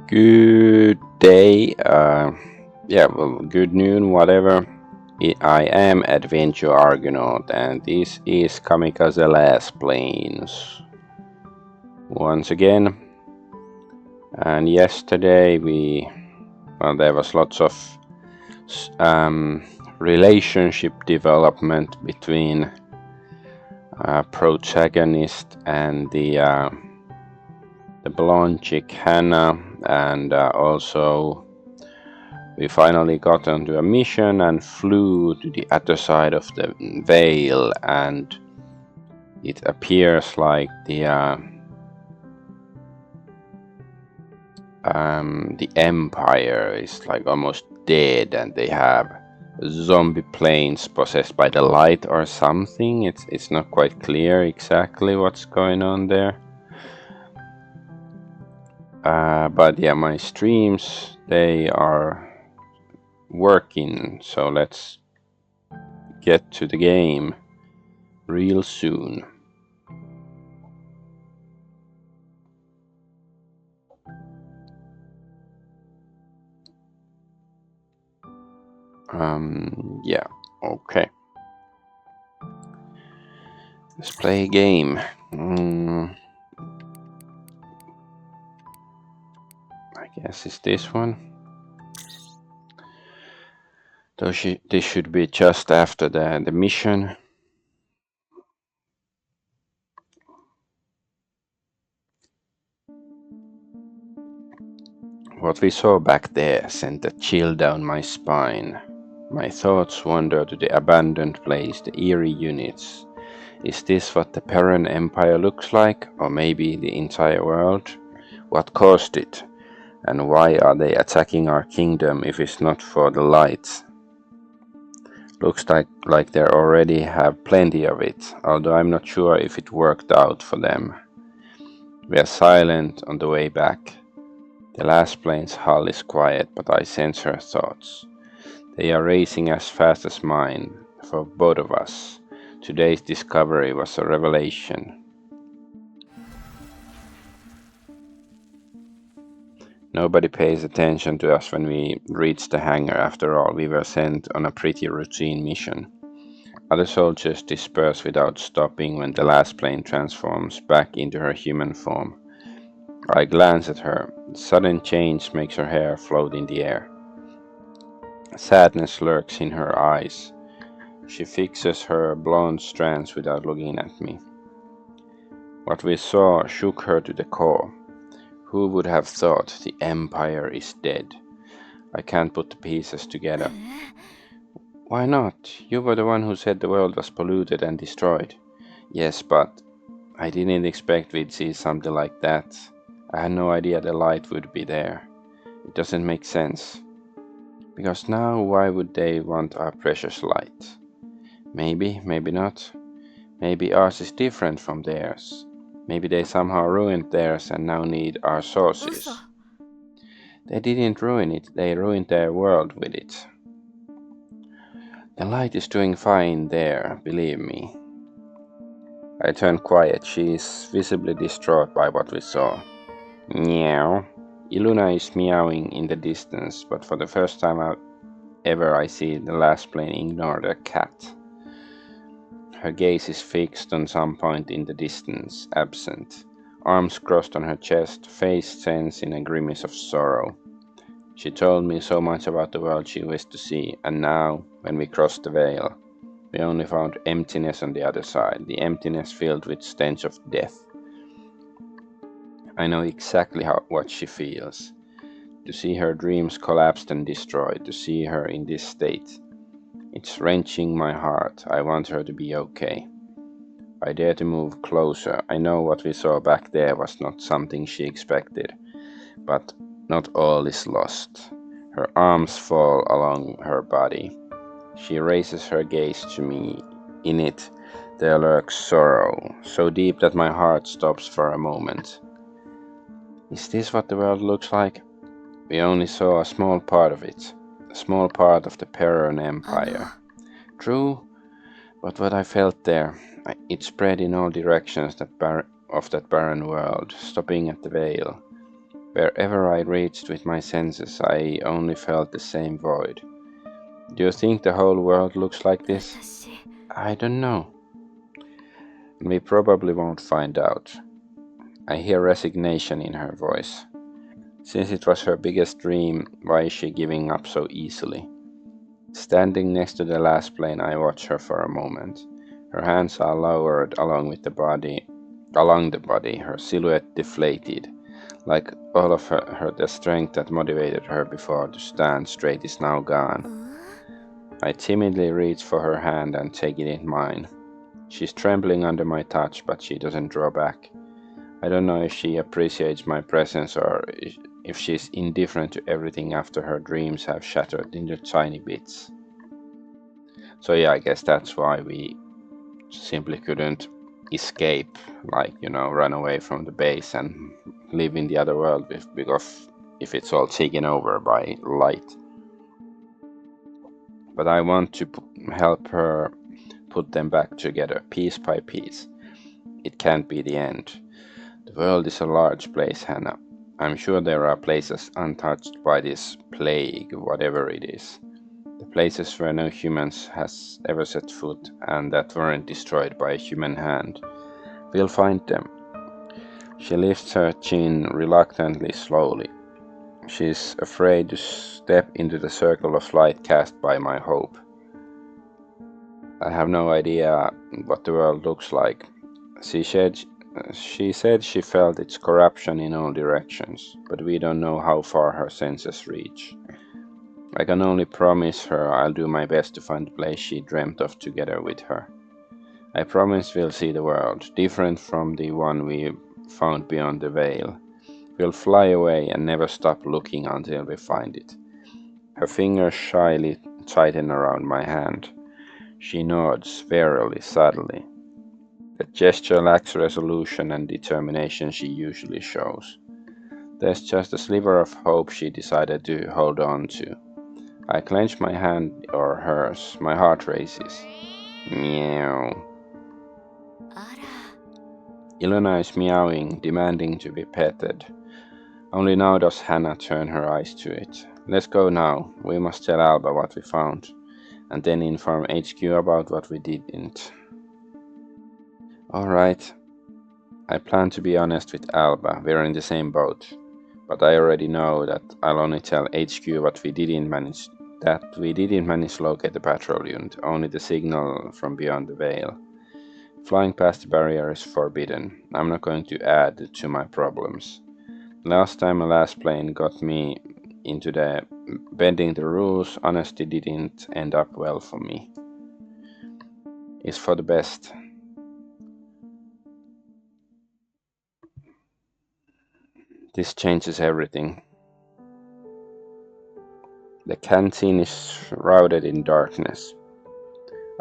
Good day, good noon, whatever. I am Adventure Argonaut, and this is Kamikaze Lassplanes. Once again, and yesterday there was lots of relationship development between protagonist and the blonde chick Hannah, and also we finally got onto a mission and flew to the other side of the veil, and it appears like the Empire is like almost dead, and they have zombie planes possessed by the light or something. It's not quite clear exactly what's going on there. But yeah, my streams, they are working, so let's get to the game real soon. Yeah, okay. Let's play a game. I guess it's this one. Though this should be just after the mission. What we saw back there sent a chill down my spine. My thoughts wandered to the abandoned place, the eerie units. Is this what the Perran Empire looks like, or maybe the entire world? What caused it? And why are they attacking our kingdom if it's not for the light? Looks like they already have plenty of it, although I'm not sure if it worked out for them. We are silent on the way back. The Lassplane's hull is quiet, but I sense her thoughts. They are racing as fast as mine, for both of us. Today's discovery was a revelation. Nobody pays attention to us when we reach the hangar. After all, we were sent on a pretty routine mission. Other soldiers disperse without stopping when the Lassplane transforms back into her human form. I glance at her. Sudden change makes her hair float in the air. Sadness lurks in her eyes. She fixes her blonde strands without looking at me. What we saw shook her to the core. Who would have thought the Empire is dead? I can't put the pieces together. Why not? You were the one who said the world was polluted and destroyed. Yes, but I didn't expect we'd see something like that. I had no idea the light would be there. It doesn't make sense. Because now, why would they want our precious light? Maybe, maybe not. Maybe ours is different from theirs. Maybe they somehow ruined theirs and now need our sources. They didn't ruin it, they ruined their world with it. The light is doing fine there, believe me. I turned quiet. She is visibly distraught by what we saw. Meow. Iluna is meowing in the distance, but for the first time ever I see the Lassplane ignore the cat. Her gaze is fixed on some point in the distance, absent. Arms crossed on her chest, face tense in a grimace of sorrow. She told me so much about the world she wished to see, and now, when we crossed the veil, we only found emptiness on the other side, the emptiness filled with stench of death. I know exactly what she feels. To see her dreams collapsed and destroyed, to see her in this state. It's wrenching my heart. I want her to be okay. I dare to move closer. I know what we saw back there was not something she expected, but not all is lost. Her arms fall along her body. She raises her gaze to me. In it, there lurks sorrow, so deep that my heart stops for a moment. Is this what the world looks like? We only saw a small part of it, a small part of the Perran Empire. True, but what I felt there, it spread in all directions of that barren world, stopping at the veil. Wherever I reached with my senses, I only felt the same void. Do you think the whole world looks like this? I don't know. We probably won't find out. I hear resignation in her voice. Since it was her biggest dream, why is she giving up so easily? Standing next to the Lassplane, I watch her for a moment. Her hands are lowered along the body, her silhouette deflated, like all of the strength that motivated her before to stand straight is now gone. I timidly reach for her hand and take it in mine. She's trembling under my touch, but she doesn't draw back. I don't know if she appreciates my presence or if she's indifferent to everything after her dreams have shattered into tiny bits. So yeah, I guess that's why we simply couldn't escape, like, run away from the base and live in the other world because if it's all taken over by light. But I want to help her put them back together, piece by piece. It can't be the end. The world is a large place, Hannah. I'm sure there are places untouched by this plague, whatever it is. The places where no humans has ever set foot and that weren't destroyed by a human hand. We'll find them. She lifts her chin reluctantly, slowly. She's afraid to step into the circle of light cast by my hope. I have no idea what the world looks like. She said she felt its corruption in all directions, but we don't know how far her senses reach. I can only promise her I'll do my best to find the place she dreamt of together with her. I promise we'll see the world, different from the one we found beyond the veil. We'll fly away and never stop looking until we find it. Her fingers shyly tighten around my hand. She nods, warily, sadly. The gesture lacks resolution and determination she usually shows. There's just a sliver of hope she decided to hold on to. I clench my hand or hers. My heart races. Meow. Ilona is meowing, demanding to be petted. Only now does Hannah turn her eyes to it. Let's go now. We must tell Alba what we found, and then inform HQ about what we didn't. Alright. I plan to be honest with Alba. We're in the same boat. But I already know that I'll only tell HQ what we didn't manage to locate the patrol unit, only the signal from beyond the veil. Flying past the barrier is forbidden. I'm not going to add to my problems. Last time a Lassplane got me into the bending the rules, honesty didn't end up well for me. It's for the best. This changes everything. The canteen is shrouded in darkness.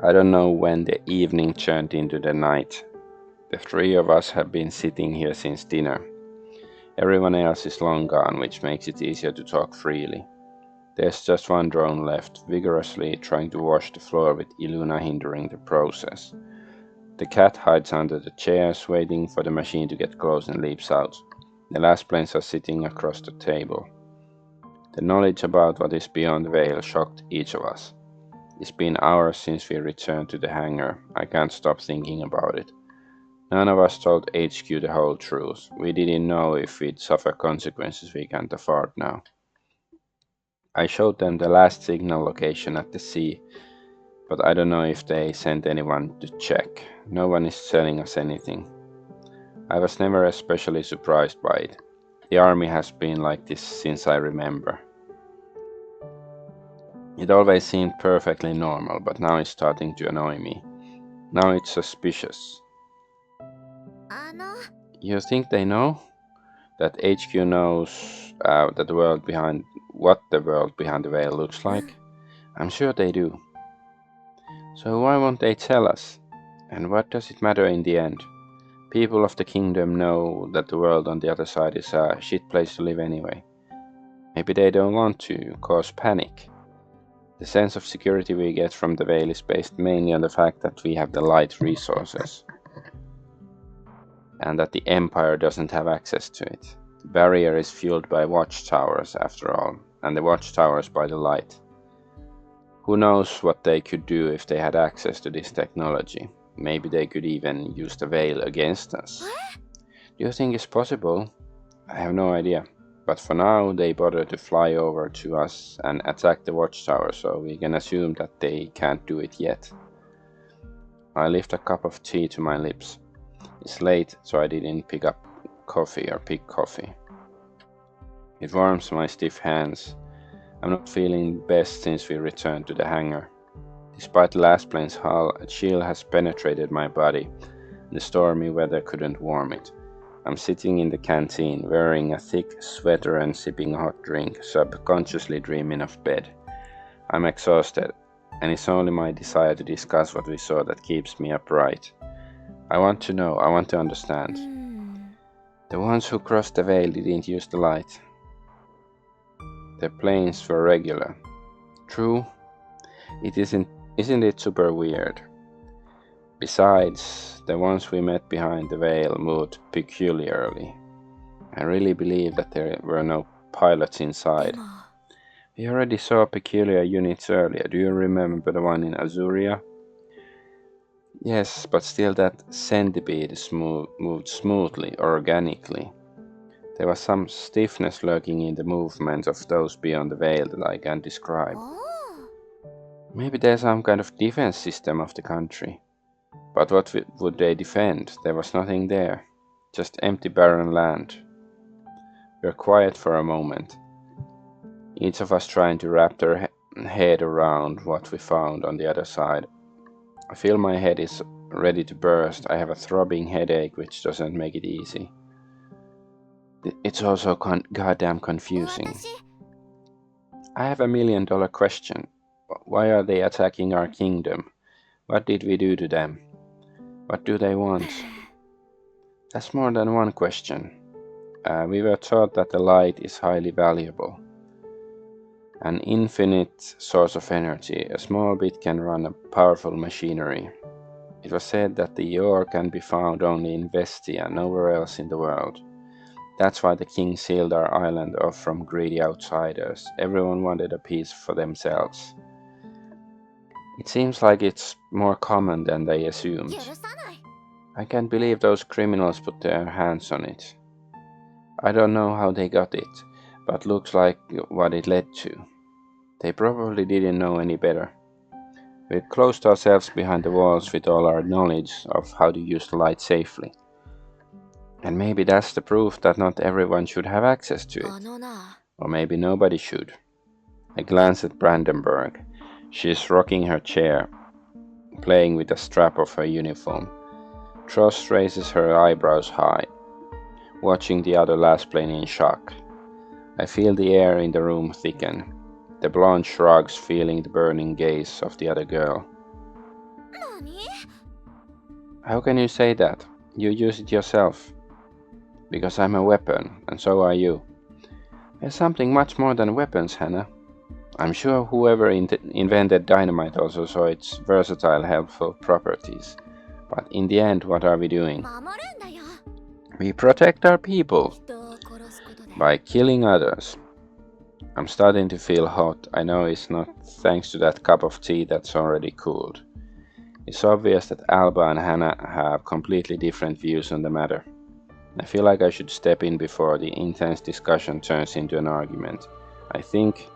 I don't know when the evening turned into the night. The three of us have been sitting here since dinner. Everyone else is long gone, which makes it easier to talk freely. There's just one drone left, vigorously trying to wash the floor with Iluna hindering the process. The cat hides under the chairs, waiting for the machine to get close and leaps out. The Lassplanes are sitting across the table. The knowledge about what is beyond the veil shocked each of us. It's been hours since we returned to the hangar. I can't stop thinking about it. None of us told HQ the whole truth. We didn't know if we'd suffer consequences we can't afford now. I showed them the last signal location at the sea, but I don't know if they sent anyone to check. No one is telling us anything. I was never especially surprised by it. The army has been like this since I remember. It always seemed perfectly normal, but now it's starting to annoy me. Now it's suspicious. You think they know? That HQ knows what the world behind the veil looks like? I'm sure they do. So why won't they tell us? And what does it matter in the end? People of the kingdom know that the world on the other side is a shit place to live anyway. Maybe they don't want to cause panic. The sense of security we get from the veil is based mainly on the fact that we have the light resources, and that the Empire doesn't have access to it. The barrier is fueled by watchtowers, after all, and the watchtowers by the light. Who knows what they could do if they had access to this technology? Maybe they could even use the veil against us. Do you think it's possible? I have no idea. But for now, they bother to fly over to us and attack the watchtower, so we can assume that they can't do it yet. I lift a cup of tea to my lips. It's late, so I didn't pick coffee. It warms my stiff hands. I'm not feeling best since we returned to the hangar. Despite the Lassplanes' hull, a chill has penetrated my body, and the stormy weather couldn't warm it. I'm sitting in the canteen, wearing a thick sweater and sipping a hot drink, subconsciously dreaming of bed. I'm exhausted, and it's only my desire to discuss what we saw that keeps me upright. I want to know, I want to understand. The ones who crossed the veil didn't use the light. Their planes were regular. True, isn't it super weird? Besides, the ones we met behind the veil moved peculiarly. I really believe that there were no pilots inside. We already saw peculiar units earlier. Do you remember the one in Azuria? Yes, but still that centipede moved smoothly, organically. There was some stiffness lurking in the movements of those beyond the veil that I can't describe. Maybe there's some kind of defense system of the country. But what would they defend? There was nothing there. Just empty barren land. We were quiet for a moment. Each of us trying to wrap their head around what we found on the other side. I feel my head is ready to burst. I have a throbbing headache which doesn't make it easy. It's also goddamn confusing. I have $1 million question. Why are they attacking our kingdom? What did we do to them? What do they want? That's more than one question. We were taught that the light is highly valuable. An infinite source of energy. A small bit can run a powerful machinery. It was said that the ore can be found only in Vestia, nowhere else in the world. That's why the king sealed our island off from greedy outsiders. Everyone wanted a piece for themselves. It seems like it's more common than they assumed. I can't believe those criminals put their hands on it. I don't know how they got it, but looks like what it led to. They probably didn't know any better. We closed ourselves behind the walls with all our knowledge of how to use the light safely. And maybe that's the proof that not everyone should have access to it. Or maybe nobody should. I glance at Brandenburg. She is rocking her chair, playing with the strap of her uniform. Trost raises her eyebrows high, watching the other Lassplane in shock. I feel the air in the room thicken. The blonde shrugs, feeling the burning gaze of the other girl. How can you say that? You use it yourself. Because I'm a weapon, and so are you. There's something much more than weapons, Hannah. I'm sure whoever invented dynamite also saw its versatile, helpful properties. But in the end, what are we doing? We protect our people by killing others. I'm starting to feel hot. I know it's not thanks to that cup of tea that's already cooled. It's obvious that Alba and Hannah have completely different views on the matter. I feel like I should step in before the intense discussion turns into an argument. I think...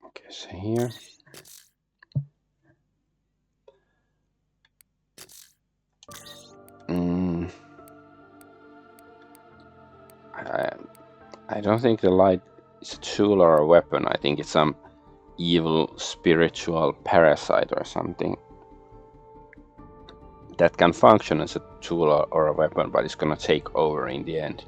Okay, so here... I don't think the light is a tool or a weapon. I think it's some evil spiritual parasite or something that can function as a tool or a weapon, but it's gonna take over in the end.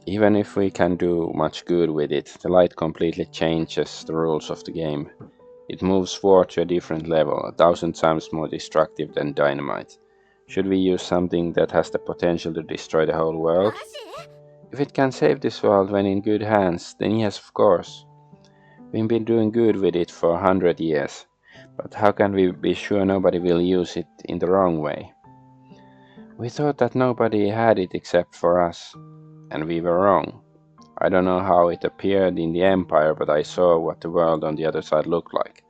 Even if we can do much good with it, the light completely changes the rules of the game. It moves war to a different level, 1,000 times more destructive than dynamite. Should we use something that has the potential to destroy the whole world? If it can save this world when in good hands, then yes, of course. We've been doing good with it for 100 years, but how can we be sure nobody will use it in the wrong way? We thought that nobody had it except for us, and we were wrong. I don't know how it appeared in the Empire, but I saw what the world on the other side looked like.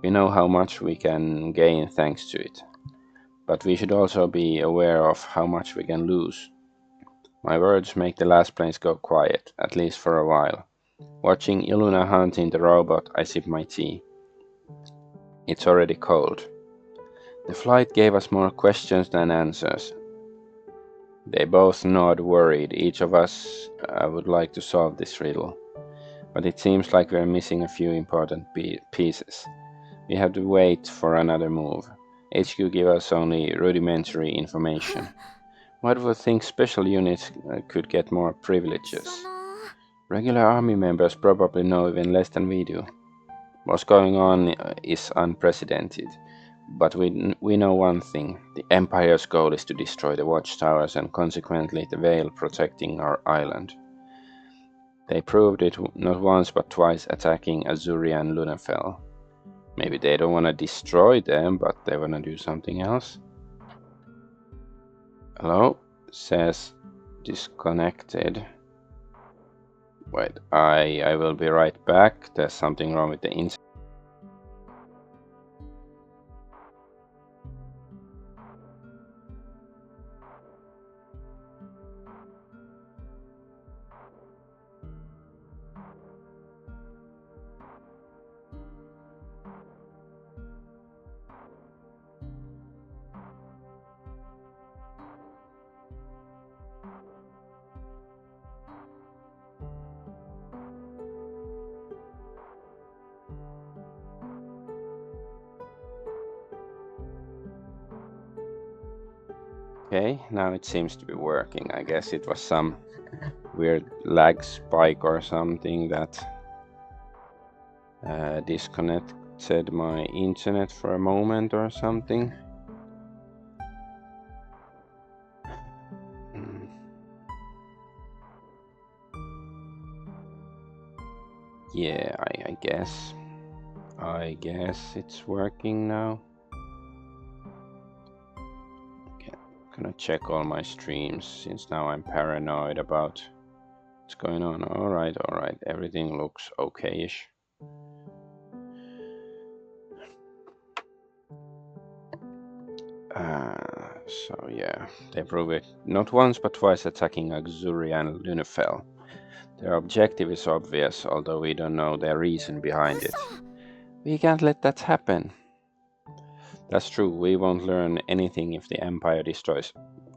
We know how much we can gain thanks to it, but we should also be aware of how much we can lose. My words make the Lassplanes go quiet, at least for a while. Watching Iluna hunting the robot, I sip my tea. It's already cold. The flight gave us more questions than answers. They both nod worried. Each of us would like to solve this riddle. But it seems like we're missing a few important pieces. We have to wait for another move. HQ give us only rudimentary information. One would think special units could get more privileges. Regular army members probably know even less than we do. What's going on is unprecedented. But we know one thing. The Empire's goal is to destroy the watchtowers and consequently the veil protecting our island. They proved it not once but twice attacking Azuria and Lunafell. Maybe they don't want to destroy them, but they want to do something else. Hello? Says disconnected. Wait, I will be right back. There's something wrong with the internet. Okay, now it seems to be working. I guess it was some weird lag spike or something that disconnected my internet for a moment or something. Yeah, I guess. I guess it's working now. Okay, I'm gonna check all my streams since now I'm paranoid about what's going on. Alright, everything looks okay-ish. So yeah, they prove it not once but twice attacking Azuria and Lunafell. Their objective is obvious, although we don't know their reason behind it. We can't let that happen. That's true, we won't learn anything if the Empire destroys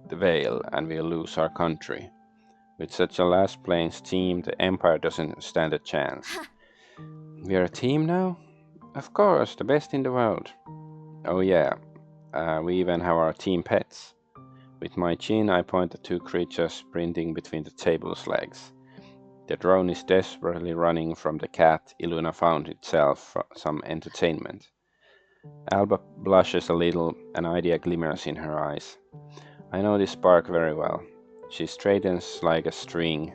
the Veil and we'll lose our country. With such a Lassplanes team, the Empire doesn't stand a chance. We're a team now? Of course, the best in the world. Oh yeah, we even have our team pets. With my chin, I point at two creatures sprinting between the table's legs. The drone is desperately running from the cat Iluna found itself for some entertainment. Alba blushes a little, an idea glimmers in her eyes. I know this spark very well. She straightens like a string.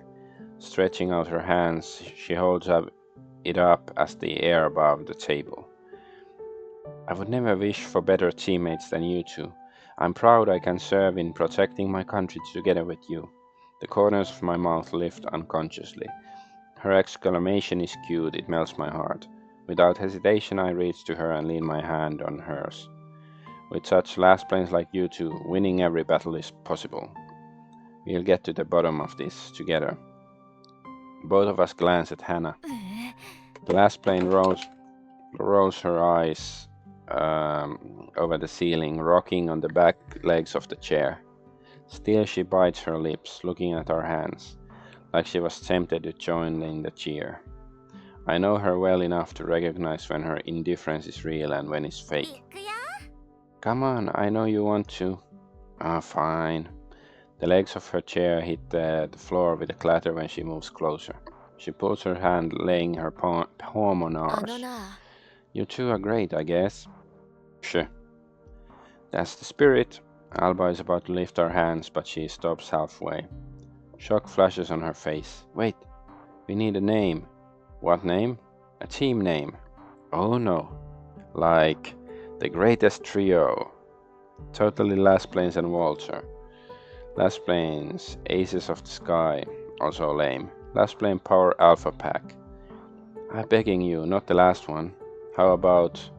Stretching out her hands, she holds it up as the air above the table. I would never wish for better teammates than you two. I'm proud I can serve in protecting my country together with you. The corners of my mouth lift unconsciously. Her exclamation is cute, it melts my heart. Without hesitation I reach to her and lean my hand on hers. With such Lassplanes like you two, winning every battle is possible. We'll get to the bottom of this together. Both of us glance at Hannah. The Lassplane rolls her eyes over the ceiling, rocking on the back legs of the chair. Still she bites her lips, looking at our hands, like she was tempted to join in the cheer. I know her well enough to recognize when her indifference is real and when it's fake. Come on, I know you want to. Fine. The legs of her chair hit the floor with a clatter when she moves closer. She pulls her hand, laying her palm on ours. You two are great, I guess. Sure. That's the spirit. Alba is about to lift her hands, but she stops halfway. Shock flashes on her face. Wait, we need a name. What name? A team name. Oh no. Like the greatest trio. Totally Lassplanes and Walter. Lassplanes, Aces of the Sky. Also lame. Lassplane Power Alpha Pack. I'm begging you, not the last one. How about...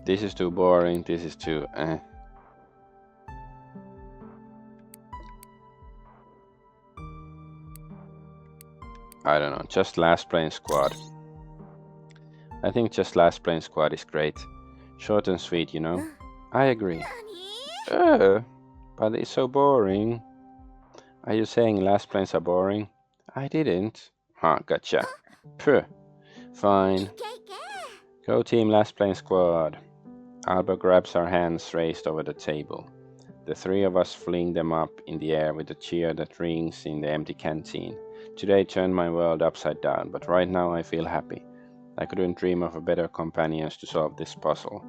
This is too boring, this is too... I don't know, just Lassplane Squad. I think just Lassplane Squad is great. Short and sweet, you know. I agree. But it's so boring. Are you saying Lassplanes are boring? I didn't. Huh, gotcha. Phew. Fine. Go team Lassplane Squad. Alba grabs our hands raised over the table. The three of us fling them up in the air with a cheer that rings in the empty canteen. Today turned my world upside down, but right now I feel happy. I couldn't dream of a better companions to solve this puzzle.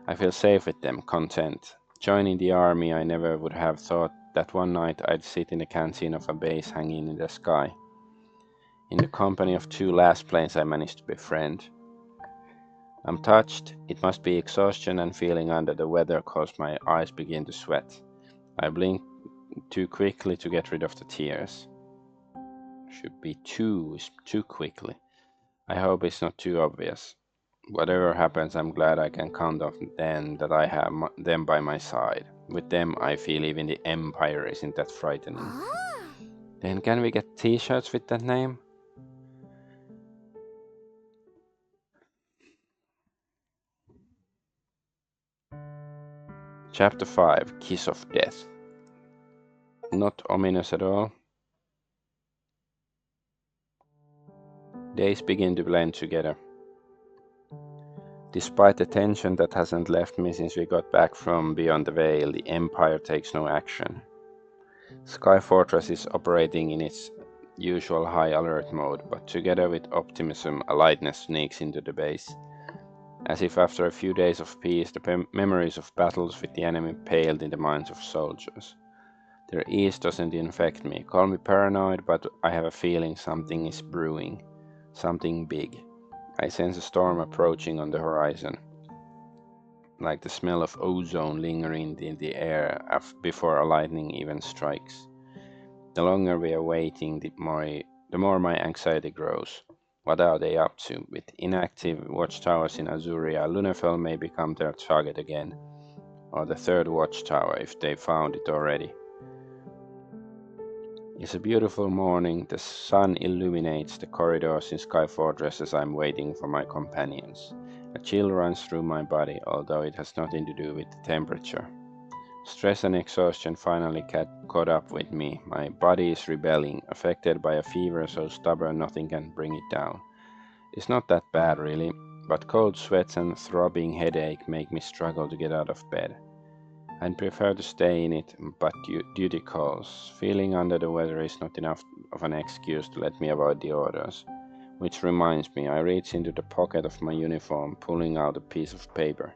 I feel safe with them, content. Joining the army, I never would have thought that one night I'd sit in the canteen of a base hanging in the sky. In the company of two Lassplanes I managed to befriend. I'm touched. It must be exhaustion and feeling under the weather cause my eyes begin to sweat. I blink too quickly to get rid of the tears. Should be too quickly. I hope it's not too obvious. Whatever happens, I'm glad I can count on them that I have them by my side. With them, I feel even the Empire isn't that frightening. Then can we get t-shirts with that name? Chapter 5, Kiss of Death. Not ominous at all. Days begin to blend together. Despite the tension that hasn't left me since we got back from beyond the veil, the Empire takes no action. Sky Fortress is operating in its usual high alert mode, but together with optimism, a lightness sneaks into the base. As if after a few days of peace, the memories of battles with the enemy paled in the minds of soldiers. Their ease doesn't infect me. Call me paranoid, but I have a feeling something is brewing. Something big. I sense a storm approaching on the horizon, like the smell of ozone lingering in the air before a lightning even strikes. The longer we are waiting, the more my anxiety grows. What are they up to? With inactive watchtowers in Azuria, Lunafel may become their target again. Or the third watchtower, if they found it already. It's a beautiful morning. The sun illuminates the corridors in Sky Fortress as I'm waiting for my companions. A chill runs through my body, although it has nothing to do with the temperature. Stress and exhaustion finally caught up with me. My body is rebelling, affected by a fever so stubborn nothing can bring it down. It's not that bad really, but cold sweats and throbbing headache make me struggle to get out of bed. I'd prefer to stay in it, but duty calls. Feeling under the weather is not enough of an excuse to let me avoid the orders. Which reminds me, I reach into the pocket of my uniform, pulling out a piece of paper.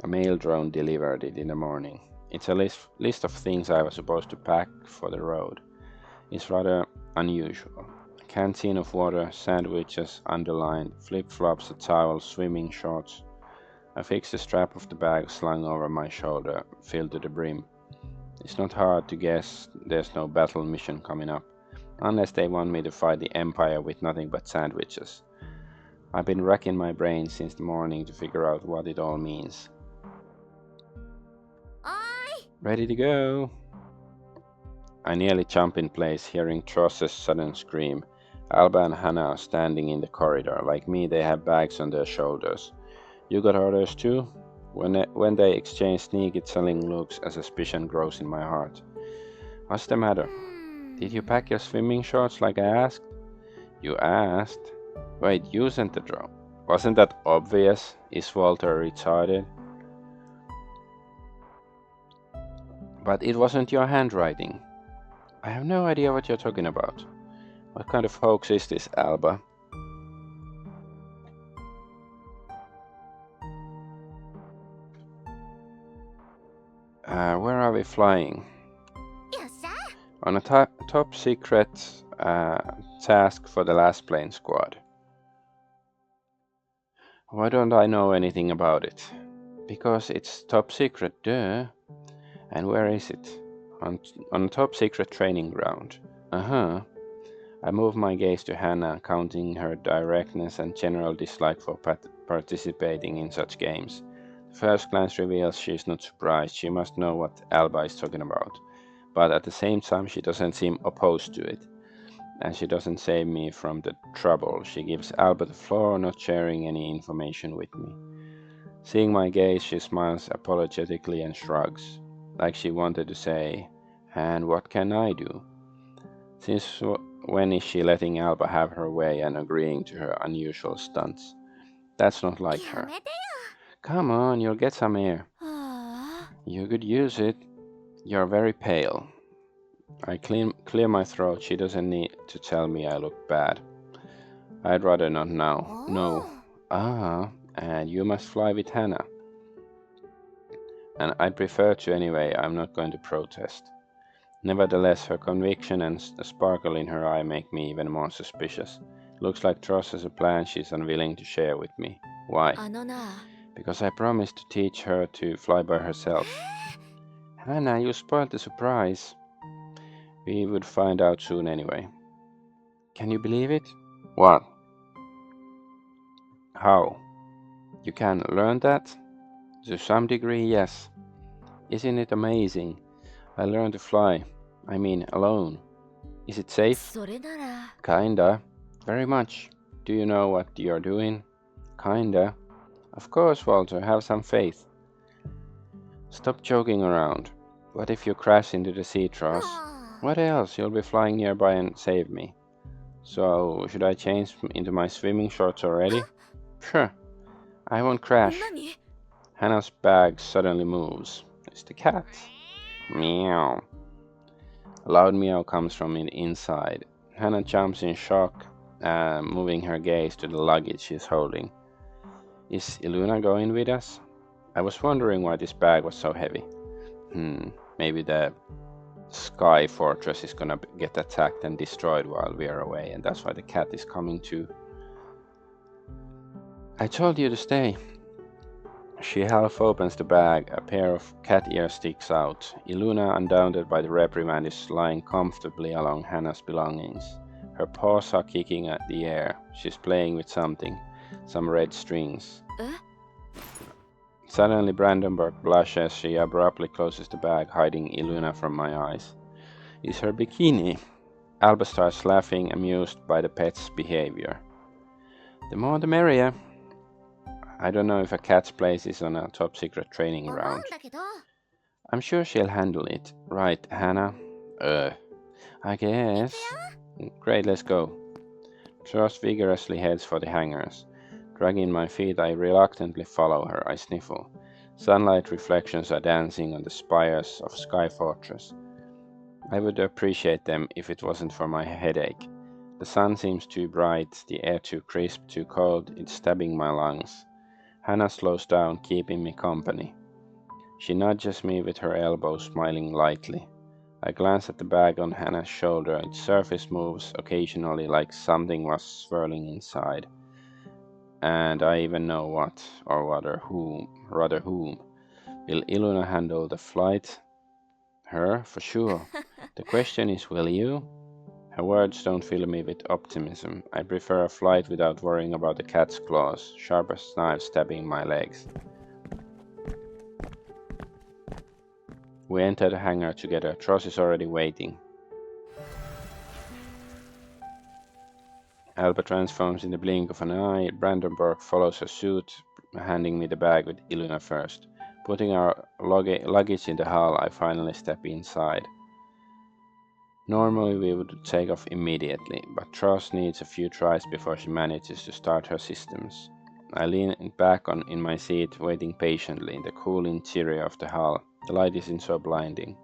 A mail drone delivered it in the morning. It's a list of things I was supposed to pack for the road. It's rather unusual. A canteen of water, sandwiches, underlined, flip-flops, a towel, swimming shorts. I fix the strap of the bag slung over my shoulder, filled to the brim. It's not hard to guess there's no battle mission coming up, unless they want me to fight the Empire with nothing but sandwiches. I've been racking my brain since the morning to figure out what it all means. Ready to go! I nearly jump in place, hearing Tross's sudden scream. Alba and Hannah are standing in the corridor. Like me, they have bags on their shoulders. You got orders too? When they exchange sneaky telling looks, a suspicion grows in my heart. What's the matter? Did you pack your swimming shorts like I asked? You asked? Wait, you sent the drone. Wasn't that obvious? Is Walter retarded? But it wasn't your handwriting. I have no idea what you're talking about. What kind of hoax is this, Alba? Where are we flying? On a top secret task for the Lassplane squad. Why don't I know anything about it? Because it's top secret, duh. And where is it? On a top secret training ground. Uh-huh. I move my gaze to Hannah, counting her directness and general dislike for participating in such games. The first glance reveals she's not surprised. She must know what Alba is talking about. But at the same time, she doesn't seem opposed to it. And she doesn't save me from the trouble. She gives Alba the floor, not sharing any information with me. Seeing my gaze, she smiles apologetically and shrugs, like she wanted to say, "And what can I do?" Since when is she letting Alba have her way and agreeing to her unusual stunts? That's not like her. Come on, you'll get some air. You could use it. You're very pale. I clear my throat. She doesn't need to tell me I look bad. I'd rather not now. No. And you must fly with Hannah. And I'd prefer to anyway. I'm not going to protest. Nevertheless, her conviction and a sparkle in her eye make me even more suspicious. Looks like Tross has a plan she's unwilling to share with me. Why? Because I promised to teach her to fly by herself. Hannah, you spoiled the surprise. We would find out soon anyway. Can you believe it? What? How? You can learn that? To some degree, yes. Isn't it amazing? I learned to fly. I mean, alone. Is it safe? Kinda. Very much. Do you know what you're doing? Kinda. Of course, Walter, have some faith. Stop joking around. What if you crash into the sea, Tross? What else? You'll be flying nearby and save me. So, should I change into my swimming shorts already? Sure. I won't crash. Hannah's bag suddenly moves. It's the cat. Meow. A loud meow comes from inside. Hannah jumps in shock, moving her gaze to the luggage she's holding. Is Iluna going with us? I was wondering why this bag was so heavy. Maybe the Sky Fortress is gonna get attacked and destroyed while we are away, and that's why the cat is coming too. I told you to stay. She half opens the bag. A pair of cat ears sticks out. Iluna, undaunted by the reprimand, is lying comfortably along Hannah's belongings. Her paws are kicking at the air. She's playing with something. Some red strings. Suddenly Brandenburg blushes. She abruptly closes the bag, hiding Iluna from my eyes. It's her bikini. Alba starts laughing, amused by the pet's behavior. The more the merrier. I don't know if a cat's place is on a top secret training ground. I'm sure she'll handle it. Right, Hannah? I guess. Great, let's go. Tross vigorously heads for the hangars. Dragging my feet, I reluctantly follow her. I sniffle. Sunlight reflections are dancing on the spires of Sky Fortress. I would appreciate them if it wasn't for my headache. The sun seems too bright, the air too crisp, too cold. It's stabbing my lungs. Hannah slows down, keeping me company. She nudges me with her elbow, smiling lightly. I glance at the bag on Hannah's shoulder. Its surface moves occasionally like something was swirling inside. And I even know what, or rather whom. Will Iluna handle the flight? Her, for sure. The question is, will you? Her words don't fill me with optimism. I prefer a flight without worrying about the cat's claws, sharp as knives stabbing my legs. We enter the hangar together. Tross is already waiting. Alba transforms in the blink of an eye. Brandenburg follows her suit, handing me the bag with Iluna first. Putting our luggage in the hull, I finally step inside. Normally we would take off immediately, but Tross needs a few tries before she manages to start her systems. I lean back in my seat, waiting patiently in the cool interior of the hull. The light isn't so blinding.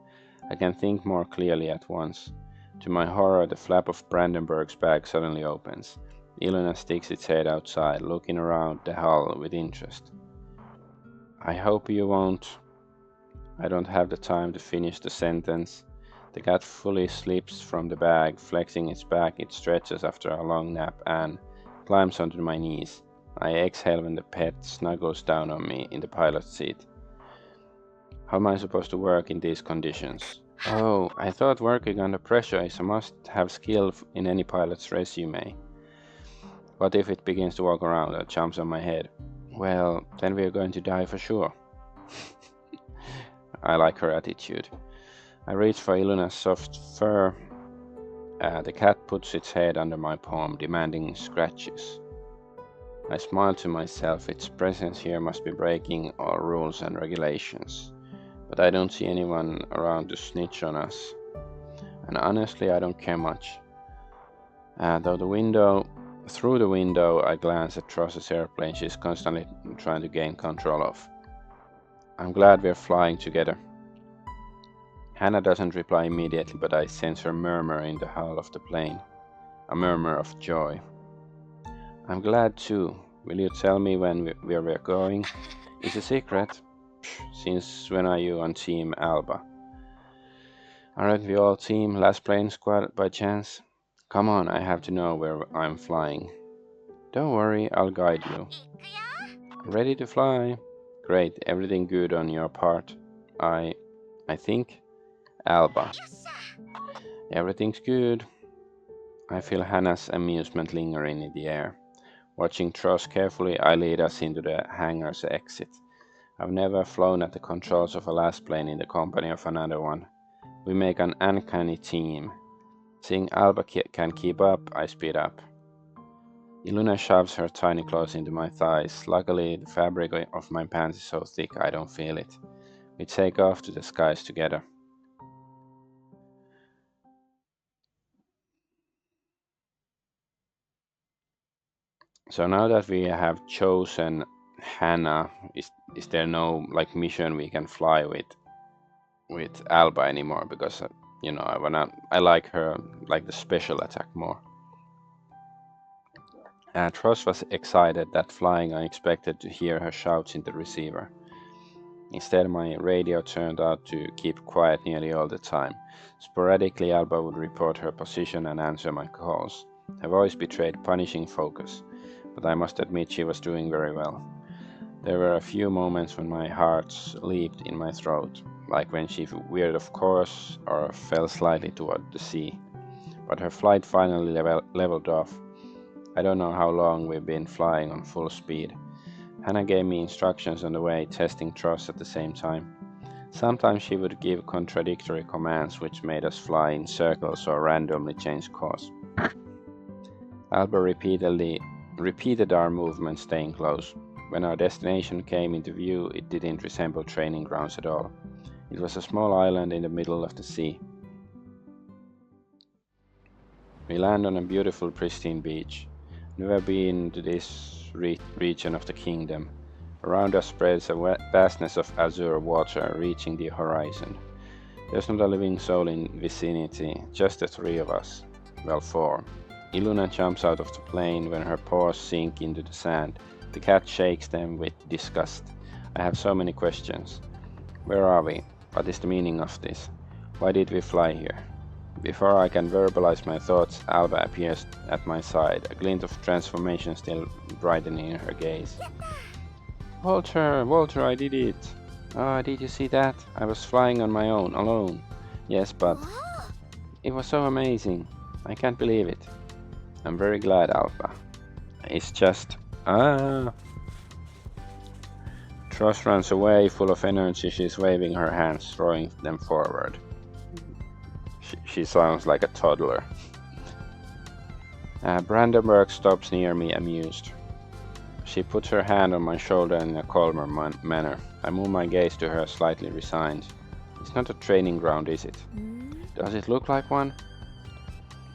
I can think more clearly at once. To my horror, the flap of Brandenburg's bag suddenly opens. Ilona sticks its head outside, looking around the hull with interest. I hope you won't... I don't have the time to finish the sentence. The cat fully slips from the bag, flexing its back. It stretches after a long nap and climbs onto my knees. I exhale when the pet snuggles down on me in the pilot's seat. How am I supposed to work in these conditions? Oh, I thought working under pressure is a must-have skill in any pilot's resume. What if it begins to walk around and jumps on my head? Well, then we're going to die for sure. I like her attitude. I reach for Iluna's soft fur. The cat puts its head under my palm, demanding scratches. I smile to myself. Its presence here must be breaking all rules and regulations. But I don't see anyone around to snitch on us. And honestly, I don't care much. Through the window, I glance at Tross's airplane she's constantly trying to gain control of. I'm glad we're flying together. Hannah doesn't reply immediately, but I sense her murmur in the hull of the plane. A murmur of joy. I'm glad too. Will you tell me where we're going? It's a secret. Since when are you on Team Alba? Aren't we all Team Lasplanes squad by chance? Come on, I have to know where I'm flying. Don't worry, I'll guide you. Ready to fly? Great, everything good on your part? I think. Alba. Everything's good. I feel Hannah's amusement lingering in the air. Watching Tross carefully, I lead us into the hangar's exit. I've never flown at the controls of a Lasplane in the company of another one. We make an uncanny team. Seeing Alba can keep up, I speed up. Iluna shoves her tiny claws into my thighs. Luckily, the fabric of my pants is so thick I don't feel it. We take off to the skies together. So now that we have chosen Hannah, is there no mission we can fly with Alba anymore? Because I like her, like the special attack more. Tross was excited that flying. I expected to hear her shouts in the receiver. Instead, my radio turned out to keep quiet nearly all the time. Sporadically, Alba would report her position and answer my calls. Her voice betrayed punishing focus, but I must admit she was doing very well. There were a few moments when my heart leaped in my throat, like when she veered off course or fell slightly toward the sea. But her flight finally leveled off. I don't know how long we've been flying on full speed. Hannah gave me instructions on the way, testing Tross at the same time. Sometimes she would give contradictory commands which made us fly in circles or randomly change course. Alba repeated our movements, staying close. When our destination came into view, it didn't resemble training grounds at all. It was a small island in the middle of the sea. We land on a beautiful, pristine beach. Never been to this region of the kingdom. Around us spreads a vastness of azure water reaching the horizon. There's not a living soul in vicinity, just the three of us. Well, four. Iluna jumps out of the plane when her paws sink into the sand. The cat shakes them with disgust. I have so many questions. Where are we? What is the meaning of this? Why did we fly here? Before I can verbalize my thoughts, Alba appears at my side, a glint of transformation still brightening in her gaze. Walter, I did it! Oh, did you see that? I was flying on my own, alone. Yes, but it was so amazing. I can't believe it. I'm very glad, Alba. It's just... Tross runs away, full of energy. She's waving her hands, throwing them forward. She sounds like a toddler. Brandenburg stops near me, amused. She puts her hand on my shoulder in a calmer manner. I move my gaze to her, slightly resigned. It's not a training ground, is it? Does it look like one?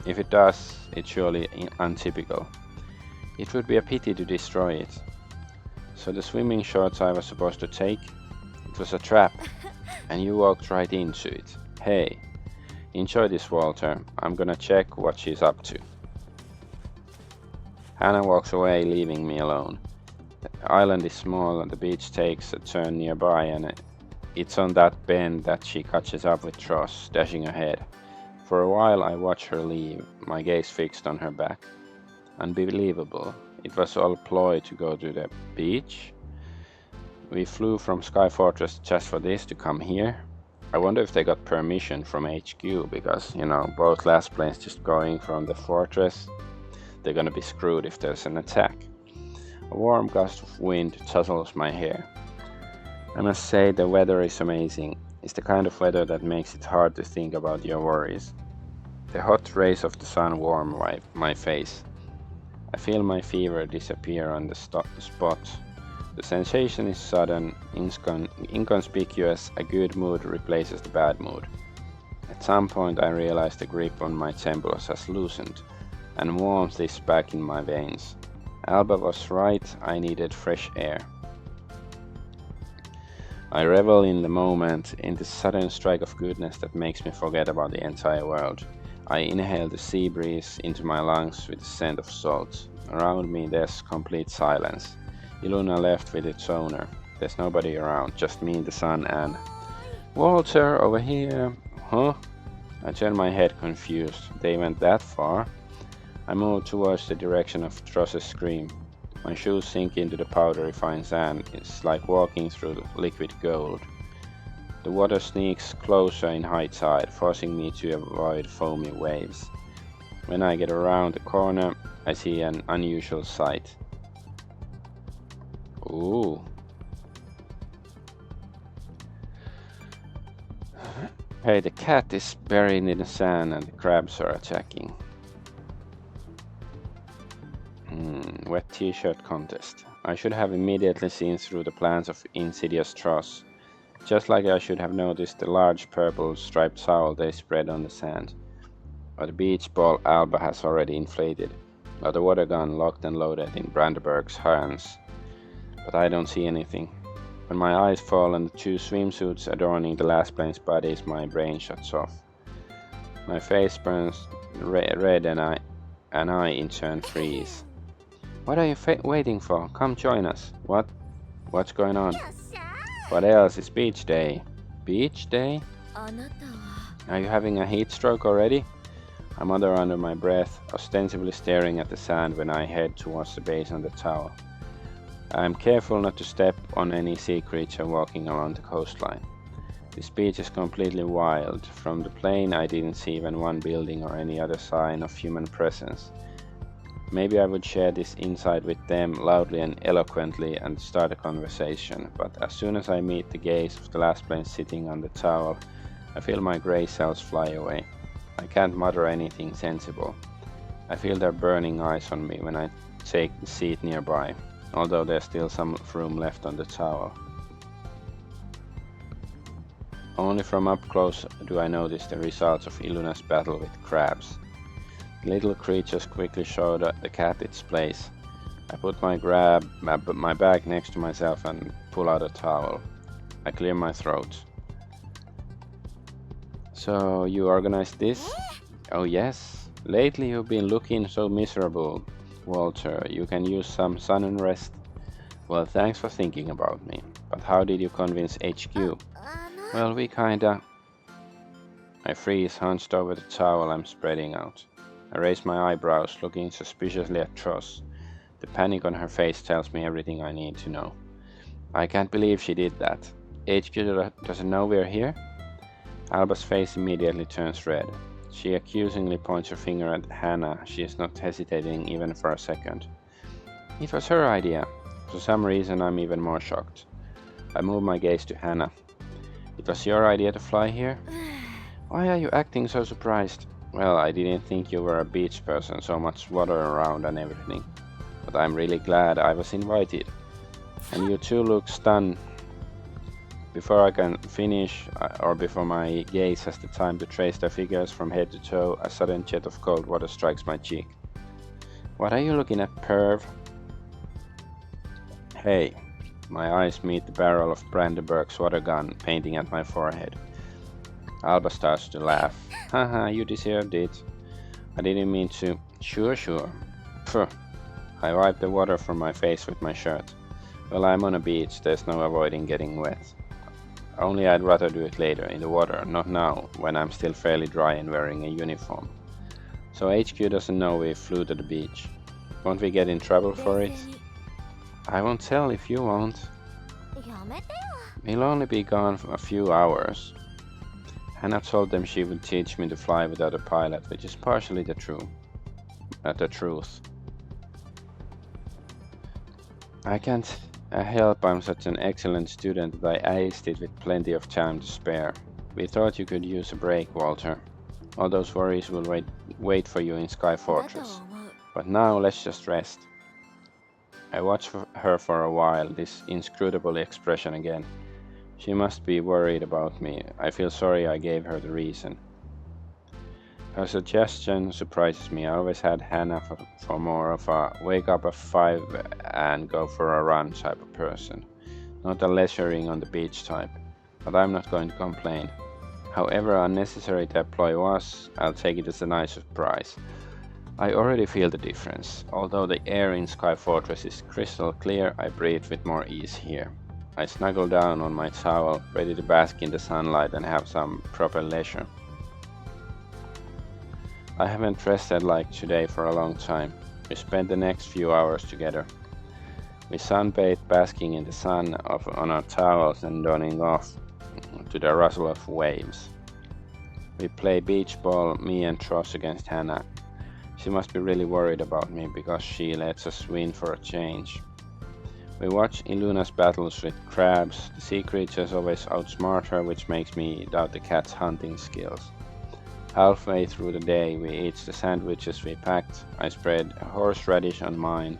If it does, it's surely untypical. It would be a pity to destroy it. So the swimming shorts I was supposed to take? It was a trap, and you walked right into it. Hey, enjoy this, Walter. I'm gonna check what she's up to. Hannah walks away, leaving me alone. The island is small and the beach takes a turn nearby, and It's on that bend that she catches up with Tross, dashing ahead. For a while I watch her leave, my gaze fixed on her back. Unbelievable. It was all ploy to go to the beach. We flew from Sky Fortress just for this to come here. I wonder if they got permission from HQ, because, you know, both Lassplanes just going from the fortress, they're gonna be screwed if there's an attack. A warm gust of wind tussles my hair. I must say the weather is amazing. It's the kind of weather that makes it hard to think about your worries. The hot rays of the sun warm my face. I feel my fever disappear on the spot. The sensation is sudden, inconspicuous. A good mood replaces the bad mood. At some point I realize the grip on my temples has loosened, and warmth is back in my veins. Alba was right, I needed fresh air. I revel in the moment, in the sudden strike of goodness that makes me forget about the entire world. I inhale the sea breeze into my lungs with the scent of salt. Around me there's complete silence. Iluna left with its owner. There's nobody around, just me, the sun, and... Walter, over here! Huh? I turn my head confused. They went that far? I move towards the direction of Tross's scream. My shoes sink into the powdery fine sand. It's like walking through liquid gold. The water sneaks closer in high tide, forcing me to avoid foamy waves. When I get around the corner, I see an unusual sight. Ooh. Hey, the cat is buried in the sand and the crabs are attacking. Wet t-shirt contest. I should have immediately seen through the plans of insidious Tross. Just like I should have noticed the large purple striped towel they spread on the sand. But the beach ball Alba has already inflated, or the water gun locked and loaded in Brandenburg's hands. But I don't see anything. When my eyes fall on the two swimsuits adorning the Lassplanes' bodies, my brain shuts off. My face burns red and I in turn freeze. What are you waiting for? Come join us. What? What's going on? What else? It's beach day. Beach day? Are you having a heat stroke already? I mutter under my breath, ostensibly staring at the sand when I head towards the base on the tower. I am careful not to step on any sea creature walking along the coastline. This beach is completely wild. From the plane I didn't see even one building or any other sign of human presence. Maybe I would share this insight with them loudly and eloquently and start a conversation, but as soon as I meet the gaze of the Lassplane sitting on the towel, I feel my grey cells fly away. I can't mutter anything sensible. I feel their burning eyes on me when I take the seat nearby, although there's still some room left on the towel. Only from up close do I notice the results of Iluna's battle with crabs. The little creatures quickly show the cat its place. I put my bag next to myself and pull out a towel. I clear my throat. So you organized this? Oh yes. Lately you've been looking so miserable. Walter, you can use some sun and rest. Well, thanks for thinking about me. But how did you convince HQ? Well, we kinda... I freeze, hunched over the towel I'm spreading out. I raise my eyebrows, looking suspiciously at Tross. The panic on her face tells me everything I need to know. I can't believe she did that. HQ doesn't know we're here? Alba's face immediately turns red. She accusingly points her finger at Hannah. She is not hesitating even for a second. It was her idea. For some reason I'm even more shocked. I move my gaze to Hannah. It was your idea to fly here? Why are you acting so surprised? Well, I didn't think you were a beach person, so much water around and everything. But I'm really glad I was invited. And you two look stunned. Before I can finish, or before my gaze has the time to trace their figures from head to toe, a sudden jet of cold water strikes my cheek. What are you looking at, perv? Hey. My eyes meet the barrel of Brandenburg's water gun, painting at my forehead. Alba starts to laugh. Haha, you deserved it. I didn't mean to. Sure. Phew. I wipe the water from my face with my shirt. Well, I'm on a beach, there's no avoiding getting wet. Only I'd rather do it later, in the water, not now, when I'm still fairly dry and wearing a uniform. So HQ doesn't know we flew to the beach. Won't we get in trouble for it? I won't tell if you won't. We'll only be gone for a few hours. Hannah told them she would teach me to fly without a pilot, which is partially the truth. I can't help I'm such an excellent student that I aced it with plenty of time to spare. We thought you could use a break, Walter. All those worries will wait for you in Sky Fortress. But now let's just rest. I watched her for a while, this inscrutable expression again. She must be worried about me. I feel sorry I gave her the reason. Her suggestion surprises me. I always had Hannah for more of a wake up at 5 and go for a run type of person. Not a leisuring on the beach type. But I'm not going to complain. However unnecessary the ploy was, I'll take it as a nice surprise. I already feel the difference. Although the air in Sky Fortress is crystal clear, I breathe with more ease here. I snuggle down on my towel, ready to bask in the sunlight and have some proper leisure. I haven't rested like today for a long time. We spent the next few hours together. We sunbathed, basking in the sun on our towels and donning off to the rustle of waves. We play beach ball, me and Tross against Hannah. She must be really worried about me because she lets us win for a change. We watch Iluna's battles with crabs. The sea creatures always outsmart her, which makes me doubt the cat's hunting skills. Halfway through the day, we eat the sandwiches we packed. I spread horseradish on mine,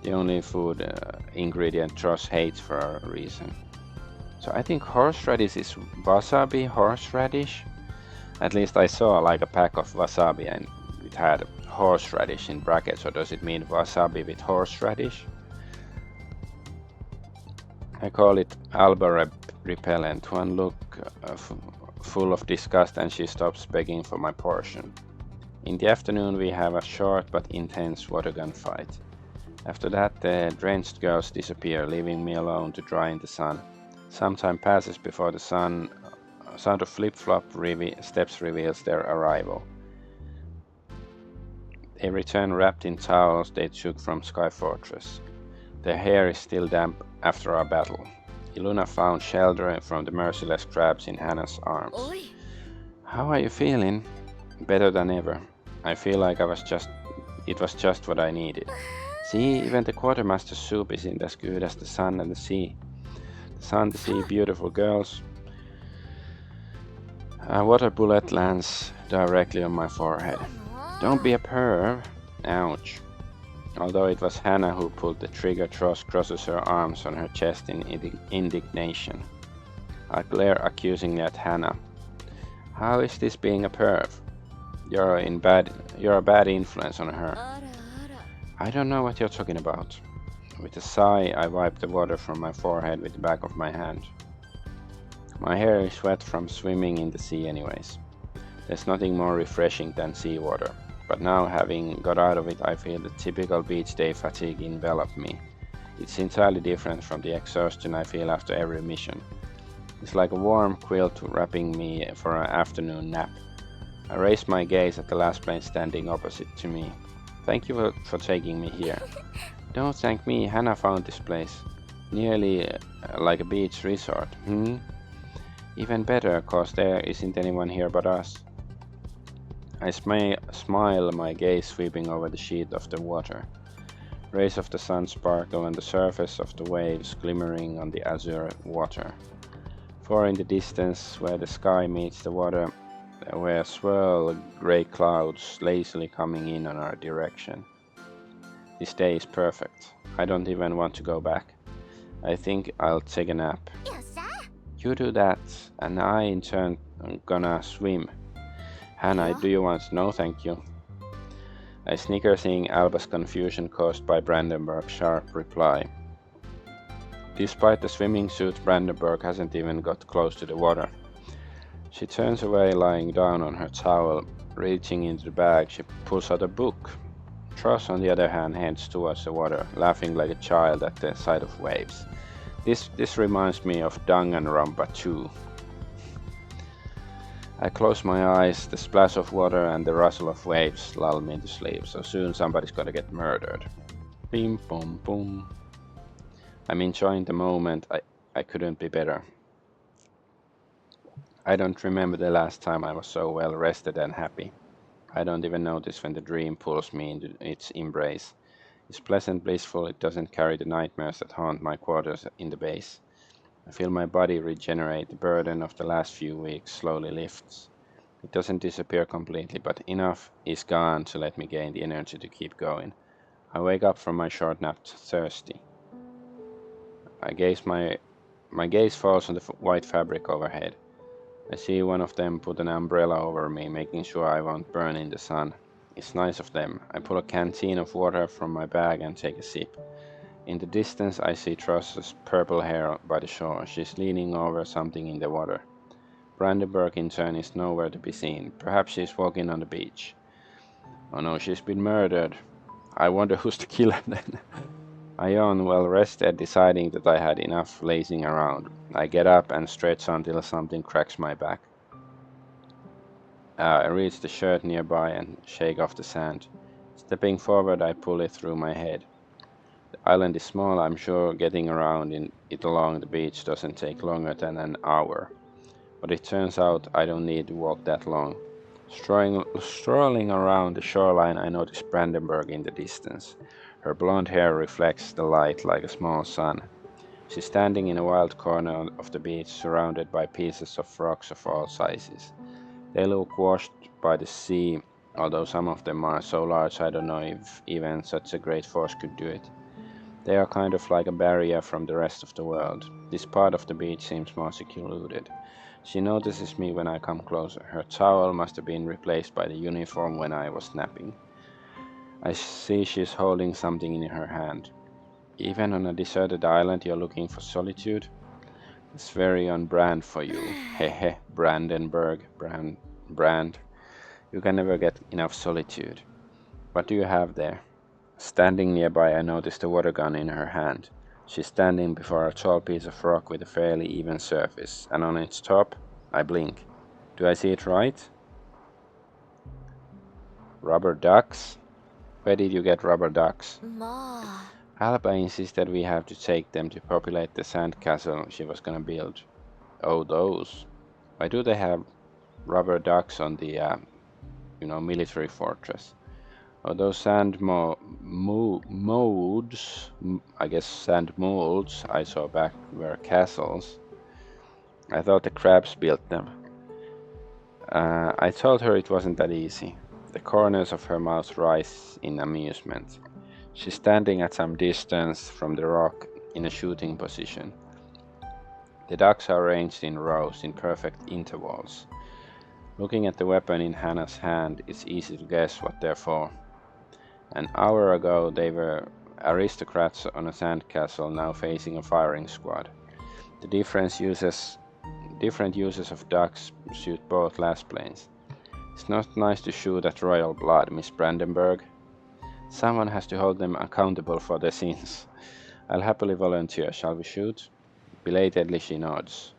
the only food ingredient Tross hates for a reason. So I think horseradish is wasabi horseradish. At least I saw like a pack of wasabi and it had horseradish in brackets, or does it mean wasabi with horseradish? I call it Alba repellent. One look full of disgust and she stops begging for my portion. In the afternoon we have a short but intense water gun fight. After that the drenched girls disappear, leaving me alone to dry in the sun. Some time passes before the sound of flip-flop steps reveals their arrival. They return wrapped in towels they took from Sky Fortress. Their hair is still damp after our battle. Iluna found shelter from the merciless crabs in Hannah's arms. Oi. How are you feeling? Better than ever. I feel like it was just what I needed. See, even the quartermaster's soup isn't as good as the sun and the sea. The sun, the sea, beautiful girls. A water bullet lands directly on my forehead. Don't be a perv. Ouch. Although it was Hannah who pulled the trigger, Tross crosses her arms on her chest in indignation. I glare accusingly at Hannah. How is this being a perv? You're a bad influence on her. I don't know what you're talking about. With a sigh, I wipe the water from my forehead with the back of my hand. My hair is wet from swimming in the sea anyways. There's nothing more refreshing than seawater. But now, having got out of it, I feel the typical beach day fatigue envelop me. It's entirely different from the exhaustion I feel after every mission. It's like a warm quilt wrapping me for an afternoon nap. I raise my gaze at the Lassplanes standing opposite to me. Thank you for taking me here. Don't thank me, Hannah found this place. Nearly like a beach resort, Even better, cause there isn't anyone here but us. I smile, my gaze sweeping over the sheet of the water. Rays of the sun sparkle on the surface of the waves glimmering on the azure water. Far in the distance, where the sky meets the water, there were swirl grey clouds lazily coming in on our direction. This day is perfect. I don't even want to go back. I think I'll take a nap. You do that, and I in turn am gonna swim. Hannah, do you want to? No, thank you. I snicker, seeing Alba's confusion caused by Brandenburg's sharp reply. Despite the swimming suit, Brandenburg hasn't even got close to the water. She turns away, lying down on her towel. Reaching into the bag, she pulls out a book. Tross, on the other hand, heads towards the water, laughing like a child at the sight of waves. This reminds me of Danganronpa 2. I close my eyes, the splash of water and the rustle of waves lull me to sleep, so soon somebody's gotta get murdered. Bim bom boom. I'm enjoying the moment, I couldn't be better. I don't remember the last time I was so well rested and happy. I don't even notice when the dream pulls me into its embrace. It's pleasant, blissful, it doesn't carry the nightmares that haunt my quarters in the base. I feel my body regenerate, the burden of the last few weeks slowly lifts. It doesn't disappear completely, but enough is gone to let me gain the energy to keep going. I wake up from my short nap thirsty. My gaze falls on the white fabric overhead. I see one of them put an umbrella over me, making sure I won't burn in the sun. It's nice of them. I pull a canteen of water from my bag and take a sip. In the distance I see Truss's purple hair by the shore. She's leaning over something in the water. Brandenburg in turn is nowhere to be seen. Perhaps she's walking on the beach. Oh no, she's been murdered. I wonder who's the killer then. I yawn, well rested, deciding that I had enough lazing around. I get up and stretch until something cracks my back. I reach the shirt nearby and shake off the sand. Stepping forward, I pull it through my head. The island is small, I'm sure getting around in it along the beach doesn't take longer than an hour. But it turns out I don't need to walk that long. Strolling around the shoreline, I notice Brandenburg in the distance. Her blonde hair reflects the light like a small sun. She's standing in a wild corner of the beach, surrounded by pieces of rocks of all sizes. They look washed by the sea, although some of them are so large I don't know if even such a great force could do it. They are kind of like a barrier from the rest of the world. This part of the beach seems more secluded. She notices me when I come closer. Her towel must have been replaced by the uniform when I was napping. I see she's holding something in her hand. Even on a deserted island you're looking for solitude? It's very on brand for you. Hehe, Brandenburg, Brand. You can never get enough solitude. What do you have there? Standing nearby, I notice the water gun in her hand. She's standing before a tall piece of rock with a fairly even surface, and on its top, I blink. Do I see it right? Rubber ducks? Where did you get rubber ducks? Alba insisted we have to take them to populate the sand castle she was gonna build. Oh, those. Why do they have rubber ducks on the, military fortress? Oh, those sand molds, I guess sand molds I saw back were castles. I thought the crabs built them. I told her it wasn't that easy. The corners of her mouth rise in amusement. She's standing at some distance from the rock in a shooting position. The ducks are arranged in rows in perfect intervals. Looking at the weapon in Hannah's hand, it's easy to guess what they're for. An hour ago they were aristocrats on a sandcastle, now facing a firing squad. The different uses of ducks suit both Lassplanes. It's not nice to shoot at royal blood, Miss Brandenburg. Someone has to hold them accountable for their sins. I'll happily volunteer. Shall we shoot? Belatedly she nods.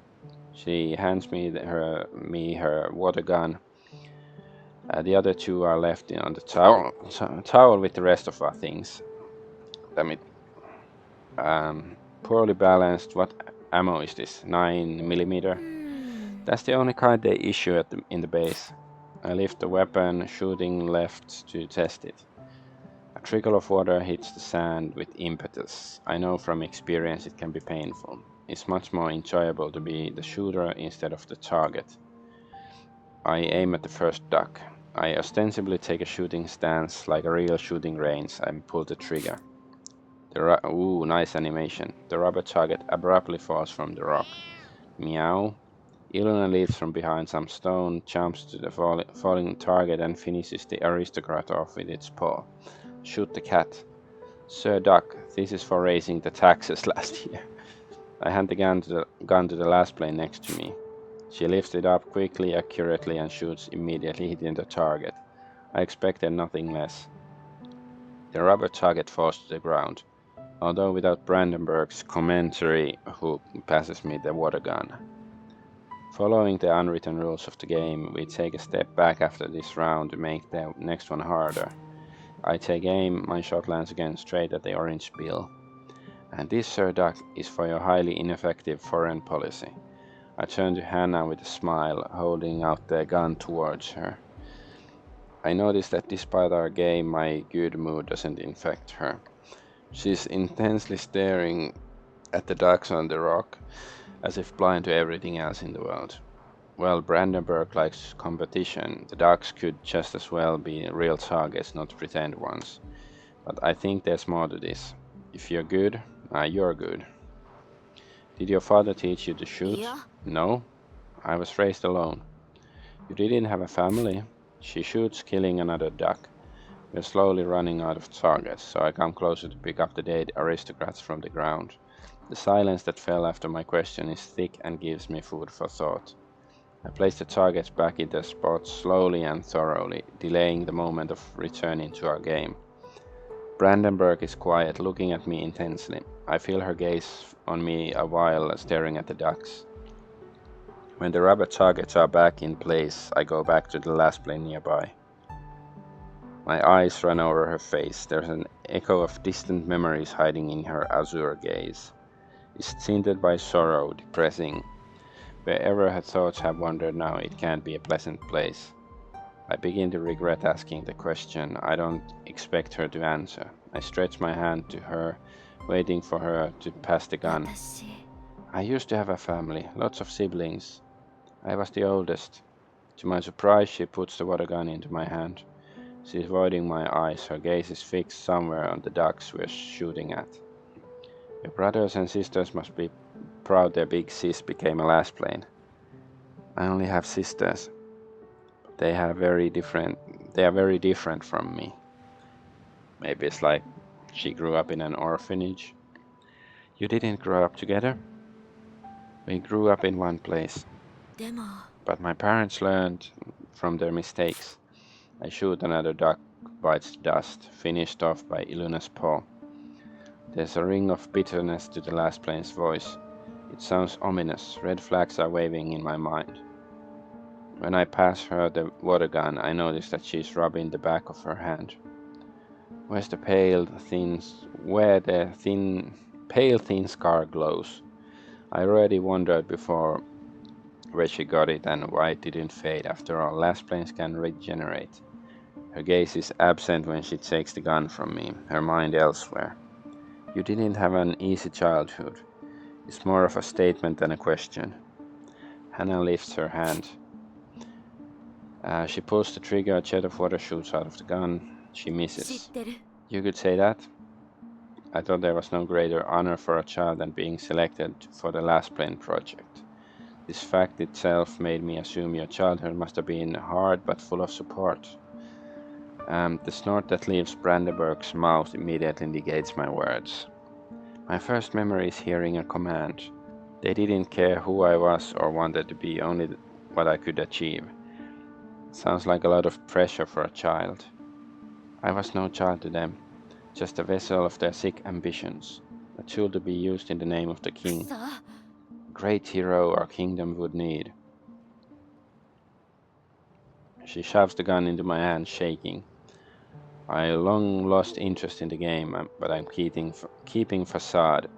She hands me her water gun. The other two are left on the towel with the rest of our things. Damn it. Poorly balanced. What ammo is this? 9mm? That's the only kind they issue in the base. I lift the weapon, shooting left to test it. A trickle of water hits the sand with impetus. I know from experience it can be painful. It's much more enjoyable to be the shooter instead of the target. I aim at the first duck. I ostensibly take a shooting stance like a real shooting range and pull the trigger. Ooh, nice animation. The rubber target abruptly falls from the rock. Meow. Ilona leaps from behind some stone, jumps to the falling target and finishes the aristocrat off with its paw. Shoot the cat. Sir Duck, this is for raising the taxes last year. I hand the gun to the Lasplane next to me. She lifts it up quickly, accurately, and shoots immediately, hitting the target. I expected nothing less. The rubber target falls to the ground. although without Brandenburg's commentary who passes me the water gun. Following the unwritten rules of the game, we take a step back after this round to make the next one harder. I take aim, my shot lands again straight at the orange bill. And this, Sir Duck, is for your highly ineffective foreign policy. I turn to Hannah with a smile, holding out the gun towards her. I notice that despite our game, my good mood doesn't infect her. She's intensely staring at the ducks on the rock, as if blind to everything else in the world. Well, Brandenburg likes competition. The ducks could just as well be real targets, not pretend ones. But I think there's more to this. If you're good, you're good. Did your father teach you to shoot? No, I was raised alone. You didn't have a family? She shoots, killing another duck. We're slowly running out of targets, so I come closer to pick up the dead aristocrats from the ground. The silence that fell after my question is thick and gives me food for thought. I place the targets back in their spots slowly and thoroughly, delaying the moment of returning to our game. Brandenburg is quiet, looking at me intensely. I feel her gaze on me a while, staring at the ducks. When the rubber targets are back in place, I go back to the Lassplain nearby. My eyes run over her face. There's an echo of distant memories hiding in her azure gaze. It's tinted by sorrow, depressing. Wherever her thoughts have wandered now, it can't be a pleasant place. I begin to regret asking the question. I don't expect her to answer. I stretch my hand to her, waiting for her to pass the gun. I used to have a family, lots of siblings. I was the oldest. To my surprise, she puts the water gun into my hand. She's avoiding my eyes. Her gaze is fixed somewhere on the ducks we're shooting at. Your brothers and sisters must be proud their big sis became a Lassplane. I only have sisters. They are very different from me. Maybe it's like she grew up in an orphanage. You didn't grow up together? We grew up in one place. But my parents learned from their mistakes. I shoot another duck, bites dust, finished off by Iluna's paw. There's a ring of bitterness to the Lassplane's voice. It sounds ominous. Red flags are waving in my mind. When I pass her the water gun, I notice that she's rubbing the back of her hand. Where the pale thin scar glows. I already wondered before where she got it and why it didn't fade. After all, Lassplanes can regenerate. Her gaze is absent when she takes the gun from me, her mind elsewhere. You didn't have an easy childhood. It's more of a statement than a question. Hannah lifts her hand. She pulls the trigger, a jet of water shoots out of the gun. She misses. You could say that? I thought there was no greater honor for a child than being selected for the Lasstein project. This fact itself made me assume your childhood must have been hard but full of support. The snort that leaves Brandenburg's mouth immediately negates my words. My first memory is hearing a command. They didn't care who I was or wanted to be, only what I could achieve. Sounds like a lot of pressure for a child. I was no child to them, just a vessel of their sick ambitions, a tool to be used in the name of the king. Great hero our kingdom would need. She shoves the gun into my hand, shaking. I long lost interest in the game, but I'm keeping facade.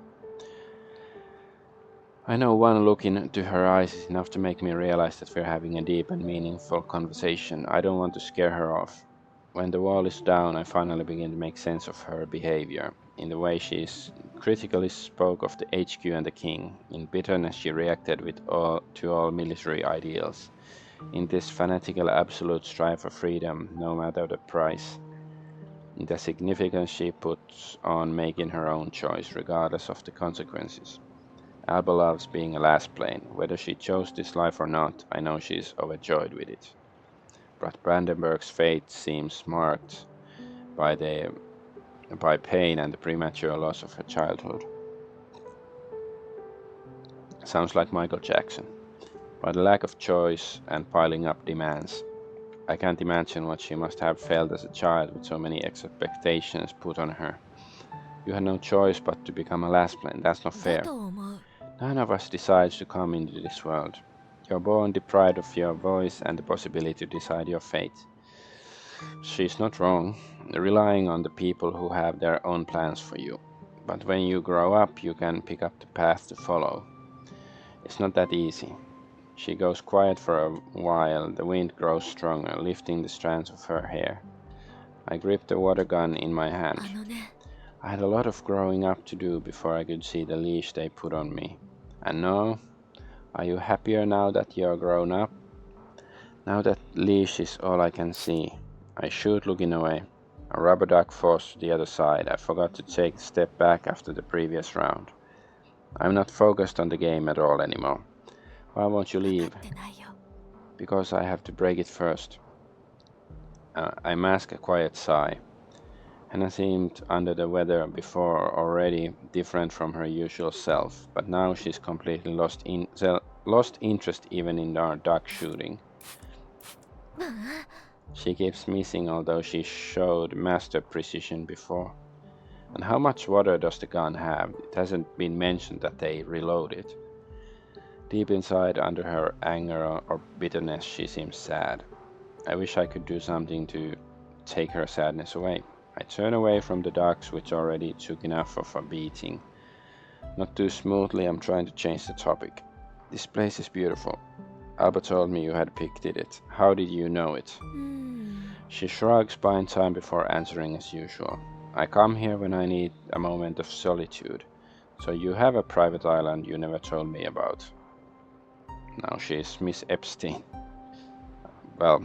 I know one look into her eyes is enough to make me realize that we're having a deep and meaningful conversation. I don't want to scare her off. When the wall is down, I finally begin to make sense of her behavior. In the way she critically spoke of the HQ and the king. In bitterness she reacted to all military ideals. In this fanatical absolute strive for freedom, no matter the price. In the significance she puts on making her own choice, regardless of the consequences. Alba loves being a Lassplane. Whether she chose this life or not, I know she's overjoyed with it. But Brandenburg's fate seems marked by pain and the premature loss of her childhood. Sounds like Michael Jackson. By the lack of choice and piling up demands, I can't imagine what she must have felt as a child with so many expectations put on her. You had no choice but to become a Lassplane. That's not だ fair. と思う。 None of us decides to come into this world. You're born deprived of your voice and the possibility to decide your fate. She's not wrong, relying on the people who have their own plans for you. But when you grow up, you can pick up the path to follow. It's not that easy. She goes quiet for a while, the wind grows stronger, lifting the strands of her hair. I grip the water gun in my あ hand. のね、 I had a lot of growing up to do before I could see the leash they put on me. And now, are you happier now that you're grown up? Now that leash is all I can see. I shoot, looking away. A rubber duck falls to the other side. I forgot to take a step back after the previous round. I'm not focused on the game at all anymore. Why won't you 分 leave? かってないよ。 Because I have to break it first. I mask a quiet sigh. Hannah seemed under the weather before, already different from her usual self, but now she's completely lost interest even in our duck shooting. She keeps missing, although she showed master precision before. And how much water does the gun have? It hasn't been mentioned that they reload it. Deep inside, under her anger or bitterness, she seems sad. I wish I could do something to take her sadness away. I turn away from the ducks, which already took enough of a beating. Not too smoothly, I'm trying to change the topic. This place is beautiful. Alba told me you had picked it. How did you know it? うん。 She shrugs, buying time before answering as usual. I come here when I need a moment of solitude. So you have a private island you never told me about. Now she's Miss Epstein. Well,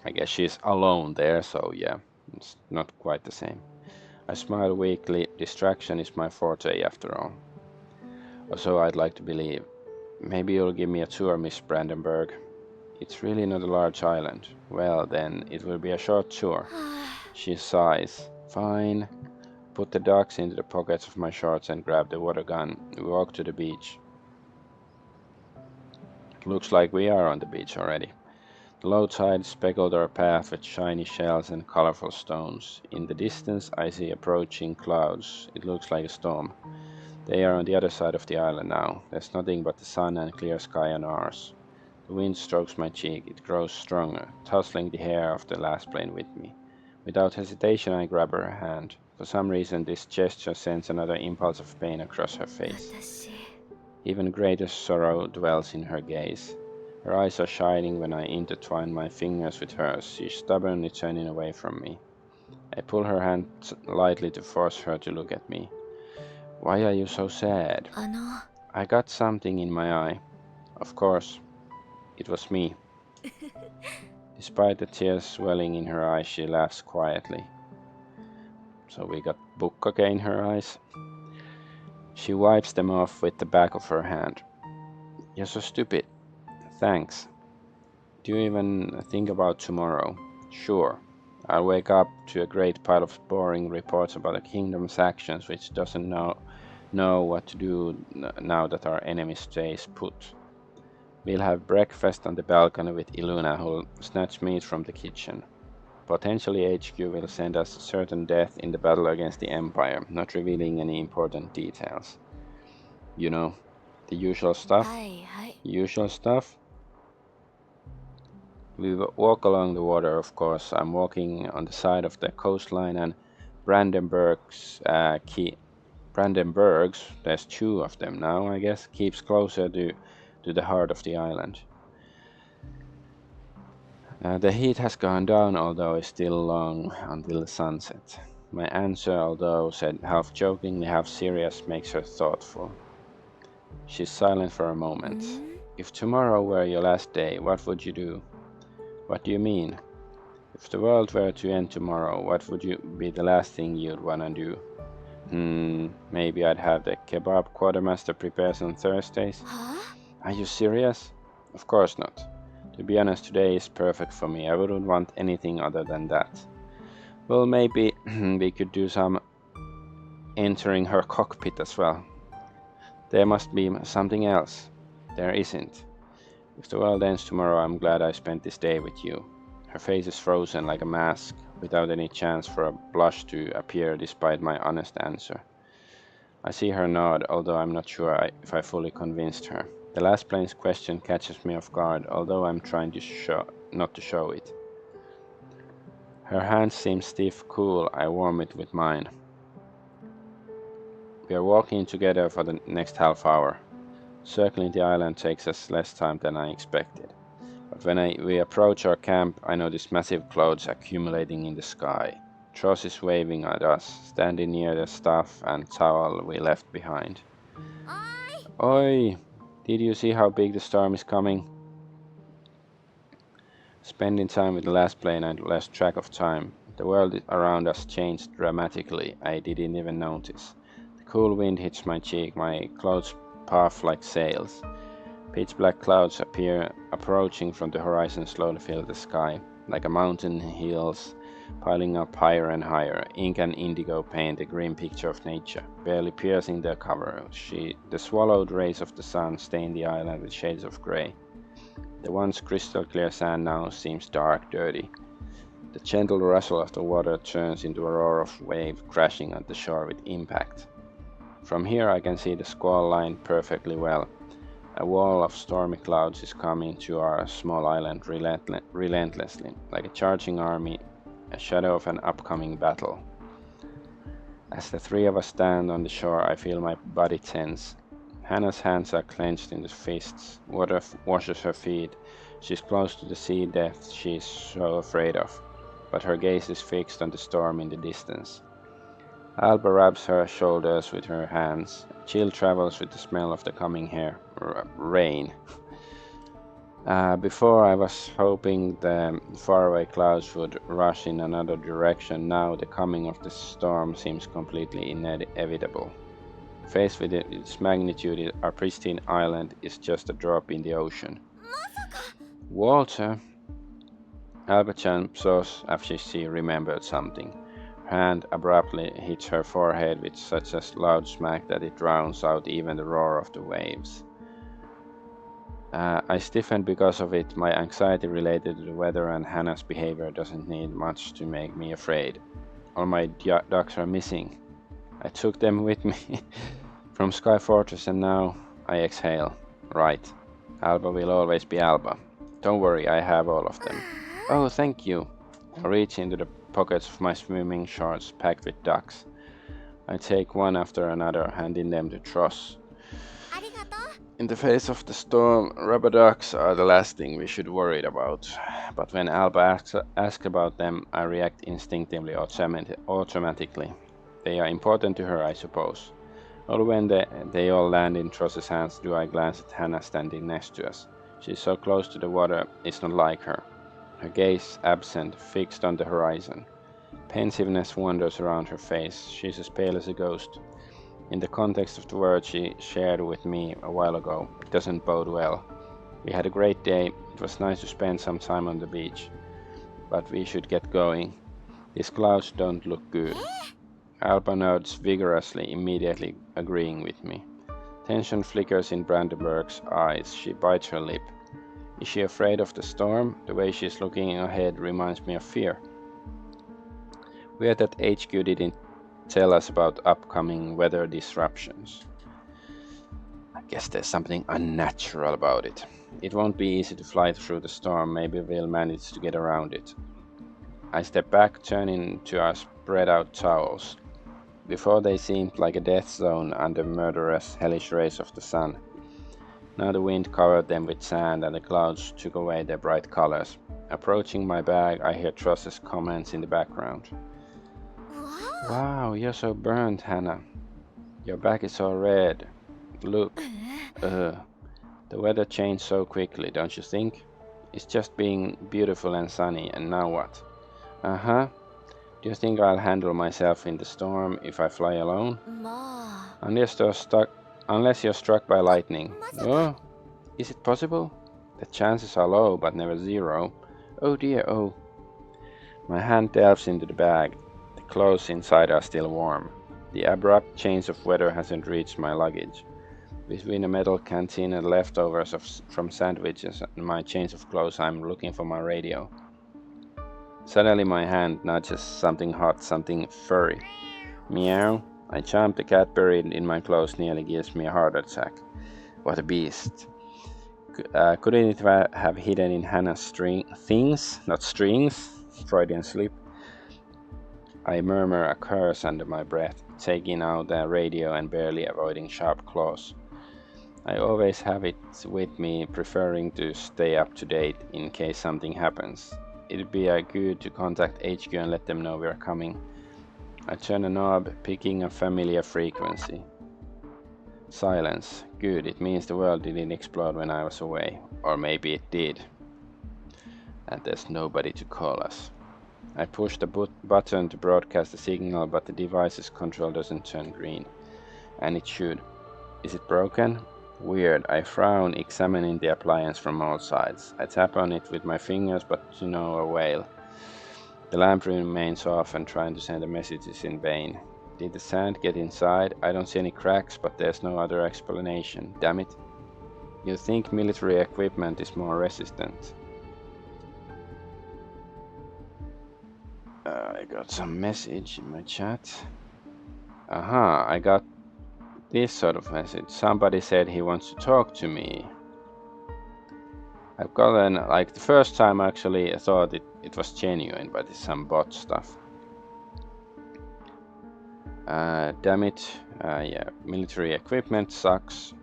I guess she's alone there, so yeah, it's not quite the same. I smile weakly. Distraction is my forte after all. Or so I'd like to believe. Maybe you'll give me a tour, Miss Brandenburg. It's really not a large island. Well, then, it will be a short tour. は She sighs. Fine. Put the ducks into the pockets of my shorts and grab the water gun. We walk to the beach. Looks like we are on the beach already. The low tide speckled our path with shiny shells and colorful stones. In the distance, I see approaching clouds. It looks like a storm. They are on the other side of the island now. There's nothing but the sun and clear sky on ours. The wind strokes my cheek. It grows stronger, tussling the hair of the last plane with me. Without hesitation, I grab her hand. For some reason, this gesture sends another impulse of pain across her あ face. 私。 Even greater sorrow dwells in her gaze. Her eyes are shining when I intertwine my fingers with hers. She's stubbornly turning away from me. I pull her hand lightly to force her to look at me. Why are you so sad? あの、 I got something in my eye. Of course, it was me. Despite the tears swelling in her eyes, she laughs quietly. So we got bukkake in her eyes. She wipes them off with the back of her hand. You're so stupid. Thanks. Do you even think about tomorrow? Sure. I'll wake up to a great pile of boring reports about the kingdom's actions, which doesn't know what to do now that our enemy stays put. We'll have breakfast on the balcony with Iluna, who'll snatch meat from the kitchen. Potentially HQ will send us certain death in the battle against the Empire, not revealing any important details. You know, the usual stuff? はいはい。 Usual stuff? We walk along the water, of course. I'm walking on the side of the coastline, and Brandenburg's Brandenburg's, there's two of them now, I guess, keeps closer to the heart of the island. The heat has gone down, although it's still long until the sunset. My answer, although said half jokingly, half serious, makes her thoughtful. She's silent for a moment. ん If tomorrow were your last day, what would you do? What do you mean? If the world were to end tomorrow, what would be the last thing you'd wanna do? Maybe I'd have the kebab quartermaster prepares on Thursdays. は Are you serious? Of course not. To be honest, today is perfect for me. I wouldn't want anything other than that. Well, maybe we could do some entering her cockpit as well. There must be something else. There isn't. If the world ends tomorrow, I'm glad I spent this day with you. Her face is frozen like a mask. without any chance for a blush to appear despite my honest answer. I see her nod, although I'm not sure if I fully convinced her. The Lassplanes question catches me off guard, although I'm trying not to show it. Her hands seem stiff, cool. I warm it with mine. We are walking together for the next half hour. Circling the island takes us less time than I expected. But when we approach our camp, I notice massive clouds accumulating in the sky. Tross is waving at us, standing near the stuff and towel we left behind. Oi! Did you see how big the storm is coming? Spending time with the last plane, I lost track of time. The world around us changed dramatically. I didn't even notice. The cool wind hits my cheek, my clothes puff like sails. Pitch black clouds appear, approaching from the horizon, slowly fill the sky, like a mountain hills piling up higher and higher. Ink and indigo paint a grim picture of nature, barely piercing the cover. The swallowed rays of the sun stain the island with shades of grey. The once crystal clear sand now seems dark, dirty. The gentle rustle of the water turns into a roar of wave crashing at the shore with impact. From here I can see the squall line perfectly well. A wall of stormy clouds is coming to our small island relentlessly, like a charging army, a shadow of an upcoming battle. As the three of us stand on the shore, I feel my body tense. Hannah's hands are clenched into fists. Water washes her feet. She's close to the sea depth she's so afraid of, but her gaze is fixed on the storm in the distance. Alba rubs her shoulders with her hands. Chill travels with the smell of the coming rain. Before I was hoping the faraway clouds would rush in another direction. Now the coming of the storm seems completely inevitable. Faced with its magnitude, our pristine island is just a drop in the ocean. Walter! Alba-chan paused after she remembered something. Her hand abruptly hits her forehead with such a loud smack that it drowns out even the roar of the waves. I stiffened because of it. My anxiety related to the weather and Hannah's behavior doesn't need much to make me afraid. All my ducks are missing. I took them with me from Sky Fortress and now I exhale. Right. Alba will always be Alba. Don't worry, I have all of them. Oh, thank you. I reach into the pockets of my swimming shorts packed with ducks. I take one after another, handing them to Tross. In the face of the storm, rubber ducks are the last thing we should worry about. But when Alba asks about them, I react instinctively automatically. They are important to her, I suppose. Only when they all land in Tross's hands do I glance at Hannah standing next to us. She is so close to the water, it's not like her. Her gaze absent, fixed on the horizon. Pensiveness wanders around her face. She is as pale as a ghost. In the context of the words she shared with me a while ago, it doesn't bode well. We had a great day. It was nice to spend some time on the beach. But we should get going. These clouds don't look good. Alba nods vigorously, immediately agreeing with me. Tension flickers in Brandenburg's eyes. She bites her lip. Is she afraid of the storm? The way she's looking ahead reminds me of fear. Weird that HQ didn't tell us about upcoming weather disruptions. I guess there's something unnatural about it. It won't be easy to fly through the storm. Maybe we'll manage to get around it. I step back, turning to our spread out towels. Before they seemed like a death zone under murderous, hellish rays of the sun. Now the wind covered them with sand and the clouds took away their bright colors. Approaching my bag, I hear Tross's comments in the background. Wow, you're so burnt, Hannah. Your back is all red. Look. The weather changed so quickly, don't you think? It's just being beautiful and sunny, and now what? Uh-huh. Do you think I'll handle myself in the storm if I fly alone? Unless you're struck by lightning. Oh, is it possible? The chances are low, but never zero. Oh dear, oh. My hand delves into the bag. The clothes inside are still warm. The abrupt change of weather hasn't reached my luggage. Between a metal canteen and leftovers from sandwiches and my change of clothes, I'm looking for my radio. Suddenly my hand nudges something hot, something furry. Meow. I jump, the cat buried in my clothes nearly gives me a heart attack. What a beast. Couldn't it have hidden in Hannah's things, not strings? Freudian slip. I murmur a curse under my breath, taking out the radio and barely avoiding sharp claws. I always have it with me, preferring to stay up to date in case something happens. It'd be good to contact HQ and let them know we're coming. I turn a knob, picking a familiar frequency. Silence. Good, it means the world didn't explode when I was away. Or maybe it did. And there's nobody to call us. I push the button to broadcast the signal, but the device's control doesn't turn green. And it should. Is it broken? Weird. I frown, examining the appliance from all sides. I tap on it with my fingers, but to no avail. The lamp remains off and trying to send a message is in vain. Did the sand get inside? I don't see any cracks, but there's no other explanation. Damn it. You think military equipment is more resistant? I got some message in my chat. Aha, I got this sort of message. Somebody said he wants to talk to me. I've gotten, like, the first time actually I thought it was genuine, but it's some bot stuff. Damn it. Yeah, military equipment sucks.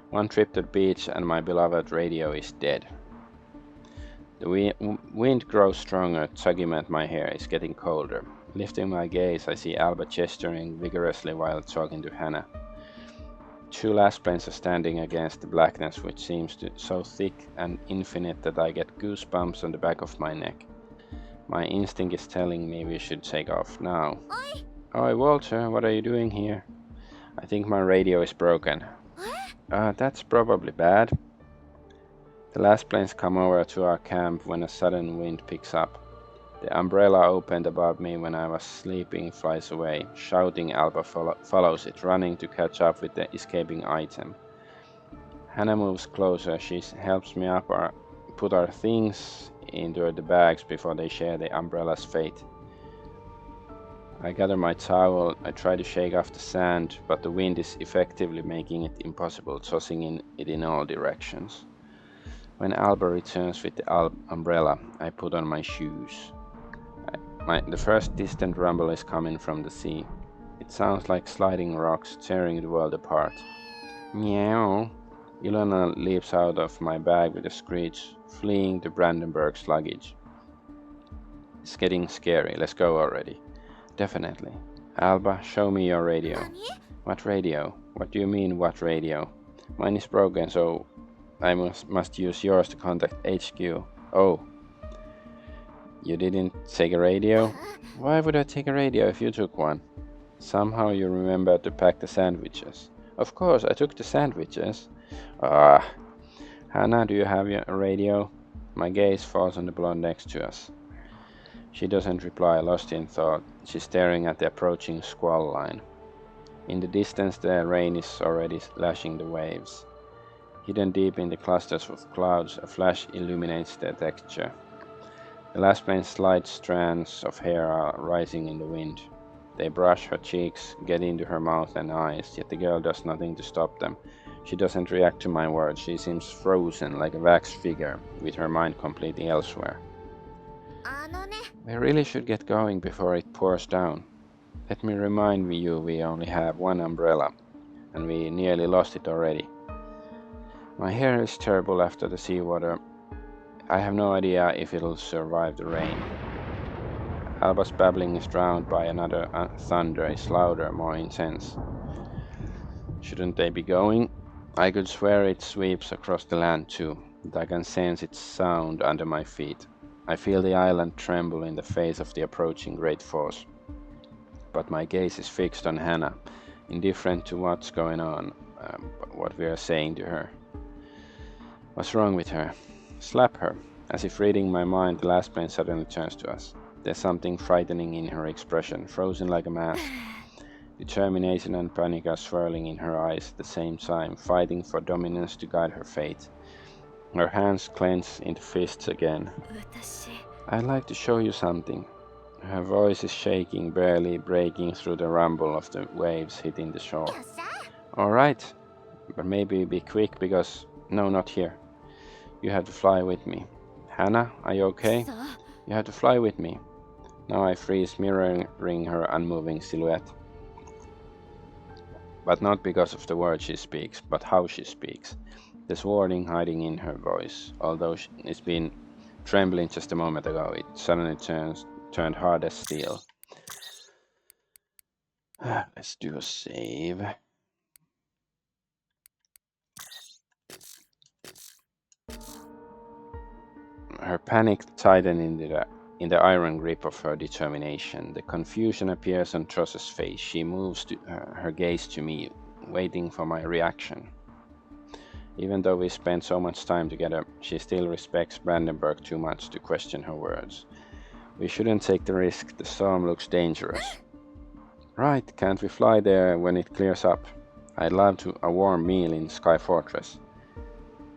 One trip to the beach and my beloved radio is dead. The wind grows stronger, tugging at my hair. It's getting colder. Lifting my gaze, I see Alba gesturing vigorously while talking to Hannah. Two Lassplanes are standing against the blackness, which seems so thick and infinite that I get goosebumps on the back of my neck. My instinct is telling me we should take off now. Oi, Walter, what are you doing here? I think my radio is broken. That's probably bad. The Lassplanes come over to our camp when a sudden wind picks up. The umbrella opened above me when I was sleeping flies away. Shouting, Alba follows it, running to catch up with the escaping item. Hannah moves closer. She helps me up put our things into the bags before they share the umbrella's fate. I gather my towel. I try to shake off the sand, but the wind is effectively making it impossible, tossing it in all directions. When Alba returns with the umbrella, I put on my shoes. The first distant rumble is coming from the sea. It sounds like sliding rocks tearing the world apart. Meow! Ilona leaps out of my bag with a screech, fleeing to Brandenburg's luggage. It's getting scary. Let's go already. Definitely. Alba, show me your radio. What radio? What do you mean, what radio? Mine is broken, so I must use yours to contact HQ. Oh. You didn't take a radio? Why would I take a radio if you took one? Somehow you remembered to pack the sandwiches. Of course, I took the sandwiches. Hannah, do you have a radio? My gaze falls on the blonde next to us. She doesn't reply, lost in thought. She's staring at the approaching squall line. In the distance, the rain is already lashing the waves. Hidden deep in the clusters of clouds, a flash illuminates the texture. The Lassplane's slight strands of hair are rising in the wind. They brush her cheeks, get into her mouth and eyes, yet the girl does nothing to stop them. She doesn't react to my words. She seems frozen, like a wax figure, with her mind completely elsewhere. We really should get going before it pours down. Let me remind you, we only have one umbrella, and we nearly lost it already. My hair is terrible after the seawater. I have no idea if it'll survive the rain. Alba's babbling is drowned by another thunder. It's louder, more intense. Shouldn't they be going? I could swear it sweeps across the land too, but I can sense its sound under my feet. I feel the island tremble in the face of the approaching great force. But my gaze is fixed on Hannah, indifferent to what's going on, what we are saying to her. What's wrong with her? Slap her. As if reading my mind, the Lassplane suddenly turns to us. There's something frightening in her expression, frozen like a mask. Determination and panic are swirling in her eyes at the same time, fighting for dominance to guide her fate. Her hands clench into fists again. I'd like to show you something. Her voice is shaking, barely breaking through the rumble of the waves hitting the shore. Alright, but maybe be quick because... No, not here. You have to fly with me. Hannah, are you okay? You have to fly with me. Now I freeze, mirroring her unmoving silhouette. But not because of the words she speaks, but how she speaks. There's warning hiding in her voice. Although it's been trembling just a moment ago, it suddenly turned hard as steel. Let's do a save. Her panic tightened in the iron grip of her determination. The confusion appears on Tross's face. She moves her gaze to me, waiting for my reaction. Even though we spent so much time together, she still respects Brandenburg too much to question her words. We shouldn't take the risk. The storm looks dangerous. Right, can't we fly there when it clears up? I'd love a warm meal in Sky Fortress.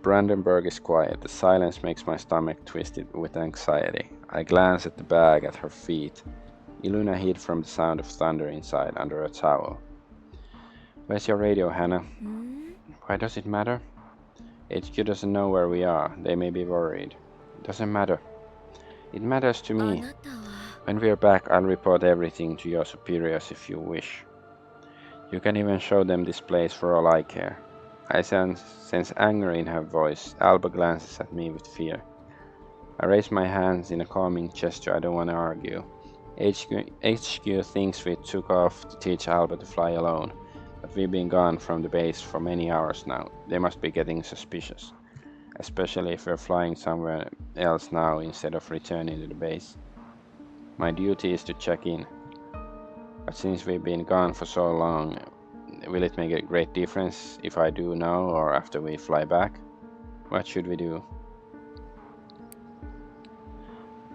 Brandenburg is quiet. The silence makes my stomach twisted with anxiety. I glance at the bag at her feet. Iluna hid from the sound of thunder inside under a towel. Where's your radio, Hannah? Why does it matter? HQ doesn't know where we are. They may be worried. Doesn't matter. It matters to me. When we're back, I'll report everything to your superiors if you wish. You can even show them this place for all I care. I sense anger in her voice. Alba glances at me with fear. I raise my hands in a calming gesture. I don't want to argue. HQ thinks we took off to teach Alba to fly alone, but we've been gone from the base for many hours now. They must be getting suspicious, especially if we're flying somewhere else now instead of returning to the base. My duty is to check in, but since we've been gone for so long, will it make a great difference if I do now or after we fly back? What should we do?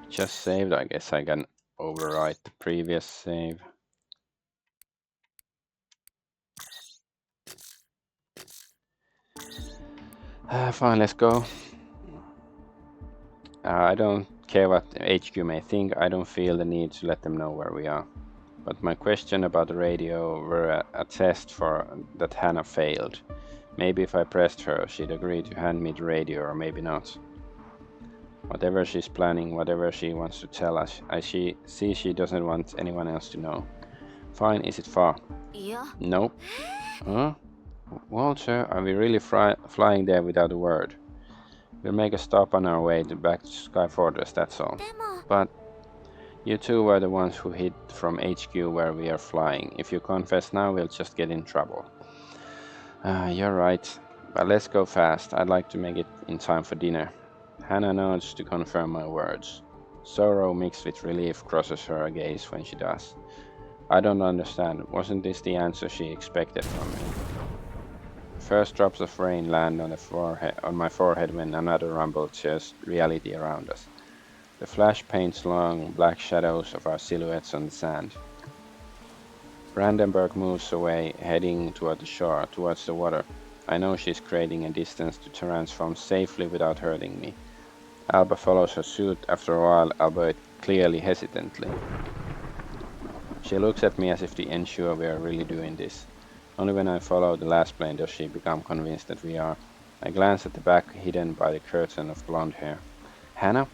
Just saved. I guess I can overwrite the previous save. Fine, let's go. I don't care what HQ may think. I don't feel the need to let them know where we are. But my question about the radio were a test for that Hannah failed. Maybe if I pressed her, she'd agree to hand me the radio, or maybe not. Whatever she's planning, whatever she wants to tell us, I see she doesn't want anyone else to know. Fine, is it far? Yeah. Nope. Huh? Walter, are we really flying there without a word? We'll make a stop on our way back to Sky Fortress, that's all. But you two were the ones who hid from HQ where we are flying. If you confess now, we'll just get in trouble. You're right. But let's go fast. I'd like to make it in time for dinner. Hannah nods to confirm my words. Sorrow mixed with relief crosses her gaze when she does. I don't understand. Wasn't this the answer she expected from me? First drops of rain land on my forehead when another rumble tears reality around us. The flash paints long, black shadows of our silhouettes on the sand. Brandenburg moves away, heading toward the shore, towards the water. I know she's creating a distance to transform safely without hurting me. Alba follows her suit after a while, albeit clearly hesitantly. She looks at me as if to ensure we are really doing this. Only when I follow the Lassplanes does she become convinced that we are. I glance at the back hidden by the curtain of blonde hair. Hannah?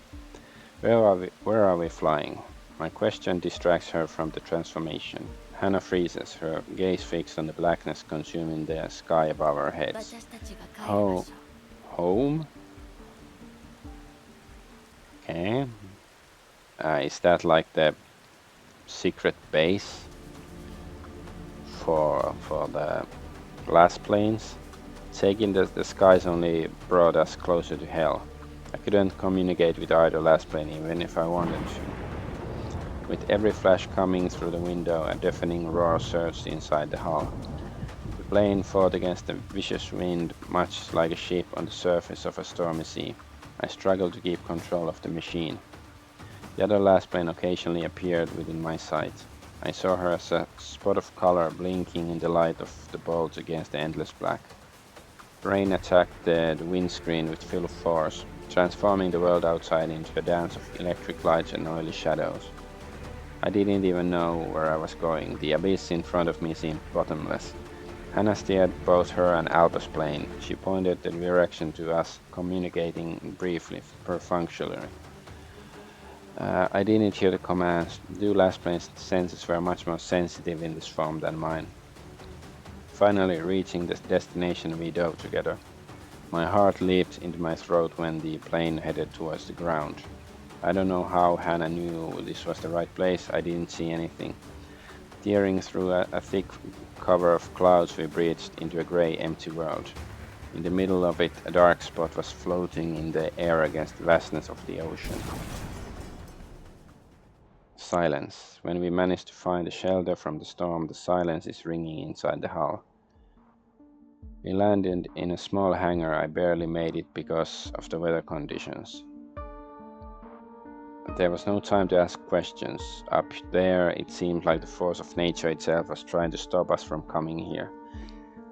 Where are we flying? My question distracts her from the transformation. Hannah freezes, her gaze fixed on the blackness consuming the sky above our heads. Home? Okay. Is that like the secret base for the Lassplanes? Taking the skies only brought us closer to hell. I couldn't communicate with either Lassplane even if I wanted to. With every flash coming through the window, a deafening roar surged inside the hull. The plane fought against a vicious wind, much like a ship on the surface of a stormy sea. I struggled to keep control of the machine. The other Lassplane occasionally appeared within my sight. I saw her as a spot of color blinking in the light of the bolts against the endless black. Rain attacked the windscreen with full force. transforming the world outside into a dance of electric lights and oily shadows. I didn't even know where I was going. The abyss in front of me seemed bottomless. Hannah steered both her and Alba's plane. She pointed the direction to us, communicating briefly, perfunctorily. I didn't hear the commands. Lassplanes' senses were much more sensitive in this form than mine. Finally reaching the destination, we dove together. My heart leaped into my throat when the plane headed towards the ground. I don't know how Hannah knew this was the right place. I didn't see anything. Tearing through a thick cover of clouds, we breached into a grey, empty world. In the middle of it, a dark spot was floating in the air against the vastness of the ocean. Silence. When we managed to find a shelter from the storm, the silence is ringing inside the hull. We landed in a small hangar. I barely made it because of the weather conditions. There was no time to ask questions. Up there, it seemed like the force of nature itself was trying to stop us from coming here.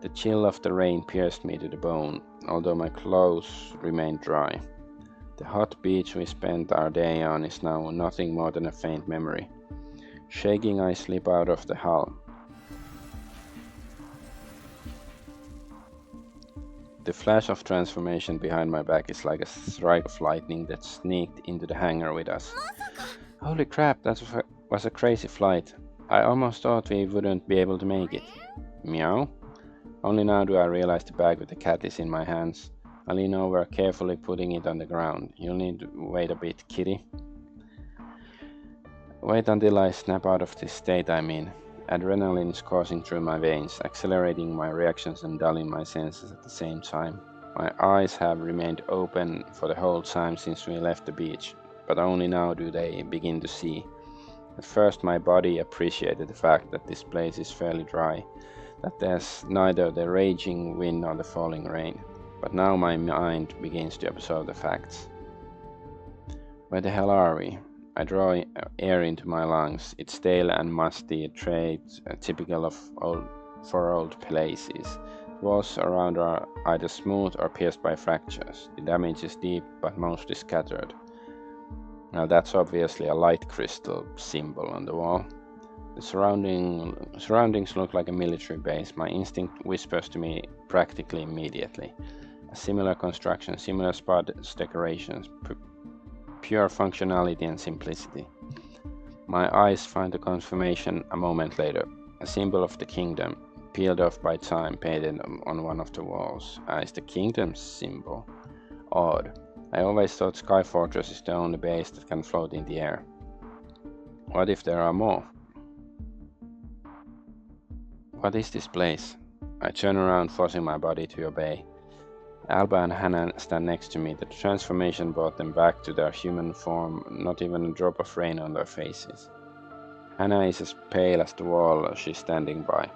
The chill of the rain pierced me to the bone, although my clothes remained dry. The hot beach we spent our day on is now nothing more than a faint memory. Shaking, I slip out of the hull. The flash of transformation behind my back is like a strike of lightning that sneaked into the hangar with us. Holy crap, that was a crazy flight. I almost thought we wouldn't be able to make it. Meow? Only now do I realize the bag with the cat is in my hands. I lean over, carefully putting it on the ground. You'll need to wait a bit, kitty. Wait until I snap out of this state, I mean. Adrenaline is coursing through my veins, accelerating my reactions and dulling my senses at the same time. My eyes have remained open for the whole time since we left the beach, but only now do they begin to see. At first my body appreciated the fact that this place is fairly dry, that there's neither the raging wind nor the falling rain. But now my mind begins to absorb the facts. Where the hell are we? I draw air into my lungs. It's stale and musty, a trait typical of old places. The walls around are either smooth or pierced by fractures. The damage is deep, but mostly scattered. Now that's obviously a light crystal symbol on the wall. The surroundings look like a military base. My instinct whispers to me practically immediately. A similar construction, similar spots, decorations, pure functionality and simplicity. My eyes find the confirmation a moment later. A symbol of the kingdom, peeled off by time, painted on one of the walls. Is the kingdom's symbol. Odd. I always thought Sky Fortress is the only base that can float in the air. What if there are more? What is this place? I turn around, forcing my body to obey. Alba and Hannah stand next to me. The transformation brought them back to their human form, not even a drop of rain on their faces. Hannah is as pale as the wall she's standing by.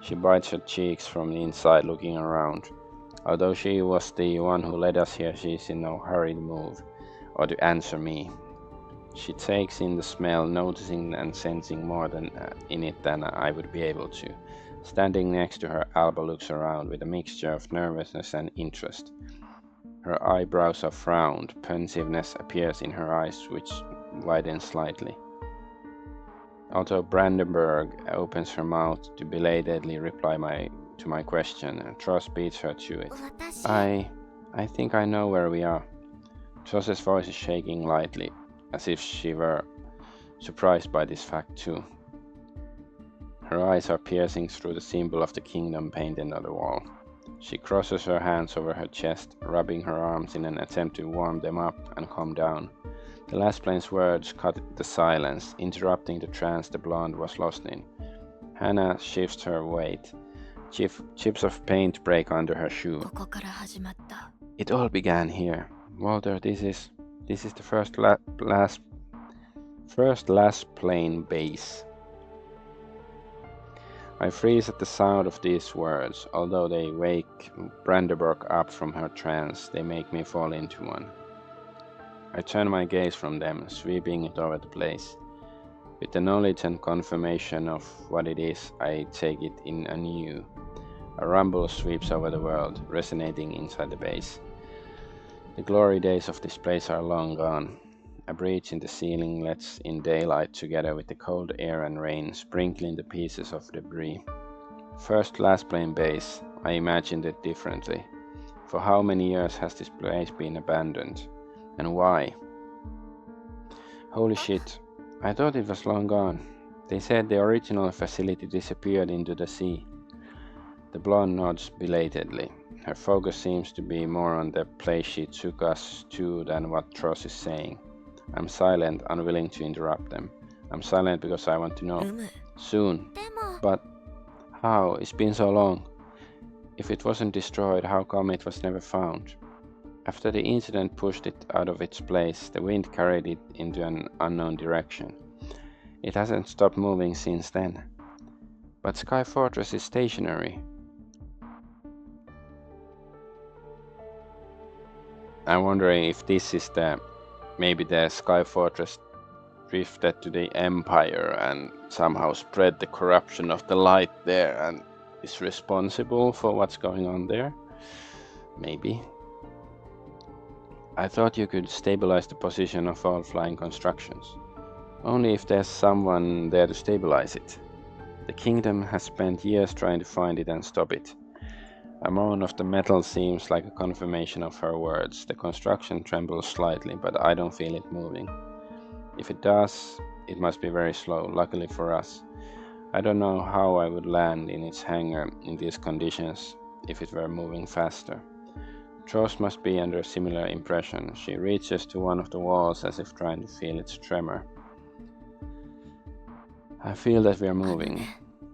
She bites her cheeks from the inside, looking around. Although she was the one who led us here, she is in no hurry to move, or to answer me. She takes in the smell, noticing and sensing more in it than I would be able to. Standing next to her, Alba looks around with a mixture of nervousness and interest. Her eyebrows are frowned, pensiveness appears in her eyes, which widen slightly. Although Brandenburg opens her mouth to belatedly reply to my question, Tross beats her to it. I think I know where we are. Tross's voice is shaking lightly, as if she were surprised by this fact too. Her eyes are piercing through the symbol of the kingdom painted on the wall. She crosses her hands over her chest, rubbing her arms in an attempt to warm them up and calm down. The Lassplanes' words cut the silence, interrupting the trance the blonde was lost in. Hannah shifts her weight. Chips of paint break under her shoe. It all began here. Walter, this is the first Lassplane base. I freeze at the sound of these words. Although they wake Brandenburg up from her trance, they make me fall into one. I turn my gaze from them, sweeping it over the place. With the knowledge and confirmation of what it is, I take it in anew. A rumble sweeps over the world, resonating inside the base. The glory days of this place are long gone. A breach in the ceiling lets in daylight together with the cold air and rain, sprinkling the pieces of debris. First Lasplain base, I imagined it differently. For how many years has this place been abandoned? And why? Holy shit, I thought it was long gone. They said the original facility disappeared into the sea. The blonde nods belatedly. Her focus seems to be more on the place she took us to than what Tross is saying. I'm silent, unwilling to interrupt them. I'm silent because I want to know. Soon. But how? It's been so long. If it wasn't destroyed, how come it was never found? After the incident pushed it out of its place, the wind carried it into an unknown direction. It hasn't stopped moving since then. But Sky Fortress is stationary. I'm wondering if this is maybe the Sky Fortress drifted to the Empire and somehow spread the corruption of the light there and is responsible for what's going on there. Maybe. I thought you could stabilize the position of all flying constructions. Only if there's someone there to stabilize it. The kingdom has spent years trying to find it and stop it. A moan of the metal seems like a confirmation of her words. The construction trembles slightly, but I don't feel it moving. If it does, it must be very slow, luckily for us. I don't know how I would land in its hangar in these conditions if it were moving faster. Tross must be under a similar impression. She reaches to one of the walls as if trying to feel its tremor. I feel that we are moving.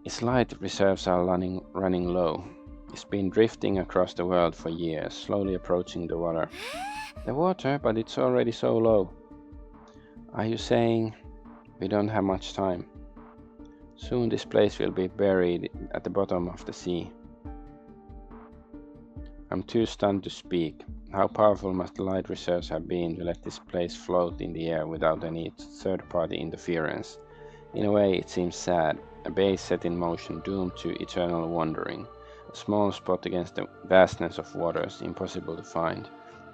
Its light reserves are running low. It's been drifting across the world for years, slowly approaching the water. The water, but it's already so low. Are you saying we don't have much time? Soon this place will be buried at the bottom of the sea. I'm too stunned to speak. How powerful must the light reserves have been to let this place float in the air without any third-party interference? In a way, it seems sad. A base set in motion, doomed to eternal wandering. A small spot against the vastness of waters, impossible to find.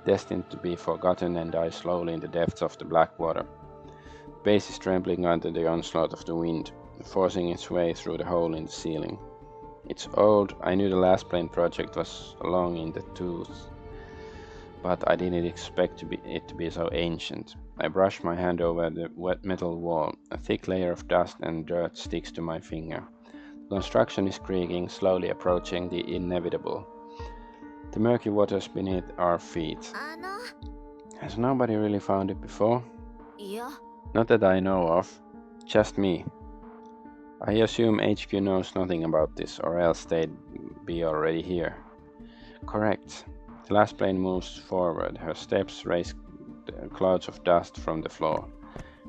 Destined to be forgotten and die slowly in the depths of the black water. The base is trembling under the onslaught of the wind, forcing its way through the hole in the ceiling. It's old. I knew the Lasplain project was long in the tooth, but I didn't expect it to be so ancient. I brush my hand over the wet metal wall. A thick layer of dust and dirt sticks to my finger. The construction is creaking, slowly approaching the inevitable. The murky waters beneath our feet. Has nobody really found it before? Not that I know of. Just me. I assume HQ knows nothing about this, or else they'd be already here. Correct. The last plane moves forward. Her steps raise clouds of dust from the floor.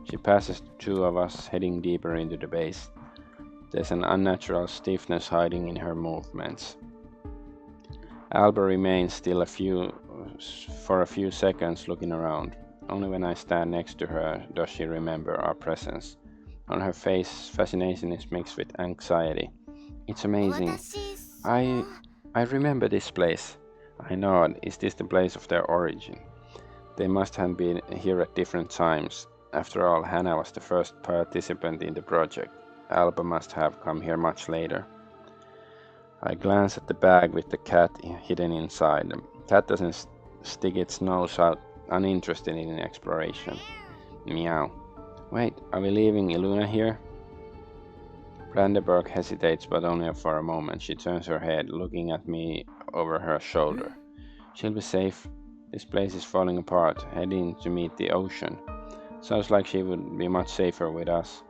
She passes the two of us, heading deeper into the base. There's an unnatural stiffness hiding in her movements. Alba remains still for a few seconds, looking around. Only when I stand next to her does she remember our presence. On her face, fascination is mixed with anxiety. It's amazing. I remember this place. I nod. Is this the place of their origin? They must have been here at different times. After all, Hannah was the first participant in the project. Alba must have come here much later. I glance at the bag with the cat hidden inside. The cat doesn't stick its nose out, uninterested in exploration. Meow. Wait, are we leaving Iluna here? Brandenburg hesitates, but only for a moment. She turns her head, looking at me over her shoulder. She'll be safe. This place is falling apart, heading to meet the ocean. Sounds like she would be much safer with us.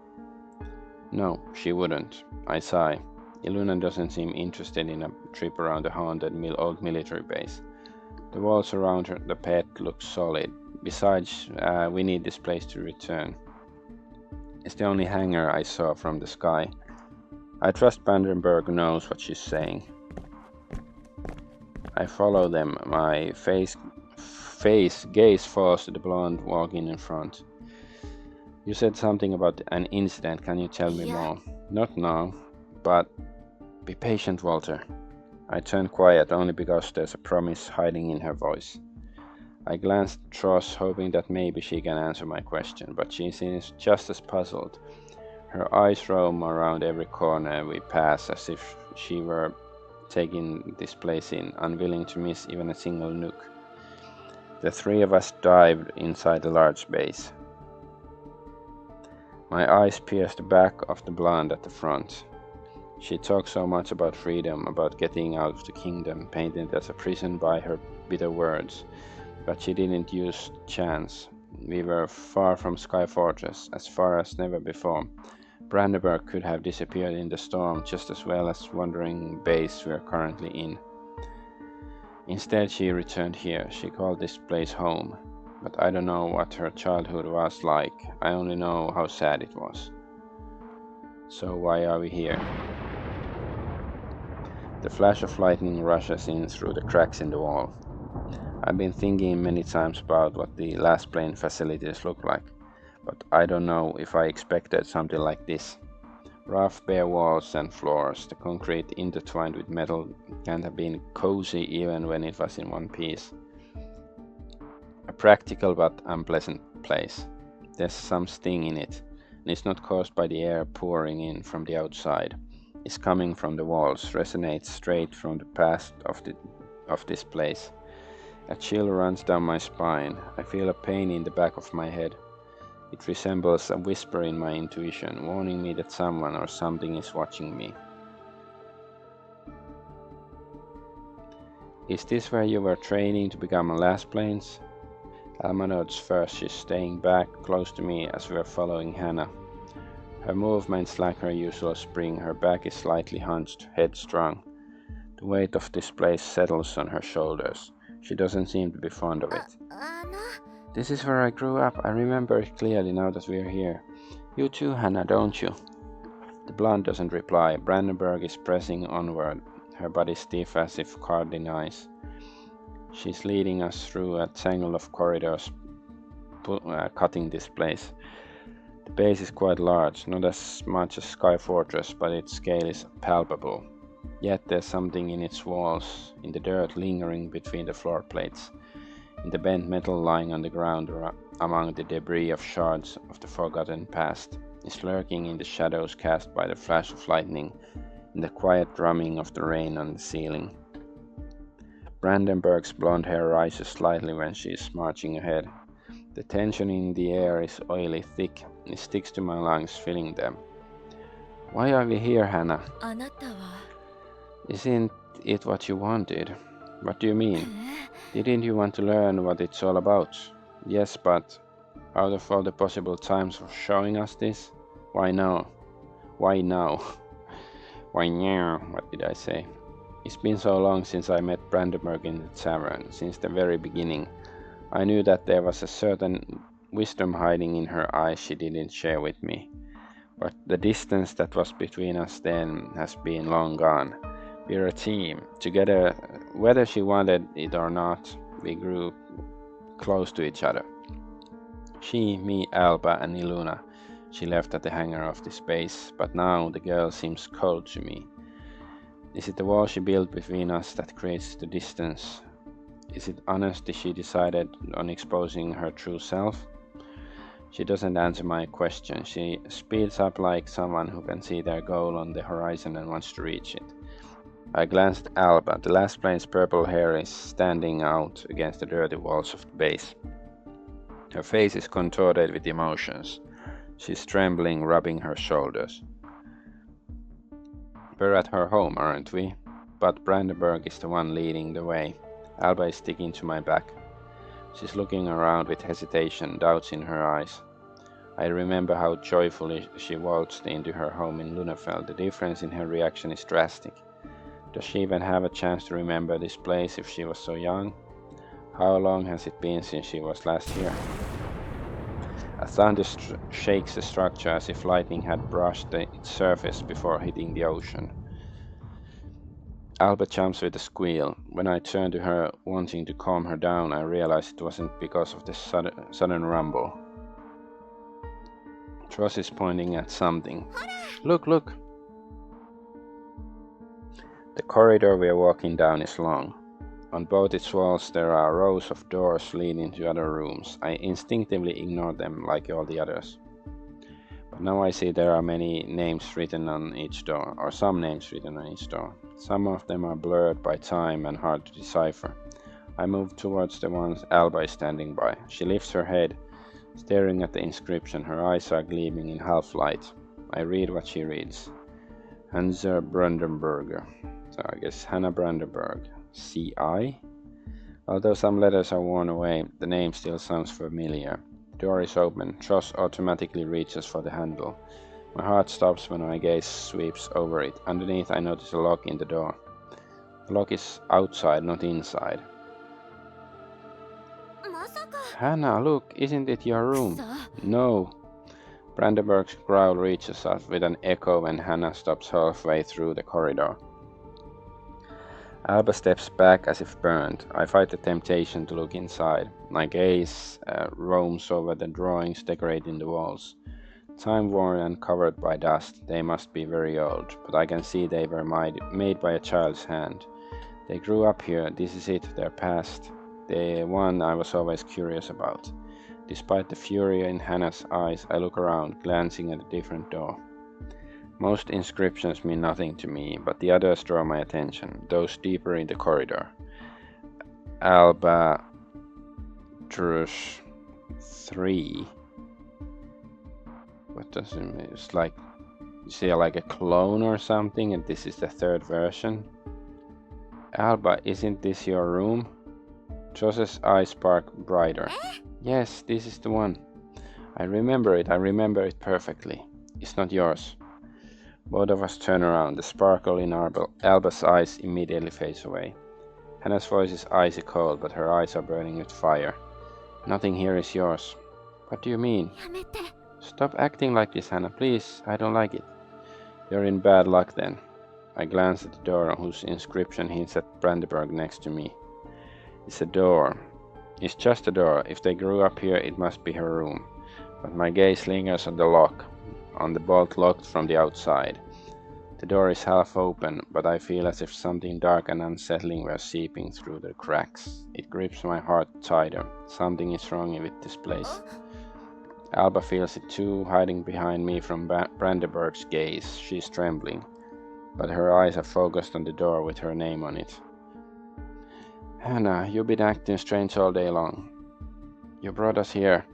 No, she wouldn't. I sigh. Iluna doesn't seem interested in a trip around the haunted old military base. The walls around the pet look solid. Besides, we need this place to return. It's the only hangar I saw from the sky. I trust Brandenburg knows what she's saying. I follow them. My gaze falls to the blonde walking in front. You said something about an incident. Can you tell me more? Not now, but be patient, Walter. I turn quiet only because there's a promise hiding in her voice. I glanced at Tross, hoping that maybe she can answer my question, but she seems just as puzzled. Her eyes roam around every corner we pass as if she were taking this place in, unwilling to miss even a single nook. The three of us dived inside the large base. My eyes pierced the back of the blonde at the front. She talked so much about freedom, about getting out of the kingdom, painted as a prison by her bitter words, but she didn't use chance. We were far from Sky Fortress, as far as never before. Brandenburg could have disappeared in the storm just as well as wandering base we are currently in. Instead, she returned here. She called this place home. But I don't know what her childhood was like. I only know how sad it was. So why are we here? The flash of lightning rushes in through the cracks in the wall. I've been thinking many times about what the Lasstplane facilities look like, but I don't know if I expected something like this. Rough bare walls and floors, the concrete intertwined with metal can't have been cozy even when it was in one piece. A practical but unpleasant place. There's some sting in it, and it's not caused by the air pouring in from the outside. It's coming from the walls, resonates straight from the past of this place. A chill runs down my spine. I feel a pain in the back of my head. It resembles a whisper in my intuition, warning me that someone or something is watching me. Is this where you were training to become a Lassplanes? Alma nods first. She's staying back close to me as we are following Hannah. Her movements lack her usual spring. Her back is slightly hunched, headstrong. The weight of this place settles on her shoulders. She doesn't seem to be fond of it. This is where I grew up. I remember it clearly now that we're here. You too, Hannah, don't you? The blonde doesn't reply. Brandenburg is pressing onward, her body stiff as if carved in ice. She's leading us through a tangle of corridors, cutting this place. The base is quite large, not as much as Sky Fortress, but its scale is palpable. Yet there's something in its walls, in the dirt lingering between the floor plates, in the bent metal lying on the ground among the debris of shards of the forgotten past, is lurking in the shadows cast by the flash of lightning, in the quiet drumming of the rain on the ceiling. Brandenburg's blonde hair rises slightly when she is marching ahead. The tension in the air is oily thick. It sticks to my lungs, filling them. Why are we here, Hannah? Isn't it what you wanted? What do you mean? Didn't you want to learn what it's all about? Yes, but out of all the possible times for showing us this? Why now? Why now? Why now? What did I say? It's been so long since I met Brandenburg in the tavern, since the very beginning. I knew that there was a certain wisdom hiding in her eyes she didn't share with me. But the distance that was between us then has been long gone. We're a team. Together, whether she wanted it or not, we grew close to each other. She, me, Alba, and Iluna. She left at the hangar of this base, but now the girl seems cold to me. Is it the wall she built between us that creates the distance? Is it honesty she decided on exposing her true self? She doesn't answer my question. She speeds up like someone who can see their goal on the horizon and wants to reach it. I glanced at Alba. The Lassplane's purple hair is standing out against the dirty walls of the base. Her face is contorted with emotions. She's trembling, rubbing her shoulders. We're at her home, aren't we? But Brandenburg is the one leading the way. Alba is sticking to my back. She's looking around with hesitation, doubts in her eyes. I remember how joyfully she waltzed into her home in Lunafeld. The difference in her reaction is drastic. Does she even have a chance to remember this place if she was so young? How long has it been since she was last here? A thunder shakes the structure as if lightning had brushed its surface before hitting the ocean. Alba jumps with a squeal. When I turn to her, wanting to calm her down, I realize it wasn't because of the sudden rumble. Tross is pointing at something. Look, look! The corridor we are walking down is long. On both its walls there are rows of doors leading to other rooms. I instinctively ignored them like all the others. But now I see there are many names written on each door, or some names written on each door. Some of them are blurred by time and hard to decipher. I move towards the one Alba is standing by. She lifts her head, staring at the inscription. Her eyes are gleaming in half-light. I read what she reads. Hansa Brandenburger. So I guess Hannah Brandenburg. C.I.? Although some letters are worn away, the name still sounds familiar. The door is open. Joss automatically reaches for the handle. My heart stops when my gaze sweeps over it. Underneath I notice a lock in the door. The lock is outside, not inside. Hannah, look, isn't it your room? No. Brandenburg's growl reaches us with an echo when Hannah stops halfway through the corridor. Alba steps back as if burned. I fight the temptation to look inside. My gaze roams over the drawings decorating the walls. Time-worn and covered by dust, they must be very old, but I can see they were made by a child's hand. They grew up here, this is it, their past. The one I was always curious about. Despite the fury in Hannah's eyes, I look around, glancing at a different door. Most inscriptions mean nothing to me, but the others draw my attention, those deeper in the corridor. Alba Drush 3. What does it mean? It's like, you see like a clone or something, and this is the third version. Alba, isn't this your room? Joss's eyes spark brighter. Yes, this is the one. I remember it perfectly. It's not yours. Both of us turn around. The sparkle in Alba's eyes immediately fades away. Hannah's voice is icy cold, but her eyes are burning with fire. Nothing here is yours. What do you mean? Stop acting like this, Hannah, please. I don't like it. You're in bad luck then. I glance at the door whose inscription hints at Brandenburg next to me. It's a door. It's just a door. If they grew up here, it must be her room. But my gaze lingers on the lock, on the bolt locked from the outside. The door is half open, but I feel as if something dark and unsettling were seeping through the cracks. It grips my heart tighter. Something is wrong with this place. Alba feels it too, hiding behind me from Brandenburg's gaze. She's trembling, but her eyes are focused on the door with her name on it. Hannah, you've been acting strange all day long. You brought us here,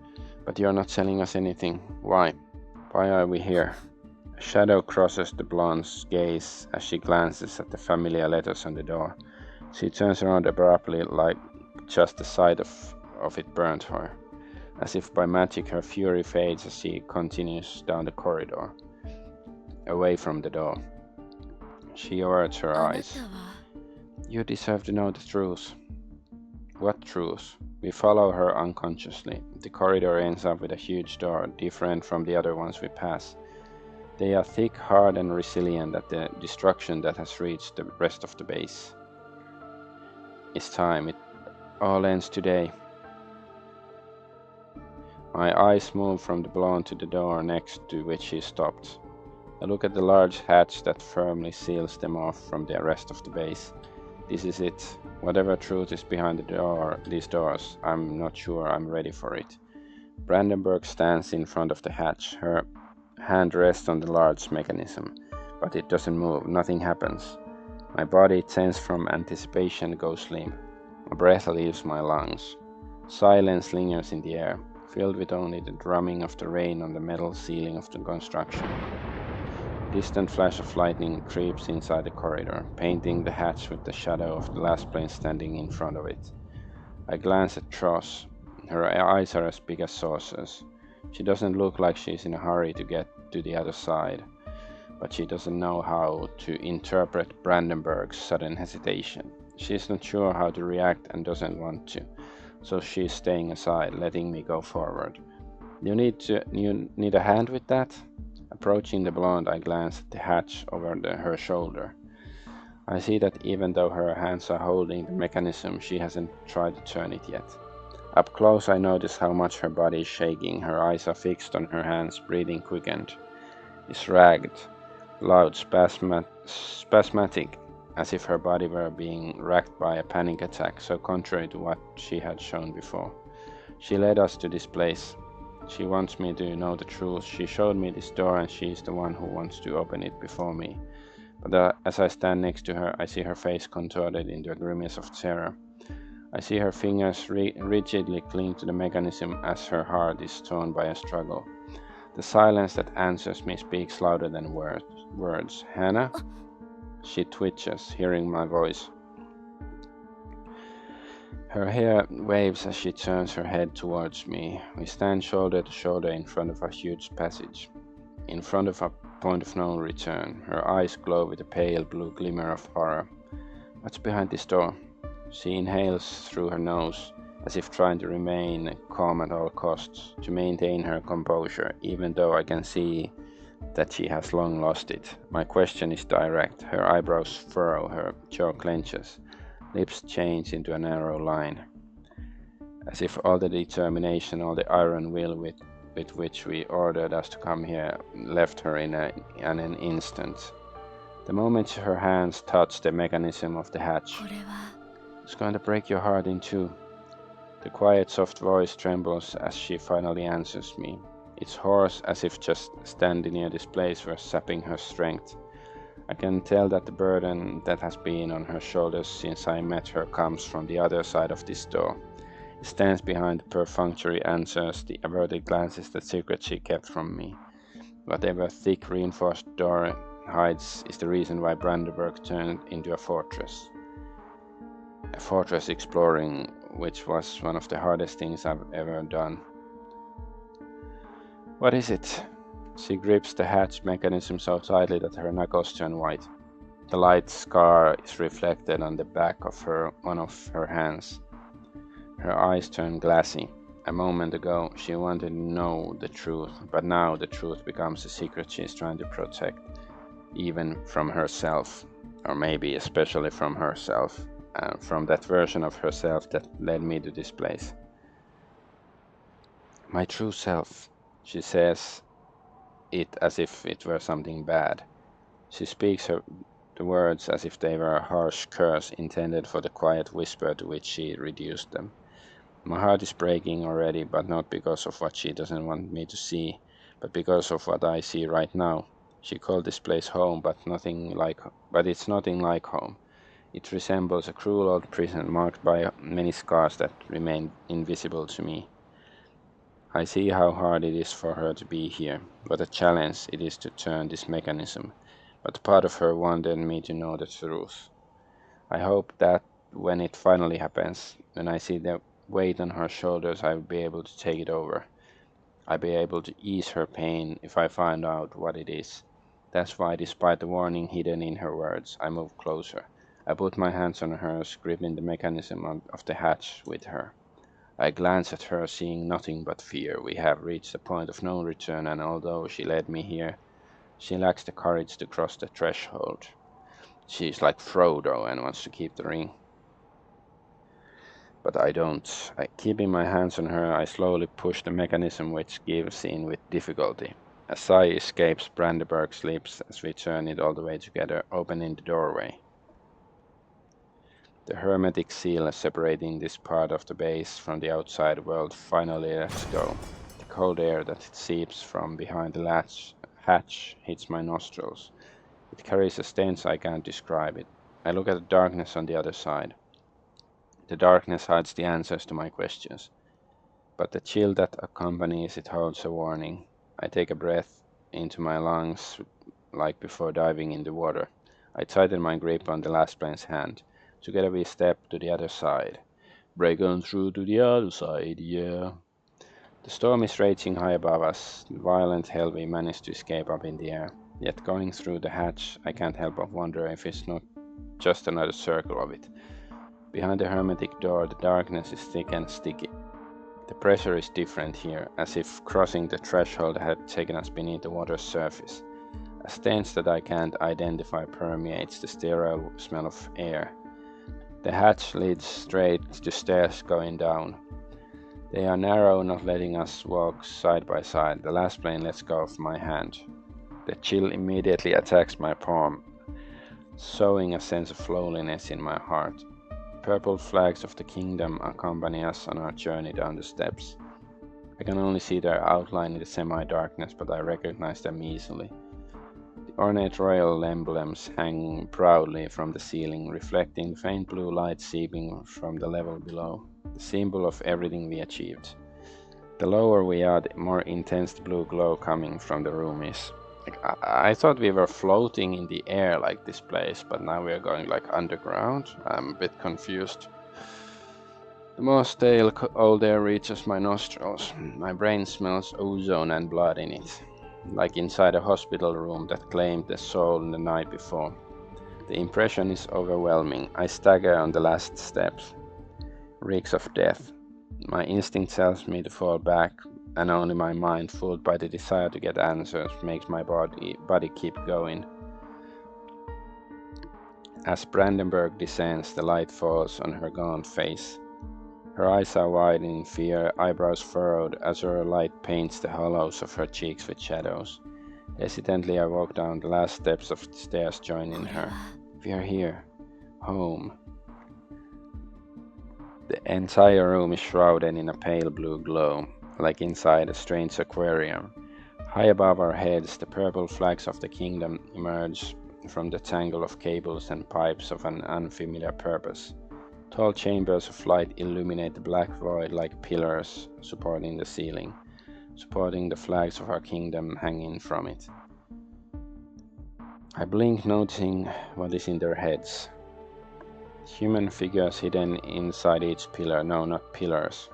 but you're not selling us anything. Why? Why are we here? A shadow crosses the blonde's gaze as she glances at the familiar letters on the door. She turns around abruptly, like just the sight of it burned her. As if by magic, her fury fades as she continues down the corridor, away from the door. She averts her eyes. You deserve to know the truth. What truth? We follow her unconsciously. The corridor ends up with a huge door, different from the other ones we pass. They are thick, hard, and resilient at the destruction that has reached the rest of the base. It's time. It all ends today. My eyes move from the blonde to the door next to which she stopped. I look at the large hatch that firmly seals them off from the rest of the base. This is it. Whatever truth is behind these doors, I'm not sure I'm ready for it. Brandenburg stands in front of the hatch. Her hand rests on the large mechanism, but it doesn't move. Nothing happens. My body, tense from anticipation, goes limp. My breath leaves my lungs. Silence lingers in the air, filled with only the drumming of the rain on the metal ceiling of the construction. A distant flash of lightning creeps inside the corridor, painting the hatch with the shadow of the Lassplanes standing in front of it. I glance at Tross. Her eyes are as big as saucers. She doesn't look like she's in a hurry to get to the other side, but she doesn't know how to interpret Brandenburg's sudden hesitation. She's not sure how to react and doesn't want to, so she's staying aside, letting me go forward. You need a hand with that? Approaching the blonde, I glance at the hatch over her shoulder. I see that even though her hands are holding the mechanism, she hasn't tried to turn it yet. Up close, I notice how much her body is shaking. Her eyes are fixed on her hands, breathing quickened. It's ragged, loud, spasmodic. as if her body were being racked by a panic attack, so contrary to what she had shown before. She led us to this place. She wants me to know the truth. She showed me this door, and she is the one who wants to open it before me. But as I stand next to her, I see her face contorted into a grimace of terror. I see her fingers rigidly cling to the mechanism as her heart is torn by a struggle. The silence that answers me speaks louder than words. Hannah? She twitches, hearing my voice. Her hair waves as she turns her head towards me. We stand shoulder to shoulder in front of a huge passage, in front of a point of no return. Her eyes glow with a pale blue glimmer of horror. What's behind this door? She inhales through her nose, as if trying to remain calm at all costs, to maintain her composure, even though I can see that she has long lost it. My question is direct. Her eyebrows furrow, her jaw clenches, lips change into a narrow line, as if all the determination, all the iron will with which we ordered us to come here left her in an instant. The moment her hands touch the mechanism of the hatch, it's going to break your heart in two. The quiet, soft voice trembles as she finally answers me. It's hoarse, as if just standing near this place were sapping her strength. I can tell that the burden that has been on her shoulders since I met her comes from the other side of this door. It stands behind the perfunctory answers, the averted glances, the secret she kept from me. Whatever thick, reinforced door hides is the reason why Brandenburg turned into a fortress. A fortress exploring, which was one of the hardest things I've ever done. What is it? She grips the hatch mechanism so tightly that her knuckles turn white. The light scar is reflected on the back of one of her hands. Her eyes turn glassy. A moment ago, she wanted to know the truth, but now the truth becomes a secret she is trying to protect, even from herself, or maybe especially from herself, from that version of herself that led me to this place. My true self, she says it as if it were something bad. She speaks the words as if they were a harsh curse intended for the quiet whisper to which she reduced them. My heart is breaking already, but not because of what she doesn't want me to see, but because of what I see right now. She called this place home, but it's nothing like home. It resembles a cruel old prison marked by many scars that remain invisible to me. I see how hard it is for her to be here, what a challenge it is to turn this mechanism, but part of her wanted me to know the truth. I hope that when it finally happens, when I see the weight on her shoulders, I will be able to take it over. I'll be able to ease her pain if I find out what it is. That's why, despite the warning hidden in her words, I move closer. I put my hands on hers, gripping the mechanism of the hatch with her. I glance at her, seeing nothing but fear. We have reached a point of no return, and although she led me here, she lacks the courage to cross the threshold. She is like Frodo and wants to keep the ring. But I don't. Keeping my hands on her, I slowly push the mechanism, which gives in with difficulty. A sigh escapes Brandenburg's lips as we turn it all the way together, opening the doorway. The hermetic seal separating this part of the base from the outside world finally lets go. The cold air that seeps from behind the hatch hits my nostrils. It carries a stench I can't describe it. I look at the darkness on the other side. The darkness hides the answers to my questions, but the chill that accompanies it holds a warning. I take a breath into my lungs like before diving in the water. I tighten my grip on the Lassplane's hand. Together we step to the other side. Break on through to the other side, yeah. The storm is raging high above us, the violent hell we managed to escape up in the air. Yet going through the hatch, I can't help but wonder if it's not just another circle of it. Behind the hermetic door, the darkness is thick and sticky. The pressure is different here, as if crossing the threshold had taken us beneath the water's surface. A stench that I can't identify permeates the sterile smell of air. The hatch leads straight to stairs going down. They are narrow, not letting us walk side by side. The Lasstplane lets go of my hand. The chill immediately attacks my palm. sowing a sense of loneliness in my heart. Purple flags of the kingdom accompany us on our journey down the steps. I can only see their outline in the semi-darkness, but I recognize them easily. The ornate royal emblems hang proudly from the ceiling, reflecting the faint blue light seeping from the level below, the symbol of everything we achieved. The lower we are, the more intense the blue glow coming from the room is. I thought we were floating in the air like this place, but now we are going like underground. I'm a bit confused. The more stale old air reaches my nostrils. My brain smells ozone and blood in it, like inside a hospital room that claimed the soul the night before. The impression is overwhelming. I stagger on the last steps. Reeks of death. My instinct tells me to fall back, and only my mind, fooled by the desire to get answers, makes my body keep going. As Brandenburg descends, the light falls on her gaunt face. Her eyes are wide in fear, eyebrows furrowed, as her light paints the hollows of her cheeks with shadows. Hesitantly I walk down the last steps of the stairs, joining her. We are here. Home. The entire room is shrouded in a pale blue glow, like inside a strange aquarium. High above our heads, the purple flags of the kingdom emerge from the tangle of cables and pipes of an unfamiliar purpose. Tall chambers of light illuminate the black void like pillars supporting the ceiling, supporting the flags of our kingdom hanging from it. I blink, noticing what is in their heads. Human figures hidden inside each pillar. No, not pillars.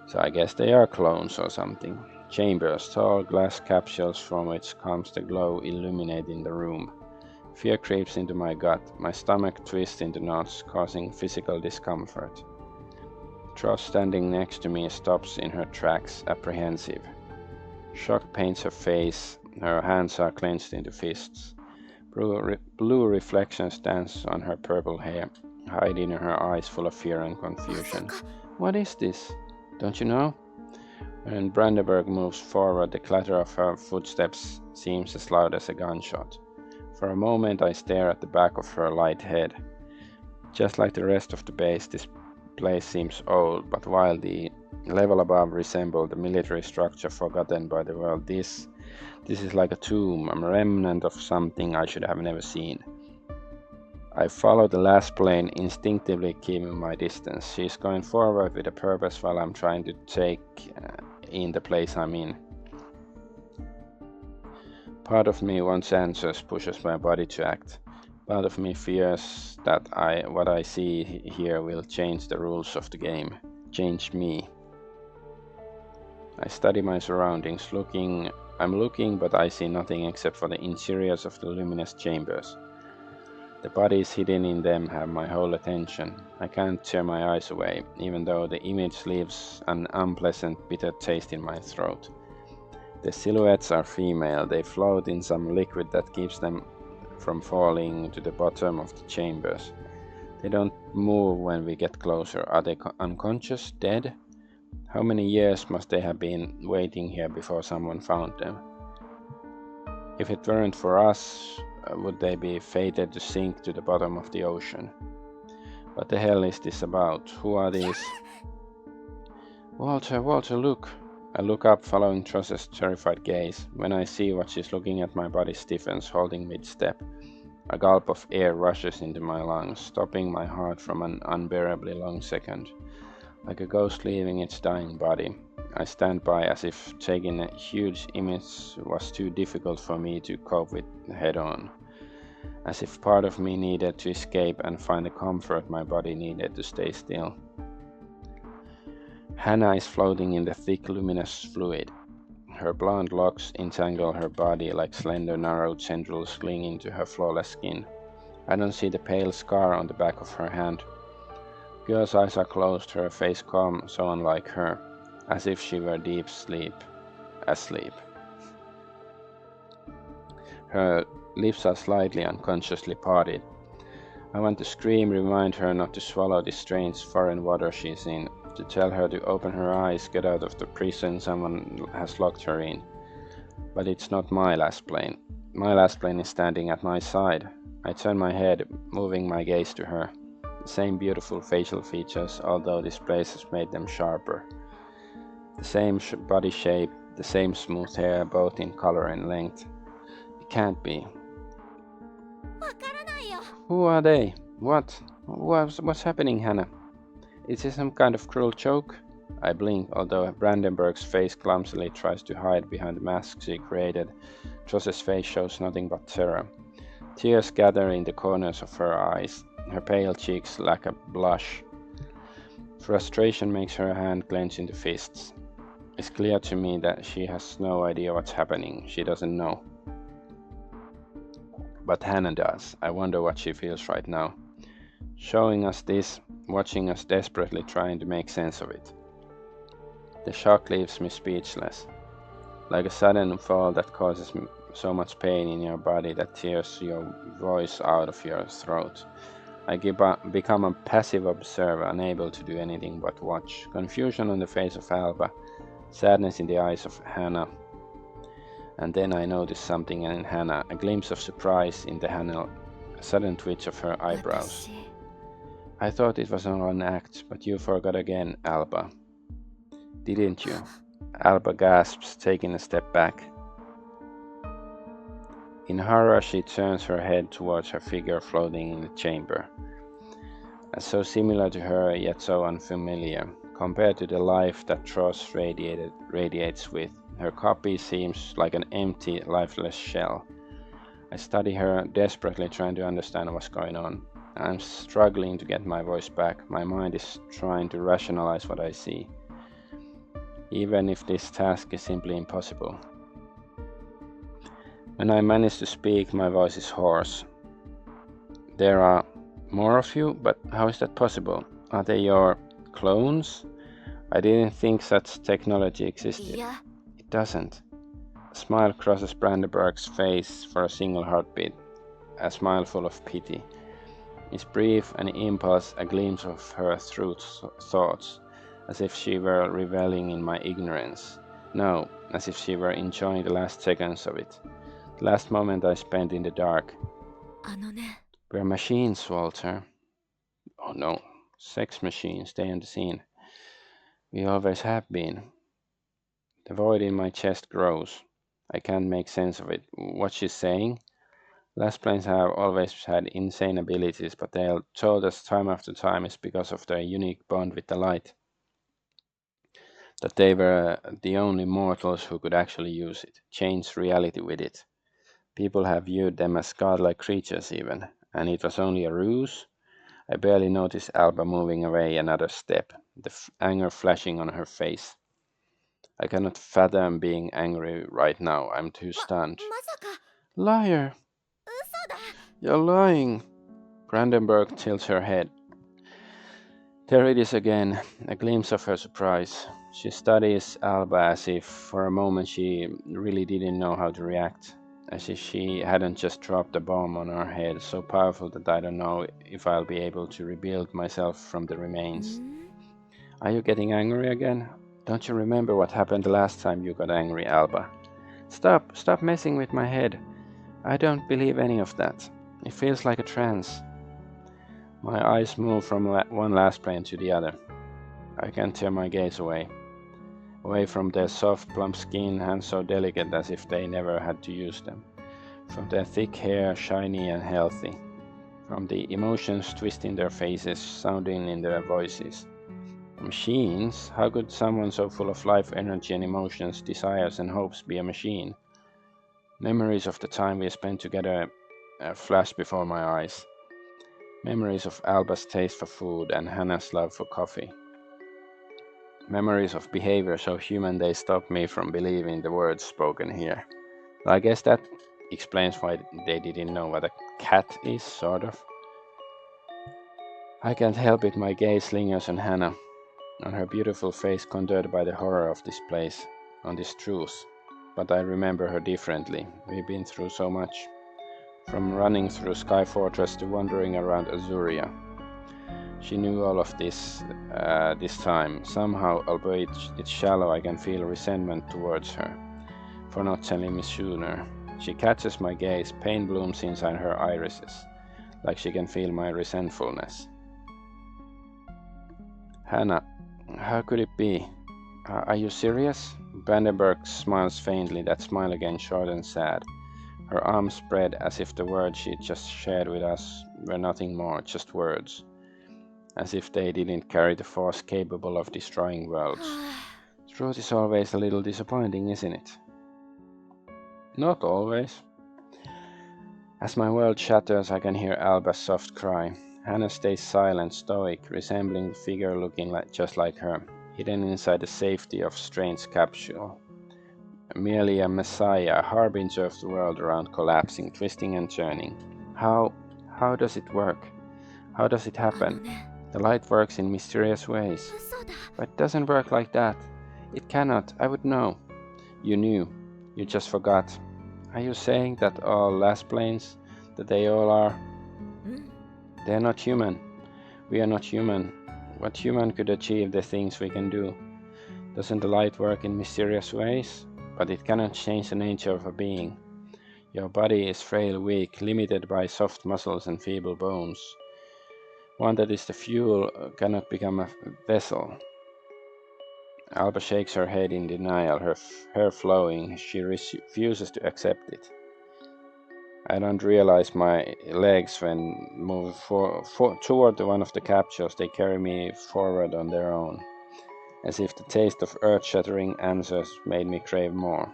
So I guess they are clones or something. Chambers, tall glass capsules from which comes the glow illuminating the room. Fear creeps into my gut. My stomach twists into knots, causing physical discomfort. Tross standing next to me stops in her tracks, apprehensive. Shock paints her face. Her hands are clenched into fists. Blue reflections dance on her purple hair, hiding her eyes full of fear and confusion. What is this? Don't you know? When Brandenburg moves forward, the clatter of her footsteps seems as loud as a gunshot. For a moment I stare at the back of her light head. Just like the rest of the base, this place seems old, but while the level above resembled the military structure forgotten by the world, this is like a tomb, a remnant of something I should have never seen. I follow the Lassplane, instinctively keeping my distance. She's going forward with a purpose while I'm trying to take in the place I'm in. Part of me wants answers, pushes my body to act. Part of me fears that what I see here will change the rules of the game, change me. I study my surroundings, I'm looking, but I see nothing except for the interiors of the luminous chambers. The bodies hidden in them have my whole attention. I can't tear my eyes away, even though the image leaves an unpleasant, bitter taste in my throat. The silhouettes are female. They float in some liquid that keeps them from falling to the bottom of the chambers. They don't move when we get closer. Are they unconscious, dead? How many years must they have been waiting here before someone found them? If it weren't for us, would they be fated to sink to the bottom of the ocean? What the hell is this about? Who are these? Walter, look! I look up, following Tross's terrified gaze. When I see what she's looking at, my body stiffens, holding mid-step. A gulp of air rushes into my lungs, stopping my heart from an unbearably long second. Like a ghost leaving its dying body, I stand by as if taking a huge image was too difficult for me to cope with head-on. As if part of me needed to escape and find the comfort my body needed to stay still. Hannah is floating in the thick, luminous fluid. Her blonde locks entangle her body like slender, narrow tendrils clinging to her flawless skin. I don't see the pale scar on the back of her hand. Girl's eyes are closed, her face calm, so unlike her, as if she were asleep. Her lips are slightly unconsciously parted. I want to scream, remind her not to swallow this strange foreign water she's in, to tell her to open her eyes, get out of the prison someone has locked her in. But it's not my Lassplane. My Lassplane is standing at my side. I turn my head, moving my gaze to her. The same beautiful facial features, although this place has made them sharper. The same body shape, the same smooth hair, both in color and length. It can't be. Who are they? What's happening, Hannah? Is this some kind of cruel joke? I blink, although Brandenburg's face clumsily tries to hide behind the mask she created. Joss's face shows nothing but terror. Tears gather in the corners of her eyes. Her pale cheeks lack a blush. Frustration makes her hand clench into fists. It's clear to me that she has no idea what's happening. She doesn't know. But Hannah does. I wonder what she feels right now. Showing us this, watching us desperately trying to make sense of it. The shock leaves me speechless. Like a sudden fall that causes so much pain in your body that tears your voice out of your throat. I become a passive observer, unable to do anything but watch. Confusion on the face of Alba, sadness in the eyes of Hannah. And then I notice something in Hannah, a glimpse of surprise in the Hannah, a sudden twitch of her eyebrows. I thought it was all an act, but you forgot again, Alba. Didn't you? Alba gasps, taking a step back. In horror, she turns her head towards her figure floating in the chamber. So similar to her, yet so unfamiliar. Compared to the life that Tross radiates with, her copy seems like an empty, lifeless shell. I study her, desperately trying to understand what's going on. I'm struggling to get my voice back. My mind is trying to rationalize what I see, even if this task is simply impossible. When I manage to speak, my voice is hoarse. There are more of you, but how is that possible? Are they your clones? I didn't think such technology existed. Yeah. It doesn't. A smile crosses Brandenburg's face for a single heartbeat, a smile full of pity. It's brief, an impulse, a glimpse of her true thoughts, as if she were reveling in my ignorance. No, as if she were enjoying the last seconds of it. The last moment I spent in the dark. We're machines, Walter. Oh no, sex machines, stay on the scene. We always have been. The void in my chest grows. I can't make sense of it. What she's saying? Lassplanes have always had insane abilities, but they are told us time after time it's because of their unique bond with the light. That they were the only mortals who could actually use it, change reality with it. People have viewed them as godlike creatures even, and it was only a ruse. I barely noticed Alba moving away another step, the anger flashing on her face. I cannot fathom being angry right now. I'm too stunned. Liar! You're lying! Brandenburg tilts her head. There it is again, a glimpse of her surprise. She studies Alba as if for a moment she really didn't know how to react, as if she hadn't just dropped a bomb on her head, so powerful that I don't know if I'll be able to rebuild myself from the remains. Are you getting angry again? Don't you remember what happened the last time you got angry, Alba? Stop messing with my head. I don't believe any of that. It feels like a trance. My eyes move from one Lassplane to the other. I can't tear my gaze away from their soft, plump skin, hands so delicate as if they never had to use them, from their thick hair, shiny and healthy, from the emotions twisting their faces, sounding in their voices. Machines? How could someone so full of life, energy and emotions, desires and hopes be a machine? Memories of the time we spent together flashed before my eyes. Memories of Alba's taste for food and Hannah's love for coffee. Memories of behavior so human they stopped me from believing the words spoken here. I guess that explains why they didn't know what a cat is, sort of. I can't help it, my gaze lingers on Hannah, on her beautiful face contoured by the horror of this place, on this truth. But I remember her differently. We've been through so much. From running through Sky Fortress to wandering around Azuria. She knew all of this this time. Somehow, albeit it's shallow, I can feel resentment towards her. for not telling me sooner. She catches my gaze, pain blooms inside her irises, like she can feel my resentfulness. Hannah, how could it be? Are you serious? Brandenburg smiles faintly, that smile again short and sad. Her arms spread as if the words she'd just shared with us were nothing more, just words. As if they didn't carry the force capable of destroying worlds. Truth is always a little disappointing, isn't it? Not always. As my world shatters, I can hear Alba's soft cry. Hannah stays silent, stoic, resembling the figure looking just like her, hidden inside the safety of strange capsule. Merely a messiah, a harbinger of the world around collapsing, twisting and turning. How does it work? How does it happen? The light works in mysterious ways. But it doesn't work like that. It cannot, I would know. You knew. You just forgot. Are you saying that all Lassplanes, that they all are? They're not human. We are not human. What human could achieve the things we can do? Doesn't the light work in mysterious ways? But it cannot change the nature of a being. Your body is frail, weak, limited by soft muscles and feeble bones. One that is the fuel cannot become a vessel. Alba shakes her head in denial, her hair flowing. She refuses to accept it. I don't realize my legs when move toward one of the capsules. They carry me forward on their own, as if the taste of earth-shattering answers made me crave more.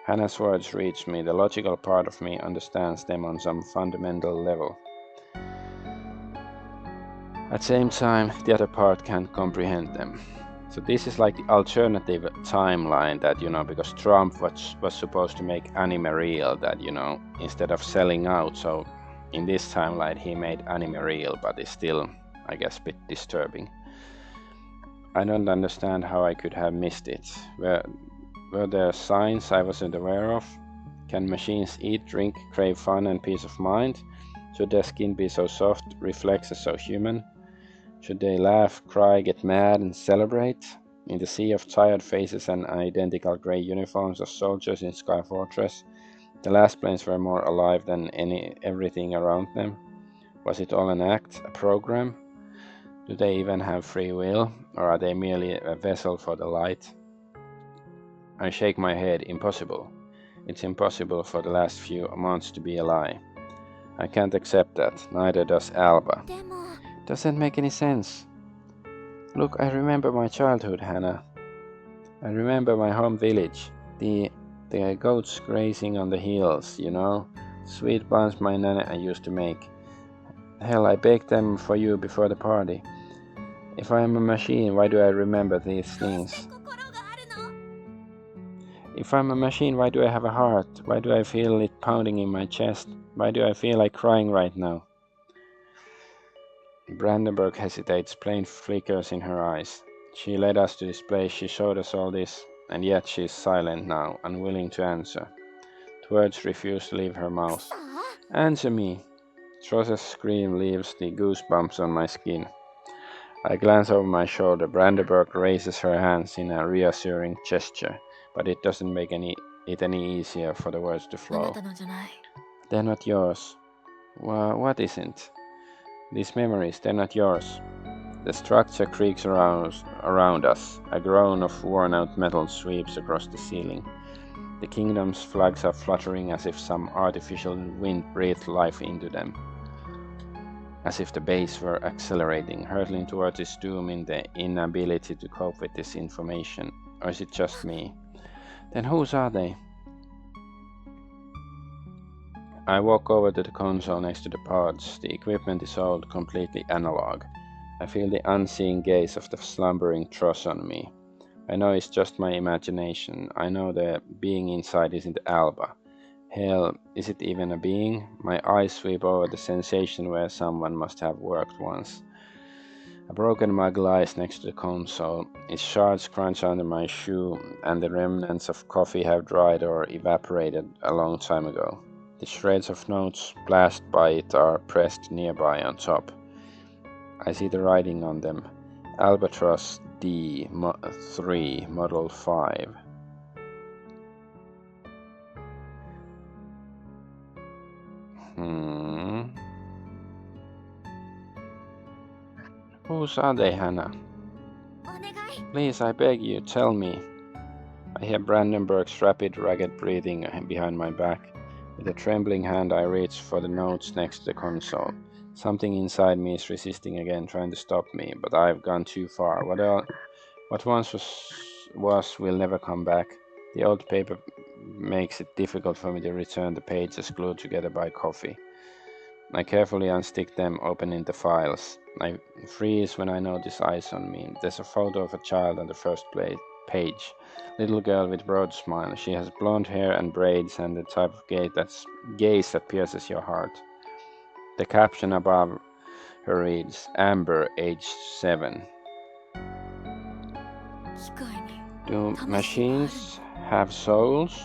Hannah's words reach me. The logical part of me understands them on some fundamental level. At the same time, the other part can't comprehend them. So this is like the alternative timeline that, because Trump was supposed to make anime real, that, instead of selling out. So in this timeline, he made anime real, but it's still, I guess, a bit disturbing. I don't understand how I could have missed it. Were there signs I wasn't aware of? Can machines eat, drink, crave fun and peace of mind? Should their skin be so soft, reflexes so human? Should they laugh, cry, get mad, and celebrate? In the sea of tired faces and identical grey uniforms of soldiers in Sky Fortress, the Lassplanes were more alive than everything around them. Was it all an act, a program? Do they even have free will, or are they merely a vessel for the light? I shake my head. Impossible. It's impossible for the last few months to be a lie. I can't accept that, neither does Alba. Doesn't make any sense. Look, I remember my childhood, Hannah. I remember my home village. The goats grazing on the hills, Sweet buns my nana used to make. Hell, I baked them for you before the party. If I am a machine, why do I remember these things? If I'm a machine, why do I have a heart? Why do I feel it pounding in my chest? Why do I feel like crying right now? Brandenburg hesitates, plain flickers in her eyes. She led us to this place, she showed us all this, and yet she is silent now, unwilling to answer. The words refuse to leave her mouth. Answer me! Trossa's scream leaves the goosebumps on my skin. I glance over my shoulder. Brandenburg raises her hands in a reassuring gesture, but it doesn't make it any easier for the words to flow. They're not yours. What isn't? These memories, they're not yours. The structure creaks around us. A groan of worn-out metal sweeps across the ceiling. The kingdom's flags are fluttering as if some artificial wind breathed life into them. As if the base were accelerating, hurtling towards its doom in the inability to cope with this information. Or is it just me? Then whose are they? I walk over to the console next to the pods. The equipment is old, completely analog. I feel the unseeing gaze of the slumbering Tross on me. I know it's just my imagination. I know the being inside isn't Alba. Hell, is it even a being? My eyes sweep over the sensation where someone must have worked once. A broken mug lies next to the console. Its shards crunch under my shoe, and the remnants of coffee have dried or evaporated a long time ago. The shreds of notes splashed by it are pressed nearby on top. I see the writing on them. Albatross D3 Model 5. Whose are they, Hannah? Please, I beg you, tell me. I hear Brandenburg's rapid, ragged breathing behind my back. With a trembling hand, I reach for the notes next to the console. Something inside me is resisting again, trying to stop me, but I've gone too far. What once was will never come back. The old paper makes it difficult for me to return the pages glued together by coffee. I carefully unstick them, opening the files. I freeze when I notice eyes on me. There's a photo of a child on the first page. Little girl with broad smile. She has blonde hair and braids and the type of gaze that pierces your heart. The caption above her reads, Amber, aged 7. Do machines have souls?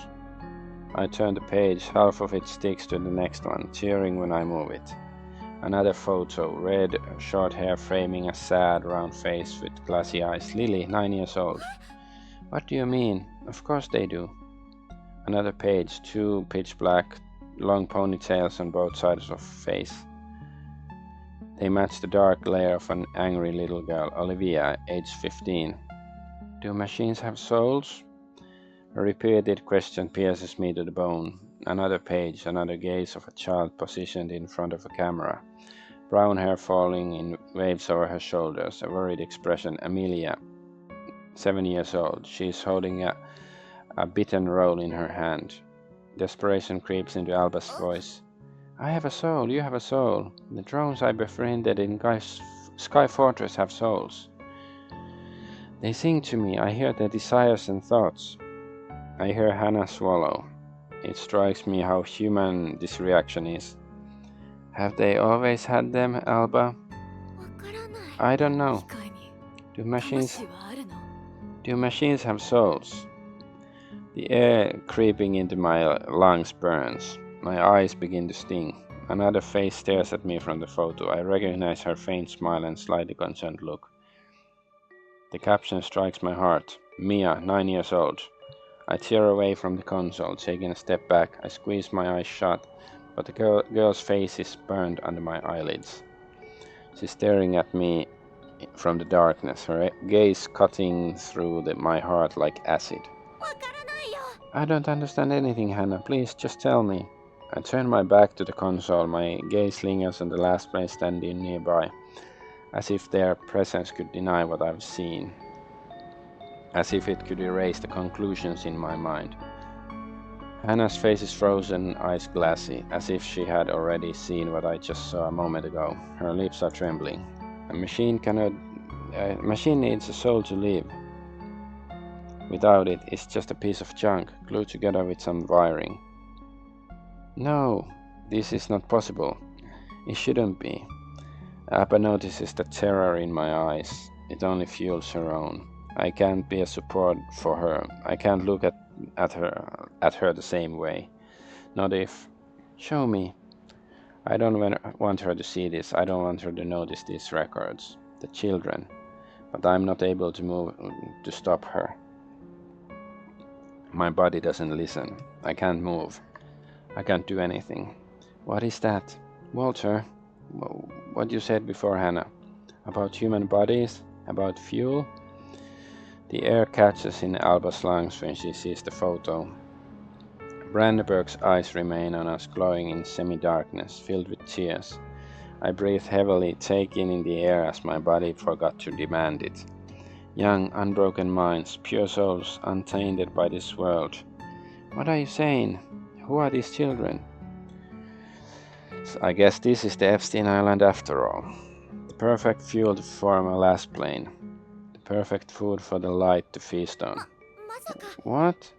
I turn the page, half of it sticks to the next one, cheering when I move it. Another photo, red, short hair framing a sad, round face with glassy eyes. Lily, 9 years old. What do you mean? Of course they do. Another page, 2 pitch black, long ponytails on both sides of face. They match the dark layer of an angry little girl, Olivia, age 15. Do machines have souls? A repeated question pierces me to the bone. Another page, another gaze of a child positioned in front of a camera. Brown hair falling in waves over her shoulders, a worried expression. Amelia, 7 years old. She is holding a bitten roll in her hand. Desperation creeps into Alba's voice. I have a soul, you have a soul. The drones I befriended in Sky Fortress have souls. They sing to me, I hear their desires and thoughts. I hear Hannah swallow. It strikes me how human this reaction is. Have they always had them, Alba? I don't know. Do machines have souls? The air creeping into my lungs burns. My eyes begin to sting. Another face stares at me from the photo. I recognize her faint smile and slightly concerned look. The caption strikes my heart. Mia, 9 years old. I tear away from the console, taking a step back. I squeeze my eyes shut, but the girl's face is burned under my eyelids. She's staring at me from the darkness, her gaze cutting through my heart like acid. I don't understand anything, Hannah. Please, just tell me. I turn my back to the console. My gaze lingers on the Lasplanes standing nearby, as if their presence could deny what I've seen. As if it could erase the conclusions in my mind. Hannah's face is frozen, eyes glassy, as if she had already seen what I just saw a moment ago. Her lips are trembling. A machine needs a soul to live. Without it, it's just a piece of junk, glued together with some wiring. No, this is not possible. It shouldn't be. Abba notices the terror in my eyes. It only fuels her own. I can't be a support for her. I can't look at her the same way. Not if. Show me. I don't want her to see this. I don't want her to notice these records. The children. But I'm not able to move to stop her. My body doesn't listen. I can't move. I can't do anything. What is that? Walter? What you said before, Hannah? About human bodies? About fuel? The air catches in Alba's lungs when she sees the photo. Brandenburg's eyes remain on us, glowing in semi-darkness, filled with tears. I breathe heavily, taking in the air as my body forgot to demand it. Young, unbroken minds, pure souls, untainted by this world. What are you saying? Who are these children? So I guess this is the Epstein Island after all. The perfect fuel to form a Lassplane. Perfect food for the light to feast on. What?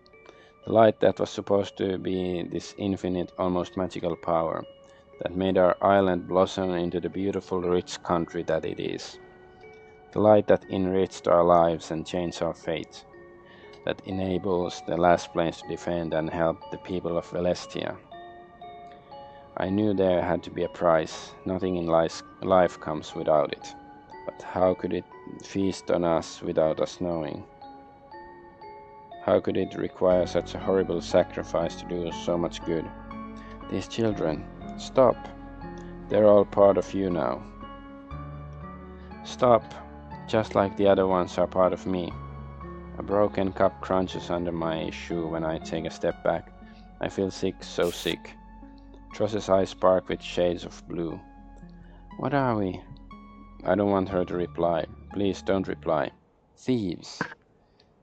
The light that was supposed to be this infinite, almost magical power that made our island blossom into the beautiful, rich country that it is. The light that enriched our lives and changed our fate. That enables the Lassplanes to defend and help the people of Velestia. I knew there had to be a price. Nothing in life comes without it. But how could it feast on us without us knowing? How could it require such a horrible sacrifice to do so much good? These children, Stop. They're all part of you now. Stop. Just like the other ones are part of me. A broken cup crunches under my shoe when I take a step back. I feel sick, so sick. Tross's eyes spark with shades of blue. What are we? I don't want her to reply. Please don't reply. Thieves.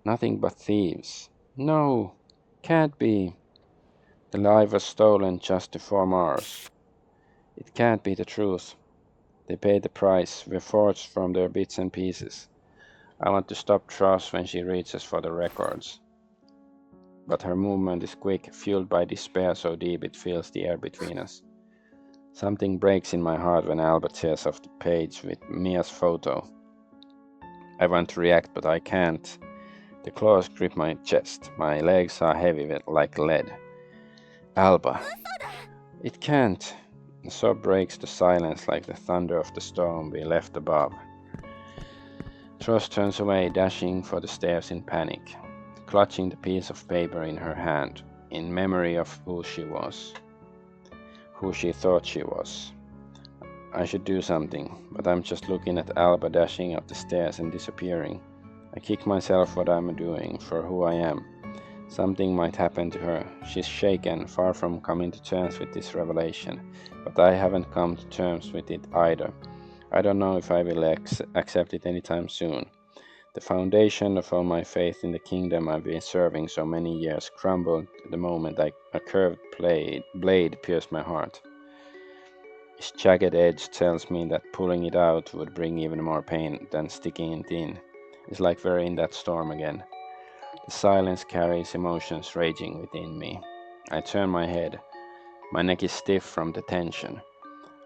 Nothing but thieves. No, can't be. The lie was stolen just to form ours. It can't be the truth. They paid the price. We're forged from their bits and pieces. I want to stop Tross when she reaches for the records. But her movement is quick, fueled by despair so deep it fills the air between us. Something breaks in my heart when Albert tears off the page with Mia's photo. I want to react, but I can't. The claws grip my chest. My legs are heavy like lead. Alba. It can't. The sob breaks the silence like the thunder of the storm we left above. Tross turns away, dashing for the stairs in panic, clutching the piece of paper in her hand, in memory of who she was, who she thought she was. I should do something, but I'm just looking at Alba dashing up the stairs and disappearing. I kick myself what I'm doing, for who I am. Something might happen to her. She's shaken, far from coming to terms with this revelation, but I haven't come to terms with it either. I don't know if I will accept it anytime soon. The foundation of all my faith in the kingdom I've been serving so many years crumbled the moment a curved blade pierced my heart. Its jagged edge tells me that pulling it out would bring even more pain than sticking it in. It's like we're in that storm again. The silence carries emotions raging within me. I turn my head. My neck is stiff from the tension.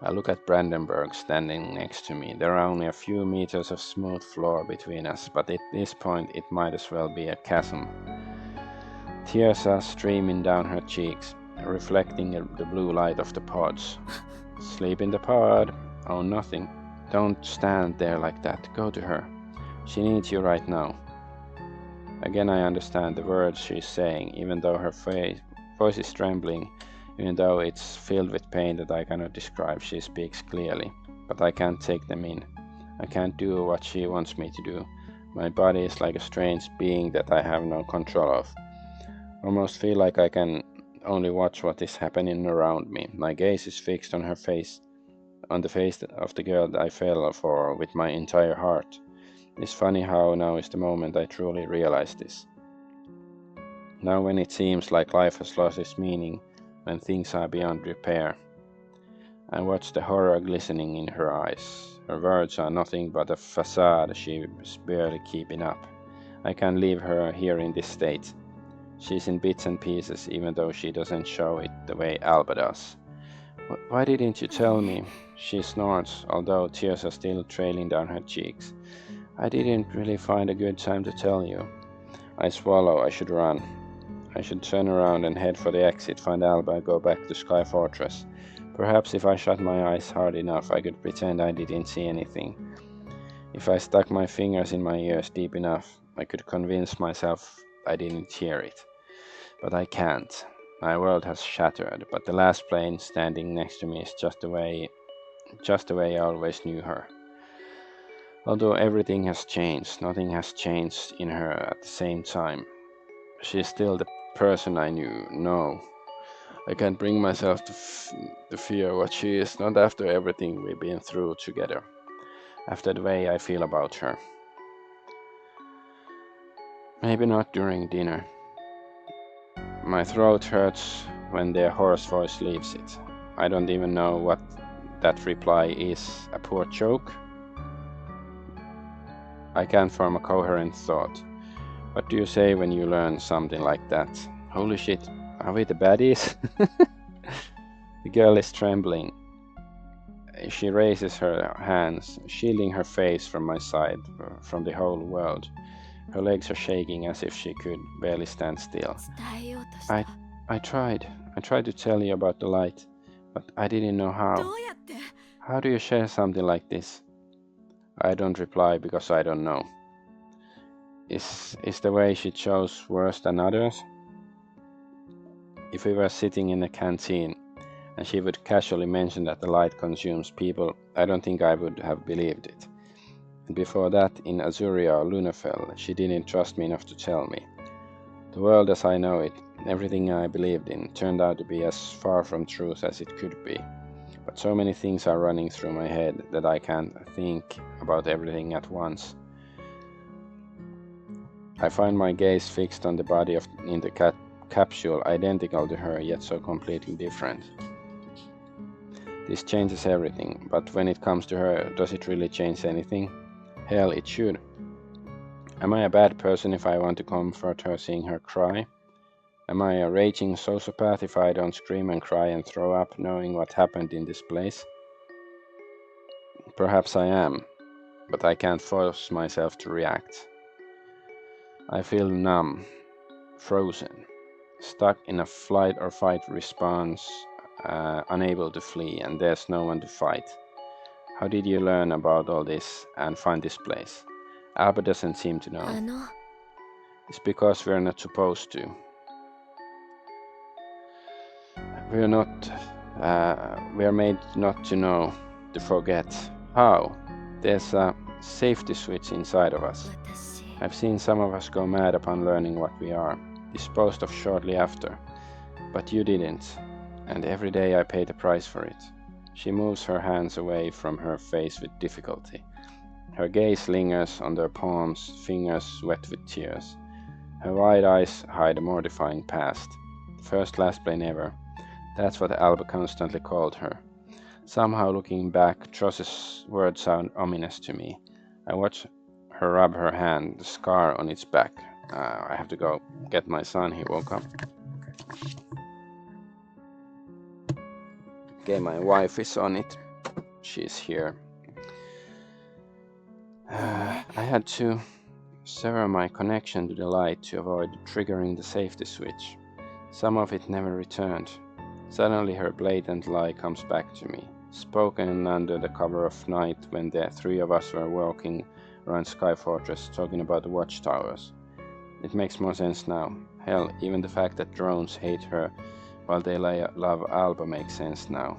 I look at Brandenburg standing next to me. There are only a few meters of smooth floor between us, but at this point it might as well be a chasm. Tears are streaming down her cheeks, reflecting the blue light of the pods. Sleep in the pod. Oh, nothing. Don't stand there like that. Go to her. She needs you right now. Again I understand the words she's saying, even though her voice is trembling. Even though it's filled with pain that I cannot describe, she speaks clearly, but I can't take them in. I can't do what she wants me to do. My body is like a strange being that I have no control of. Almost feel like I can only watch what is happening around me. My gaze is fixed on her face, on the face of the girl I fell for with my entire heart. It's funny how now is the moment I truly realize this. Now when it seems like life has lost its meaning, when things are beyond repair. I watch the horror glistening in her eyes. Her words are nothing but a facade she's barely keeping up. I can't leave her here in this state. She's in bits and pieces, even though she doesn't show it the way Alba does. Why didn't you tell me? She snorts, although tears are still trailing down her cheeks. I didn't really find a good time to tell you. I swallow. I should run. I should turn around and head for the exit, find Alba and go back to Sky Fortress. Perhaps if I shut my eyes hard enough, I could pretend I didn't see anything. If I stuck my fingers in my ears deep enough, I could convince myself I didn't hear it. But I can't. My world has shattered, but the Lasplane standing next to me is just the way I always knew her. Although everything has changed, nothing has changed in her at the same time. She is still the person I knew. No, I can't bring myself to fear what she is, not after everything we've been through together, after the way I feel about her. Maybe not during dinner. My throat hurts when their hoarse voice leaves it. I don't even know what that reply is. A poor joke? I can't form a coherent thought. What do you say when you learn something like that? Holy shit, are we the baddies? The girl is trembling. She raises her hands, shielding her face from my side, from the whole world. Her legs are shaking as if she could barely stand still. I tried to tell you about the light, but I didn't know how. How do you share something like this? I don't reply because I don't know. Is the way she chose worse than others? If we were sitting in a canteen, and she would casually mention that the light consumes people, I don't think I would have believed it. And before that, in Azuria or Lunafell, she didn't trust me enough to tell me. The world as I know it, everything I believed in, turned out to be as far from truth as it could be. But so many things are running through my head that I can't think about everything at once. I find my gaze fixed on the body in the capsule, identical to her, yet so completely different. This changes everything, but when it comes to her, does it really change anything? Hell, it should. Am I a bad person if I want to comfort her seeing her cry? Am I a raging sociopath if I don't scream and cry and throw up knowing what happened in this place? Perhaps I am, but I can't force myself to react. I feel numb, frozen, stuck in a flight or fight response, unable to flee, and there's no one to fight. How did you learn about all this and find this place? Alba doesn't seem to know. It's because we're not supposed to. We're not. We're made not to know, to forget. How? There's a safety switch inside of us. I've seen some of us go mad upon learning what we are, disposed of shortly after. But you didn't, and every day I pay the price for it. She moves her hands away from her face with difficulty. Her gaze lingers on their palms, fingers wet with tears. Her wide eyes hide a mortifying past. First Lassplane ever. That's what Alba constantly called her. Somehow looking back, Tross's words sound ominous to me. I watch her rub her hand, the scar on its back. I have to go get my son, he woke up. Okay, my wife is on it. She's here. I had to sever my connection to the light to avoid triggering the safety switch. Some of it never returned. Suddenly her blatant lie comes back to me, spoken under the cover of night when the three of us were walking around Sky Fortress talking about the watchtowers. It makes more sense now. Hell, even the fact that drones hate her while they love Alba makes sense now.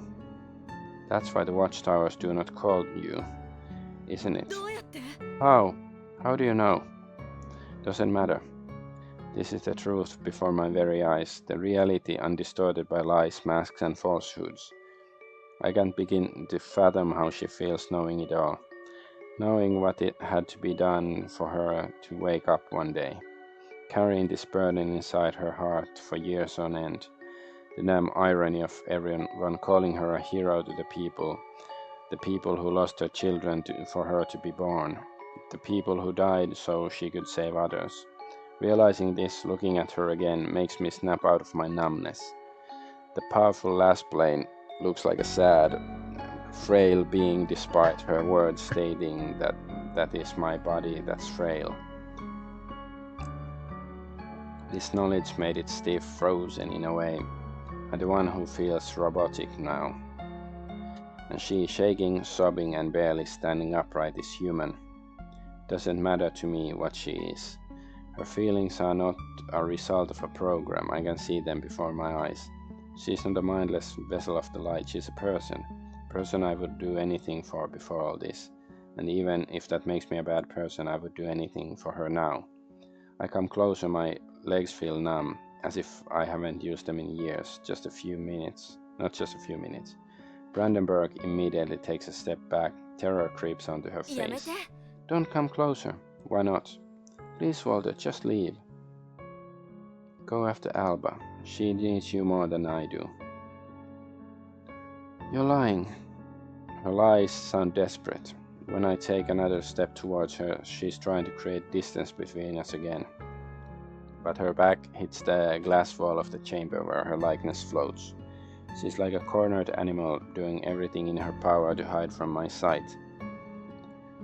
That's why the watchtowers do not call you, isn't it? How? How do you know? Doesn't matter. This is the truth before my very eyes, the reality undistorted by lies, masks, and falsehoods. I can't begin to fathom how she feels knowing it all, knowing what it had to be done for her to wake up one day, carrying this burden inside her heart for years on end. The damn irony of everyone calling her a hero to the people who lost their children for her to be born, the people who died so she could save others. Realizing this, looking at her again, makes me snap out of my numbness. The powerful Lassplane looks like a sad, frail being despite her words stating that is my body that's frail. This knowledge made it stiff, frozen in a way. I'm the one who feels robotic now. And she, shaking, sobbing, and barely standing upright, is human. Doesn't matter to me what she is. Her feelings are not a result of a program. I can see them before my eyes. She's not a mindless vessel of the light. She's a person. Person I would do anything for before all this. And even if that makes me a bad person, I would do anything for her now. I come closer, my legs feel numb, as if I haven't used them in years, just a few minutes, not just a few minutes. Brandenburg immediately takes a step back, terror creeps onto her face. Don't come closer. Why not? Please, Walter, just leave. Go after Alba. She needs you more than I do. You're lying. Her lies sound desperate. When I take another step towards her, she's trying to create distance between us again. But her back hits the glass wall of the chamber where her likeness floats. She's like a cornered animal, doing everything in her power to hide from my sight.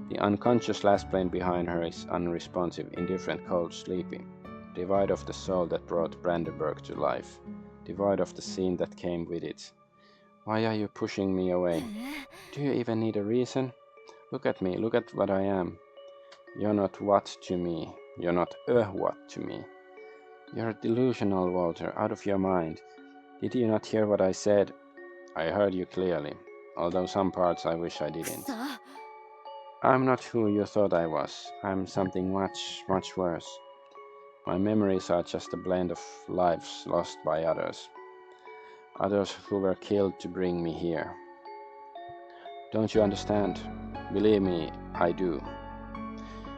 The unconscious Lassplane behind her is unresponsive, indifferent, cold, sleepy. Devoid of the soul that brought Brandenburg to life. Devoid of the scene that came with it. Why are you pushing me away? Do you even need a reason? Look at me, look at what I am. You're not what to me. You're not a what to me. You're delusional, Walter, out of your mind. Did you not hear what I said? I heard you clearly, although some parts I wish I didn't. I'm not who you thought I was. I'm something much, much worse. My memories are just a blend of lives lost by others. Others who were killed to bring me here. Don't you understand? Believe me, I do.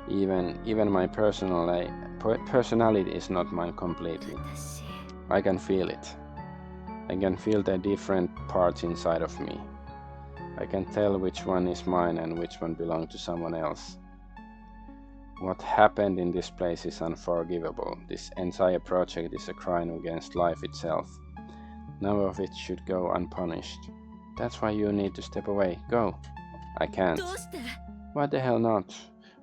Even my personality is not mine completely. I can feel it. I can feel the different parts inside of me. I can tell which one is mine and which one belongs to someone else. What happened in this place is unforgivable. This entire project is a crime against life itself. None of it should go unpunished. That's why you need to step away. Go. I can't. Why the hell not?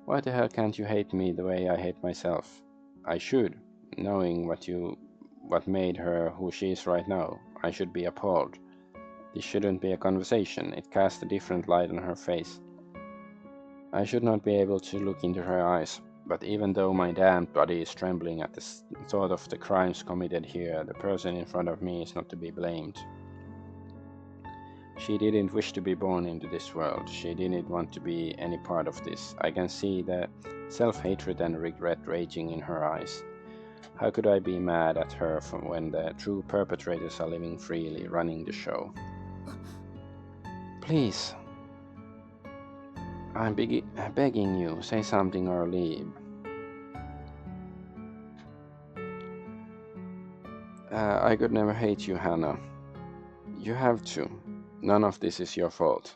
Why the hell can't you hate me the way I hate myself? I should, knowing what made her who she is right now. I should be appalled. This shouldn't be a conversation. It casts a different light on her face. I should not be able to look into her eyes, but even though my damned body is trembling at the thought of the crimes committed here, the person in front of me is not to be blamed. She didn't wish to be born into this world. She didn't want to be any part of this. I can see the self-hatred and regret raging in her eyes. How could I be mad at her when the true perpetrators are living freely, running the show? Please. I'm begging you, say something or leave. I could never hate you, Hannah. You have to. None of this is your fault.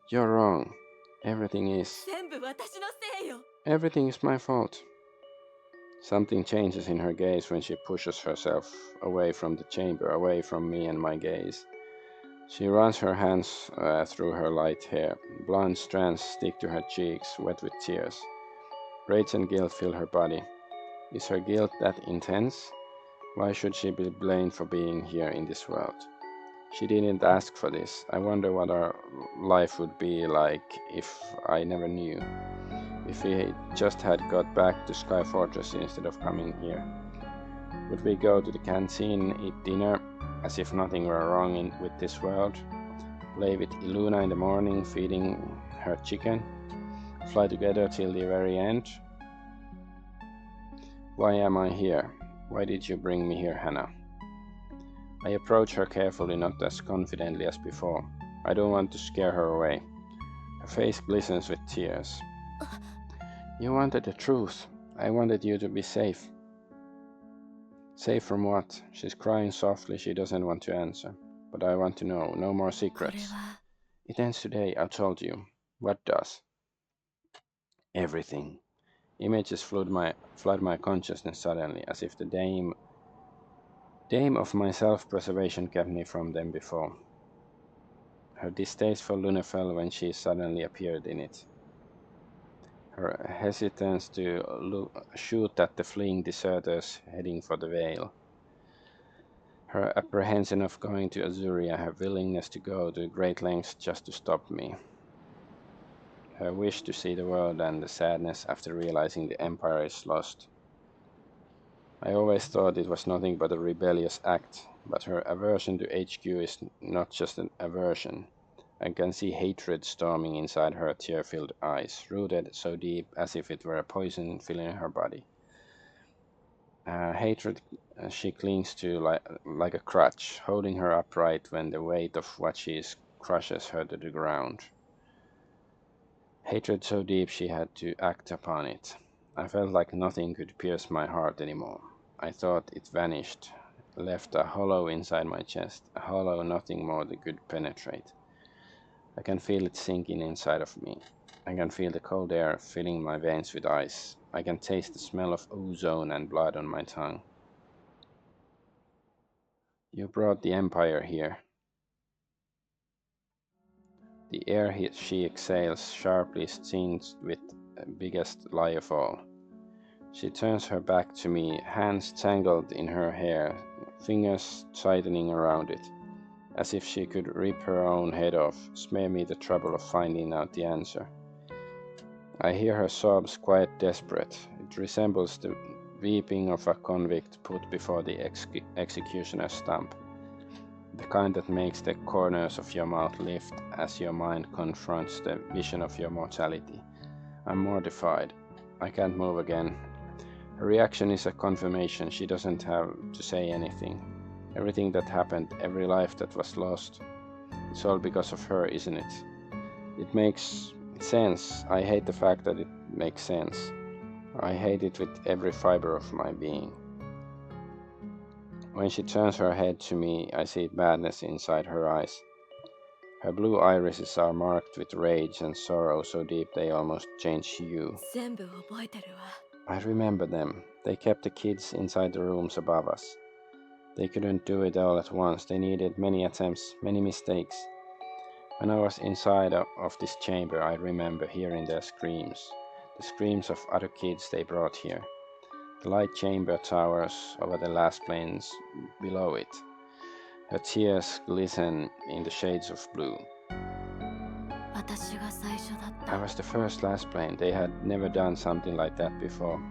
You're wrong. Everything is my fault. Something changes in her gaze when she pushes herself away from the chamber, away from me and my gaze. She runs her hands through her light hair. Blonde strands stick to her cheeks, wet with tears. Rage and guilt fill her body. Is her guilt that intense? Why should she be blamed for being here in this world? She didn't ask for this. I wonder what our life would be like if I never knew. If we just had got back to Sky Fortress instead of coming here. Would we go to the canteen, eat dinner, as if nothing were wrong with this world? Play with Iluna in the morning, feeding her chicken? Fly together till the very end? Why am I here? Why did you bring me here, Hannah? I approach her carefully, not as confidently as before. I don't want to scare her away. Her face glistens with tears. You wanted the truth. I wanted you to be safe. Safe from what? She's crying softly. She doesn't want to answer. But I want to know. No more secrets. It ends today, I told you. What does? Everything. Images flood my consciousness suddenly, as if the dame of my self-preservation kept me from them before. Her distaste for Lunefell when she suddenly appeared in it. Her hesitance to shoot at the fleeing deserters heading for the Vale. Her apprehension of going to Azuria, her willingness to go to great lengths just to stop me. Her wish to see the world and the sadness after realizing the Empire is lost. I always thought it was nothing but a rebellious act, but her aversion to HQ is not just an aversion. I can see hatred storming inside her tear-filled eyes, rooted so deep as if it were a poison filling her body. Hatred she clings to like a crutch, holding her upright when the weight of what she is crushes her to the ground. Hatred so deep she had to act upon it. I felt like nothing could pierce my heart anymore. I thought it vanished, left a hollow inside my chest, a hollow nothing more could penetrate. I can feel it sinking inside of me. I can feel the cold air filling my veins with ice. I can taste the smell of ozone and blood on my tongue. You brought the Empire here. The air she exhales sharply is tinged with the biggest lie of all. She turns her back to me, hands tangled in her hair, fingers tightening around it, as if she could rip her own head off, spare me the trouble of finding out the answer. I hear her sobs quite desperate. It resembles the weeping of a convict put before the executioner's stump. The kind that makes the corners of your mouth lift as your mind confronts the vision of your mortality. I'm mortified. I can't move again. Her reaction is a confirmation. She doesn't have to say anything. Everything that happened, every life that was lost, it's all because of her, isn't it? It makes sense. I hate the fact that it makes sense. I hate it with every fiber of my being. When she turns her head to me, I see madness inside her eyes. Her blue irises are marked with rage and sorrow so deep they almost change hue. I remember them. They kept the kids inside the rooms above us. They couldn't do it all at once. They needed many attempts, many mistakes. When I was inside of this chamber, I remember hearing their screams. The screams of other kids they brought here. The light chamber towers over the Lassplanes below it. Her tears glisten in the shades of blue. I was the first Lasplane. They had never done something like that before.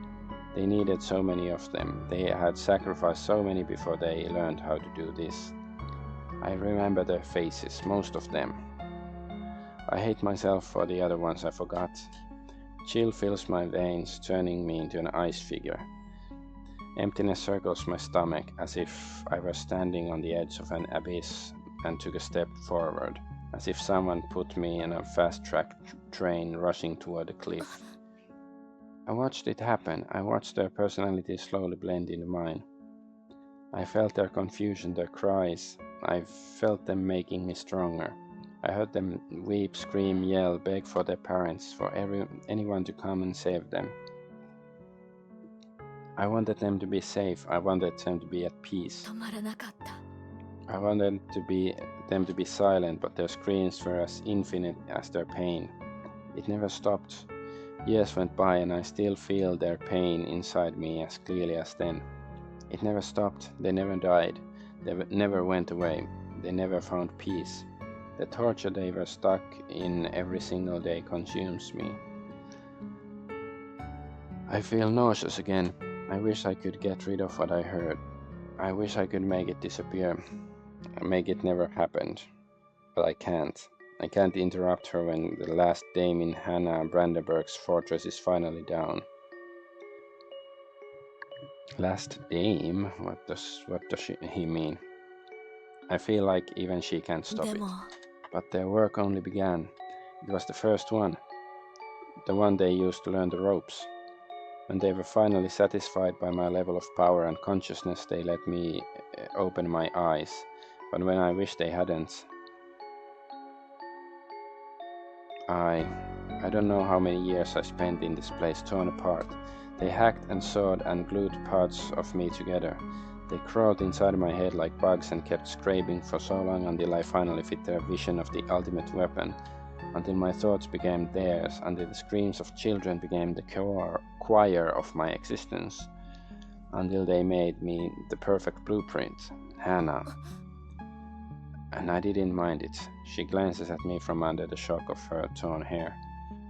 They needed so many of them. They had sacrificed so many before they learned how to do this. I remember their faces, most of them. I hate myself for the other ones I forgot. Chill fills my veins, turning me into an ice figure. Emptiness circles my stomach as if I were standing on the edge of an abyss and took a step forward, as if someone put me in a fast-track train rushing toward a cliff. I watched it happen. I watched their personalities slowly blend into mine. I felt their confusion, their cries. I felt them making me stronger. I heard them weep, scream, yell, beg for their parents, for anyone to come and save them. I wanted them to be safe. I wanted them to be at peace. I wanted them to be silent, but their screams were as infinite as their pain. It never stopped. Years went by and I still feel their pain inside me as clearly as then. It never stopped. They never died. They never went away. They never found peace. The torture they were stuck in every single day consumes me. I feel nauseous again. I wish I could get rid of what I heard. I wish I could make it disappear. Make it never happened. But I can't. I can't interrupt her when the last dame in Hannah Brandenburg's fortress is finally down. Last dame? What does he mean? I feel like even she can't stop it. But their work only began. It was the first one. The one they used to learn the ropes. When they were finally satisfied by my level of power and consciousness, they let me open my eyes. But when I wished they hadn't, I don't know how many years I spent in this place torn apart. They hacked and sawed and glued parts of me together. They crawled inside my head like bugs and kept scraping for so long until I finally fit their vision of the ultimate weapon, until my thoughts became theirs, until the screams of children became the choir of my existence, until they made me the perfect blueprint, Hannah. And I didn't mind it. She glances at me from under the shock of her torn hair.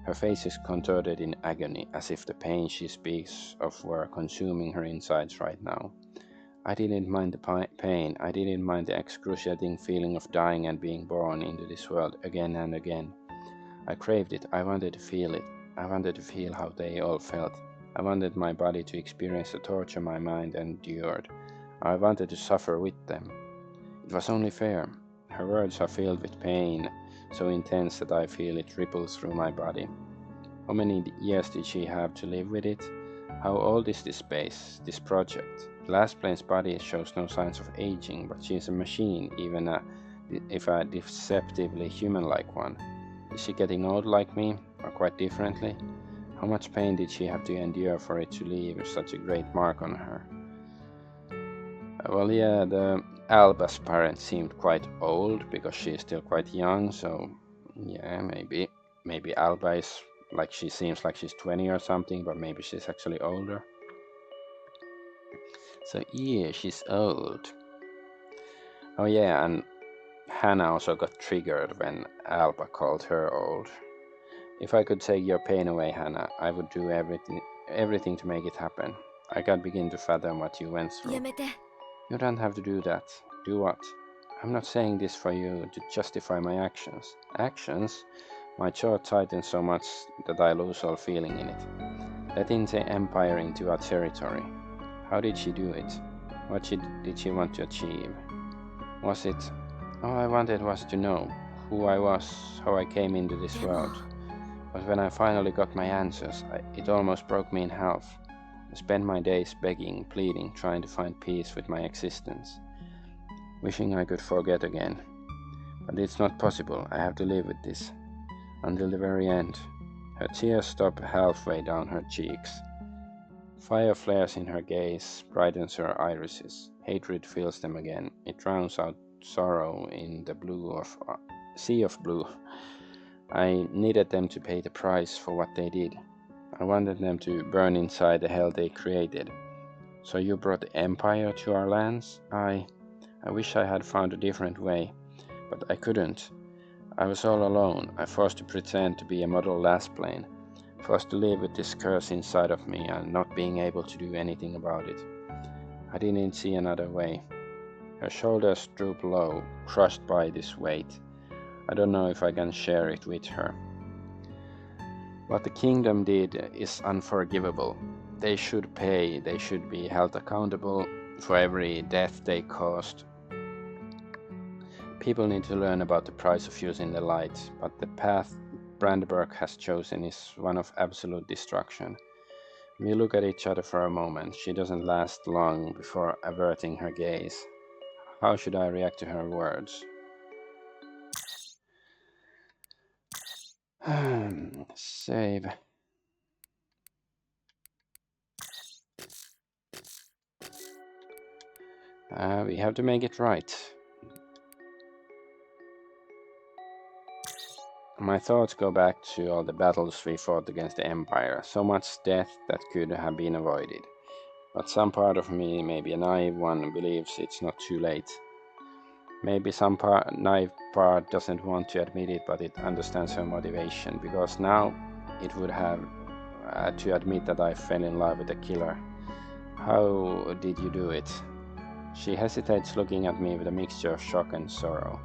Her face is contorted in agony, as if the pain she speaks of were consuming her insides right now. I didn't mind the pain. I didn't mind the excruciating feeling of dying and being born into this world again and again. I craved it. I wanted to feel it. I wanted to feel how they all felt. I wanted my body to experience the torture my mind endured. I wanted to suffer with them. It was only fair. Her words are filled with pain, so intense that I feel it ripple through my body. How many years did she have to live with it? How old is this base, this project? Lassplane's body shows no signs of aging, but she is a machine, even if a deceptively human-like one. Is she getting old like me, or quite differently? How much pain did she have to endure for it to leave such a great mark on her? Well, yeah, the Alba's parents seemed quite old because she is still quite young, so yeah, maybe Alba is like, she seems like she's 20 or something, but maybe she's actually older. So yeah, she's old. Oh yeah, and Hannah also got triggered when Alba called her old. If I could take your pain away, Hannah, I would do everything to make it happen. I can't begin to fathom what you went through. You don't have to do that. Do what? I'm not saying this for you to justify my actions. Actions? My jaw tightens so much that I lose all feeling in it. Letting the Empire into our territory. How did she do it? What did she want to achieve? Was it... All I wanted was to know who I was, how I came into this world. But when I finally got my answers, it almost broke me in half. I spent my days begging, pleading, trying to find peace with my existence. Wishing I could forget again. But it's not possible. I have to live with this. Until the very end. Her tears stop halfway down her cheeks. Fire flares in her gaze, brightens her irises. Hatred fills them again. It drowns out sorrow in the sea of blue. I needed them to pay the price for what they did. I wanted them to burn inside the hell they created. So you brought the Empire to our lands? I wish I had found a different way, but I couldn't. I was all alone. I forced to pretend to be a model Lassplane, forced to live with this curse inside of me and not being able to do anything about it. I didn't see another way. Her shoulders droop low, crushed by this weight. I don't know if I can share it with her. What the kingdom did is unforgivable. They should pay, they should be held accountable for every death they caused. People need to learn about the price of using the light, but the path Brandenburg has chosen is one of absolute destruction. We look at each other for a moment. She doesn't last long before averting her gaze. How should I react to her words? Save. We have to make it right. My thoughts go back to all the battles we fought against the Empire, so much death that could have been avoided. But some part of me, maybe a naive one, believes it's not too late. Maybe some naive part doesn't want to admit it, but it understands her motivation, because now it would have to admit that I fell in love with a killer. How did you do it? She hesitates, looking at me with a mixture of shock and sorrow.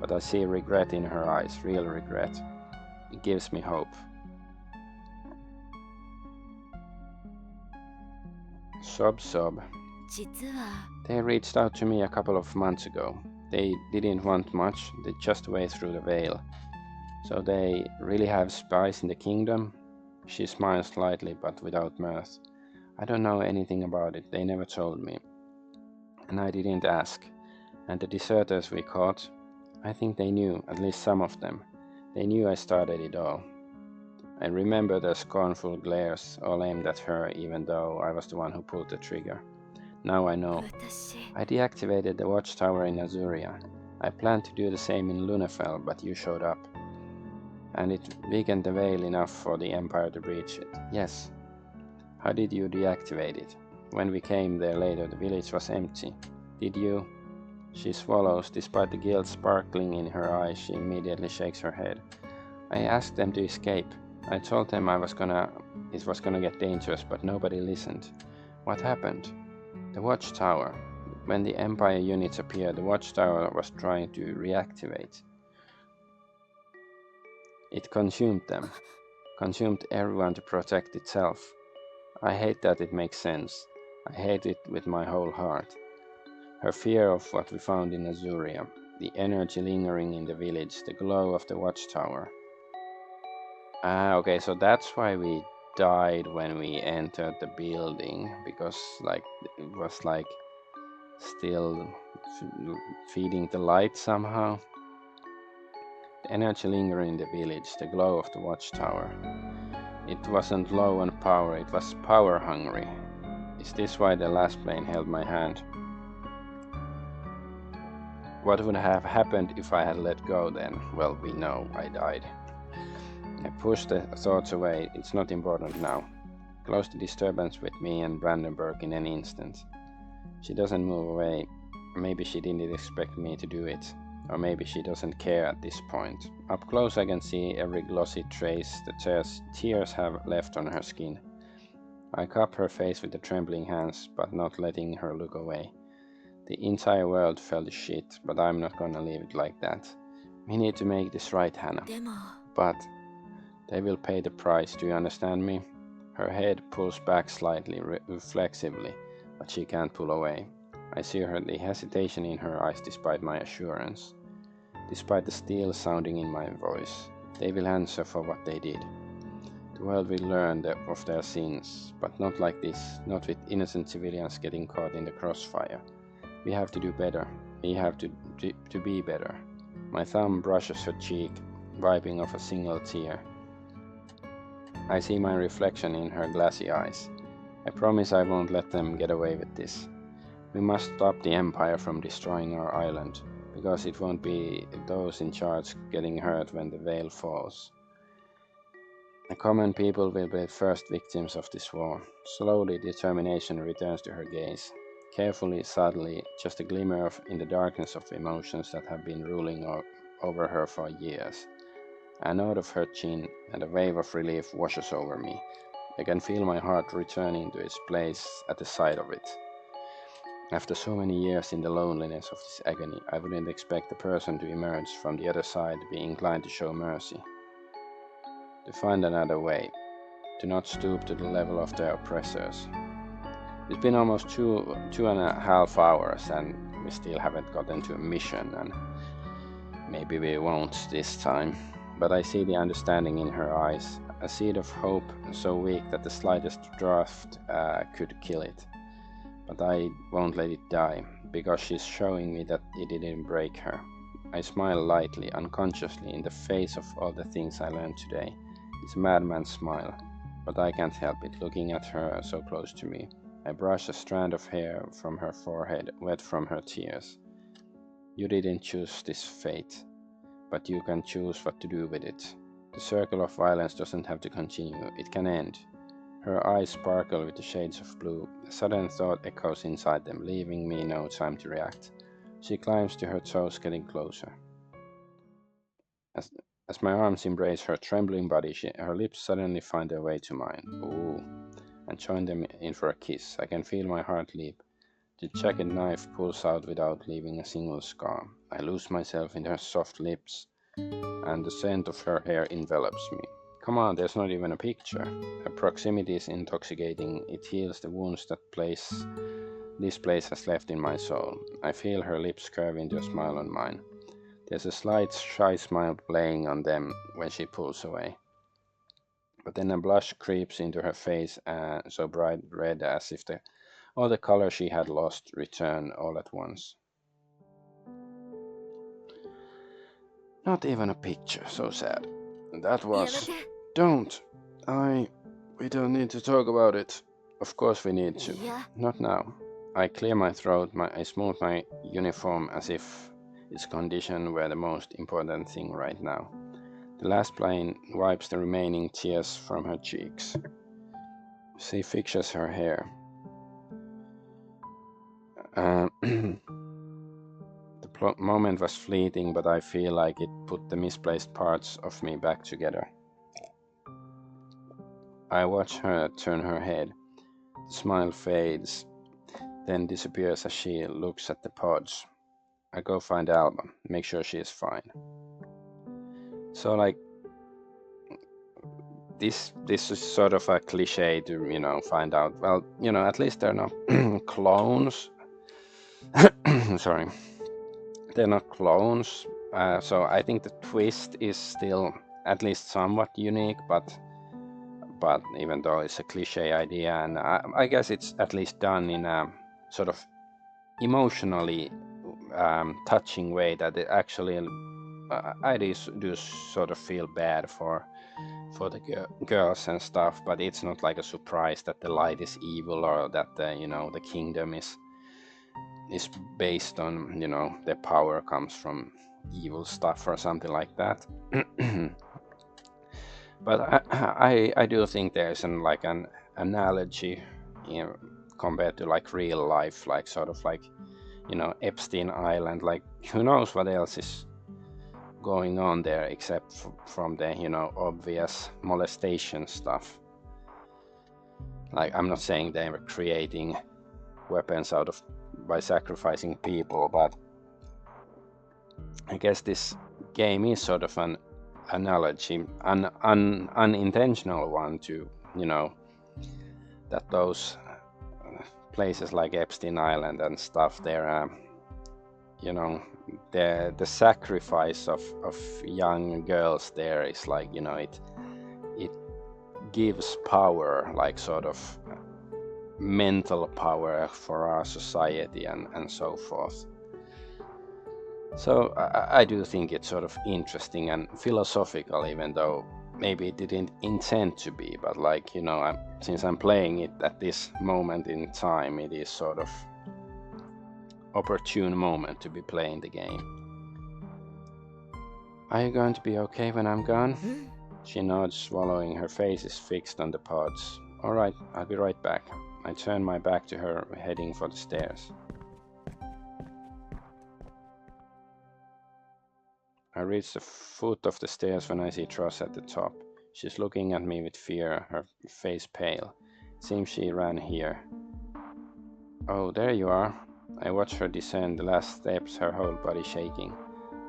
But I see regret in her eyes, real regret. It gives me hope. Sob. They reached out to me a couple of months ago. They didn't want much, they just wade through the veil. So they really have spies in the kingdom? She smiles slightly, but without mirth. I don't know anything about it, they never told me. And I didn't ask. And the deserters we caught, I think they knew, at least some of them. They knew I started it all. I remember their scornful glares, all aimed at her, even though I was the one who pulled the trigger. Now I know. I deactivated the watchtower in Azuria. I planned to do the same in Lunafell, but you showed up. And it weakened the veil enough for the Empire to breach it. Yes. How did you deactivate it? When we came there later, the village was empty. Did you? She swallows. Despite the guilt sparkling in her eyes, she immediately shakes her head. I asked them to escape. I told them it was gonna get dangerous, but nobody listened. What happened? The watchtower. When the Empire units appeared, the watchtower was trying to reactivate. It consumed them. Consumed everyone to protect itself. I hate that it makes sense. I hate it with my whole heart. Her fear of what we found in Azuria, the energy lingering in the village, the glow of the watchtower. Okay, so that's why we died when we entered the building, because it was still feeding the light somehow. The energy lingering in the village, the glow of the watchtower. It wasn't low on power, it was power hungry. Is this why the Lasstein held my hand? What would have happened if I had let go then? Well, we know I died. I pushed the thoughts away, it's not important now. Close the disturbance with me and Brandenburg in an instant. She doesn't move away. Maybe she didn't expect me to do it. Or maybe she doesn't care at this point. Up close I can see every glossy trace the tears have left on her skin. I cup her face with the trembling hands, but not letting her look away. The entire world fell to shit, but I'm not gonna leave it like that. We need to make this right, Hannah. But they will pay the price, do you understand me? Her head pulls back slightly, reflexively, but she can't pull away. I see the hesitation in her eyes despite my assurance. Despite the steel sounding in my voice, they will answer for what they did. The world will learn of their sins, but not like this, not with innocent civilians getting caught in the crossfire. We have to do better. We have to be better. My thumb brushes her cheek, wiping off a single tear. I see my reflection in her glassy eyes. I promise I won't let them get away with this. We must stop the Empire from destroying our island, because it won't be those in charge getting hurt when the veil falls. The common people will be the first victims of this war. Slowly, determination returns to her gaze. Carefully, subtly, just a glimmer in the darkness of emotions that have been ruling over her for years. A nod of her chin, and a wave of relief washes over me. I can feel my heart returning to its place at the sight of it. After so many years in the loneliness of this agony, I wouldn't expect the person to emerge from the other side to be inclined to show mercy. To find another way, to not stoop to the level of their oppressors. It's been almost two and a half hours and we still haven't gotten to a mission, and maybe we won't this time. But I see the understanding in her eyes, a seed of hope so weak that the slightest draught could kill it. But I won't let it die, because she's showing me that it didn't break her. I smile lightly, unconsciously, in the face of all the things I learned today. It's a madman's smile, but I can't help it, looking at her so close to me. I brush a strand of hair from her forehead, wet from her tears. You didn't choose this fate, but you can choose what to do with it. The circle of violence doesn't have to continue, it can end. Her eyes sparkle with the shades of blue. A sudden thought echoes inside them, leaving me no time to react. She climbs to her toes, getting closer. As my arms embrace her trembling body, her lips suddenly find their way to mine. Ooh, and join them in for a kiss. I can feel my heart leap. The jagged knife pulls out without leaving a single scar. I lose myself in her soft lips, and the scent of her hair envelops me. Come on, there's not even a picture. Her proximity is intoxicating. It heals the wounds that this place has left in my soul. I feel her lips curve into a smile on mine. There's a slight shy smile playing on them when she pulls away. But then a blush creeps into her face, so bright red as if all the color she had lost returned all at once. Not even a picture, so sad. That was... Don't! We don't need to talk about it. Of course we need to. Not now. I clear my throat, I smooth my uniform as if its condition were the most important thing right now. The Lasstein wipes the remaining tears from her cheeks. She fixes her hair. The moment was fleeting, but I feel like it put the misplaced parts of me back together. I watch her turn her head. The smile fades, then disappears as she looks at the pods. I go find Alba, make sure she is fine. So, like, this is sort of a cliche to, find out, well, at least they're not clones. Sorry. They're not clones. So I think the twist is still at least somewhat unique, but even though it's a cliche idea, and I guess it's at least done in a sort of emotionally touching way that it actually I do sort of feel bad for the girls and stuff, but it's not like a surprise that the light is evil or that the kingdom is based on their power comes from evil stuff or something like that. But I do think there's an analogy compared to like real life, like sort of like Epstein Island, like who knows what else is going on there except from the obvious molestation stuff. Like, I'm not saying they were creating weapons out of by sacrificing people, but I guess this game is sort of an analogy, an unintentional one to, you know, that those places like Epstein Island and stuff, they're, you know, the sacrifice of young girls there is like, you know, it gives power, like sort of mental power for our society and so forth. So I do think it's sort of interesting and philosophical, even though maybe it didn't intend to be, but like, you know, since I'm playing it at this moment in time, it is sort of opportune moment to be playing the game. Are you going to be okay when I'm gone? She nods, swallowing. Her face is fixed on the pods. All right, I'll be right back. I turn my back to her, heading for the stairs. I reach the foot of the stairs when I see Tross at the top. She's looking at me with fear, her face pale. Seems she ran here. Oh, there you are. I watch her descend the last steps, her whole body shaking.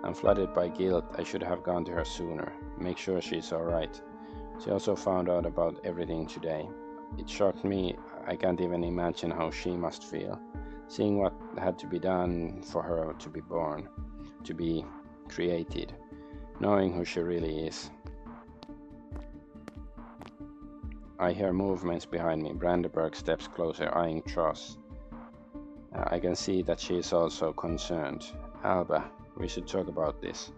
I'm flooded by guilt. I should have gone to her sooner. Make sure she's alright. She also found out about everything today. It shocked me. I can't even imagine how she must feel. Seeing what had to be done for her to be born, to be created, knowing who she really is. I hear movements behind me. Brandenburg steps closer, eyeing Tross. I can see that she is also concerned. Alba, we should talk about this.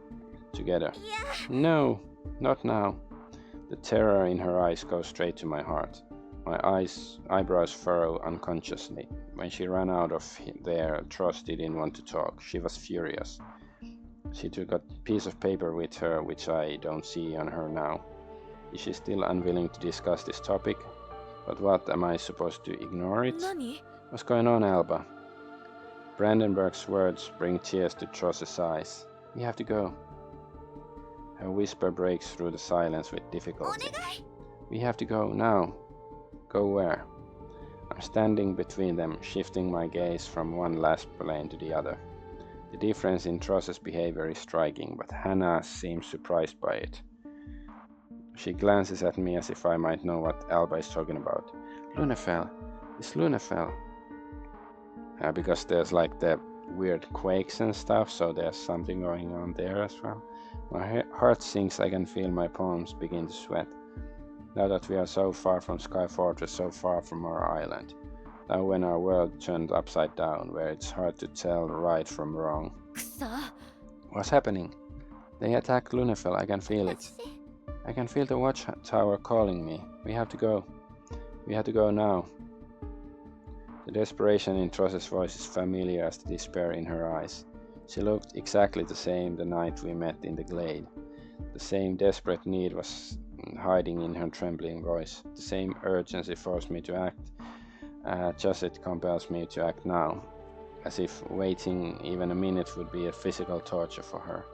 Together. Yeah. No, not now. The terror in her eyes goes straight to my heart. My eyebrows furrow unconsciously. When she ran out of there, Tross didn't want to talk. She was furious. She took a piece of paper with her, which I don't see on her now. Is she still unwilling to discuss this topic? But what, am I supposed to ignore it? Nani? What's going on, Alba? Brandenburg's words bring tears to Tross's eyes. We have to go. Her whisper breaks through the silence with difficulty. We have to go now. Go where? I'm standing between them, shifting my gaze from one Lassplane to the other. The difference in Tross's behavior is striking, but Hannah seems surprised by it. She glances at me as if I might know what Alba is talking about. Lunafell. It's Lunafell. Because there's like the weird quakes and stuff, so there's something going on there as well. My heart sinks. I can feel my palms begin to sweat. Now that we are so far from Sky Fortress, so far from our island. Now when our world turned upside down, where it's hard to tell right from wrong. What's happening? They attacked Lunafell. I can feel it. I can feel the watchtower calling me. We have to go. We have to go now. The desperation in Tross's voice is familiar as the despair in her eyes. She looked exactly the same the night we met in the glade. The same desperate need was hiding in her trembling voice. The same urgency forced me to act. Just it compels me to act now, as if waiting even a minute would be a physical torture for her.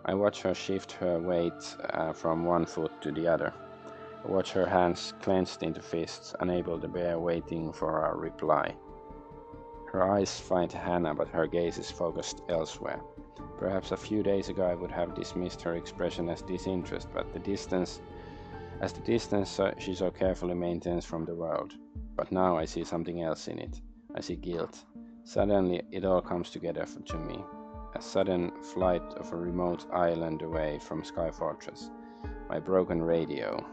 I watch her shift her weight from one foot to the other. I watch her hands clenched into fists, unable to bear, waiting for a reply. Her eyes find Hannah, but her gaze is focused elsewhere. Perhaps a few days ago I would have dismissed her expression as disinterest, but the distance she so carefully maintains from the world. But now I see something else in it. I see guilt. Suddenly it all comes together to me. A sudden flight of a remote island away from Sky Fortress. My broken radio.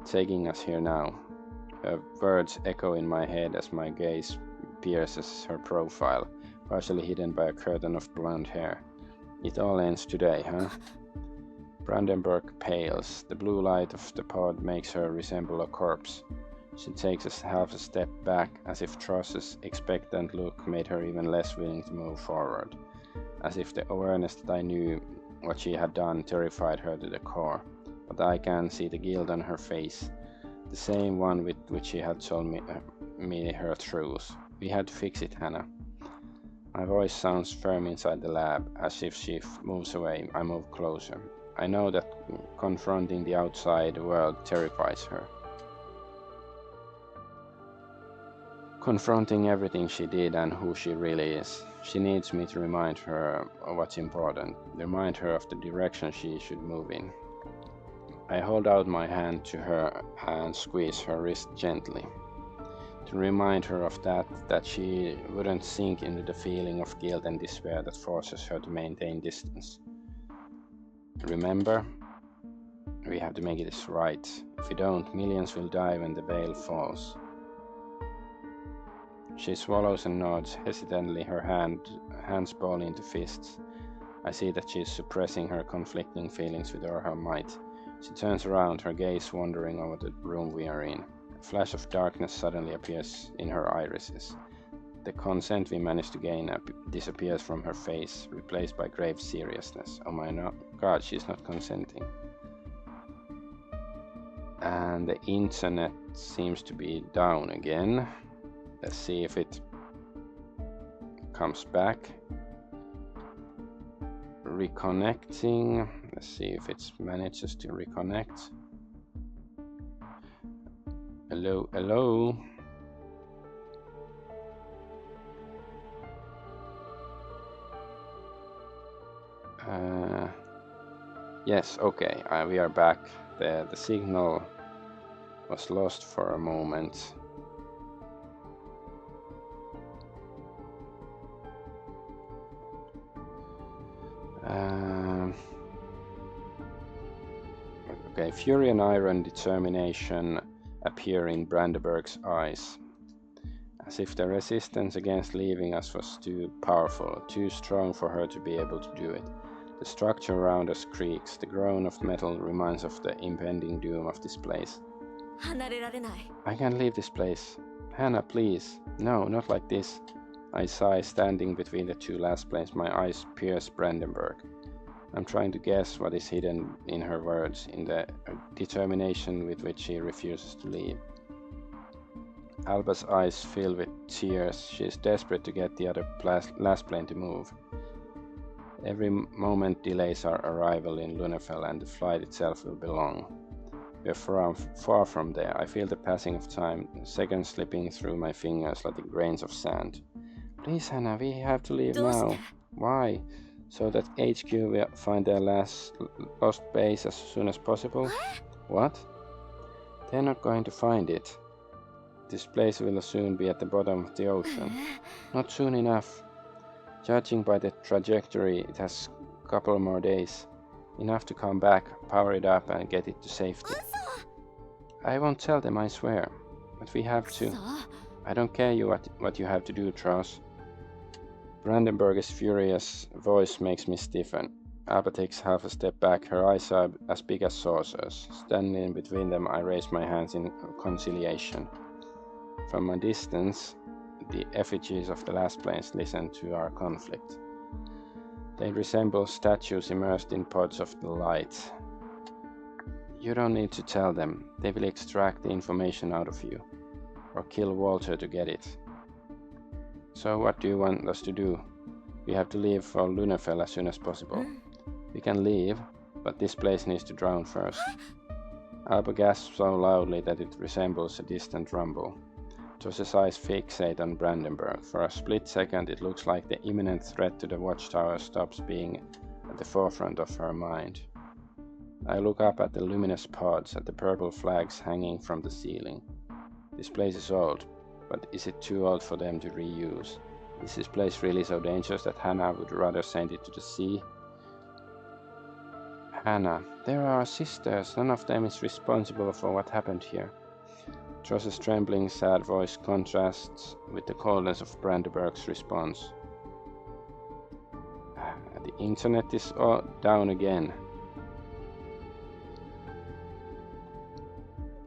Taking us here now. Her words echo in my head as my gaze pierces her profile, partially hidden by a curtain of blonde hair. It all ends today, huh? Brandenburg pales. The blue light of the pod makes her resemble a corpse. She takes half a step back, as if Tross's expectant look made her even less willing to move forward. As if the awareness that I knew what she had done terrified her to the core. But I can see the guilt on her face, the same one with which she had told me her truth. We had to fix it, Hannah. My voice sounds firm inside the lab. As if she moves away, I move closer. I know that confronting the outside world terrifies her. confronting everything she did and who she really is. She needs me to remind her of what's important, remind her of the direction she should move in. I hold out my hand to her and squeeze her wrist gently, to remind her of that she wouldn't sink into the feeling of guilt and despair that forces her to maintain distance. Remember, we have to make this right. If we don't, millions will die when the veil falls. She swallows and nods hesitantly, her hands ball into fists. I see that she is suppressing her conflicting feelings with all her might. She turns around, her gaze wandering over the room we are in. A flash of darkness suddenly appears in her irises. The consent we managed to gain disappears from her face, replaced by grave seriousness. Oh my god, she's not consenting. And the internet seems to be down again. Let's see if it comes back. Reconnecting. Let's see if it manages to reconnect. Hello, hello. Yes, okay, we are back. The signal was lost for a moment. Okay, fury and iron determination appear in Brandenburg's eyes, as if the resistance against leaving us was too powerful, too strong for her to be able to do it. The structure around us creaks, the groan of metal reminds of the impending doom of this place. I can't leave this place. Hannah, please. No, not like this. I sigh, standing between the two Lassplanes, my eyes pierce Brandenburg. I'm trying to guess what is hidden in her words, in the determination with which she refuses to leave. Alba's eyes fill with tears. She is desperate to get the other Lastplane to move. Every moment delays our arrival in Lunafell, and the flight itself will be long. We are far from there. I feel the passing of time, seconds slipping through my fingers like the grains of sand. Please, Hannah, we have to leave now. Why? So that HQ will find their lost base as soon as possible? What? They're not going to find it. This place will soon be at the bottom of the ocean. Not soon enough. Judging by the trajectory, it has a couple more days. Enough to come back, power it up, and get it to safety. I won't tell them, I swear. But we have to. I don't care what you have to do, Charles. Brandenburg's furious voice makes me stiffen. Alba takes half a step back, her eyes are as big as saucers. Standing between them, I raise my hands in conciliation. From a distance, the effigies of the Lastplanes listen to our conflict. They resemble statues immersed in pods of the light. You don't need to tell them. They will extract the information out of you, or kill Walter to get it. So what do you want us to do? We have to leave for Lunafell as soon as possible. We can leave, but this place needs to drown first. Alba gasps so loudly that it resembles a distant rumble. Joss's eyes fixate on Brandenburg. For a split second, it looks like the imminent threat to the watchtower stops being at the forefront of her mind. I look up at the luminous pods, at the purple flags hanging from the ceiling. This place is old, but is it too old for them to reuse? Is this place really so dangerous that Hannah would rather send it to the sea? Hannah, there are our sisters. None of them is responsible for what happened here. Joss's trembling, sad voice contrasts with the coldness of Brandenburg's response. The internet is down again.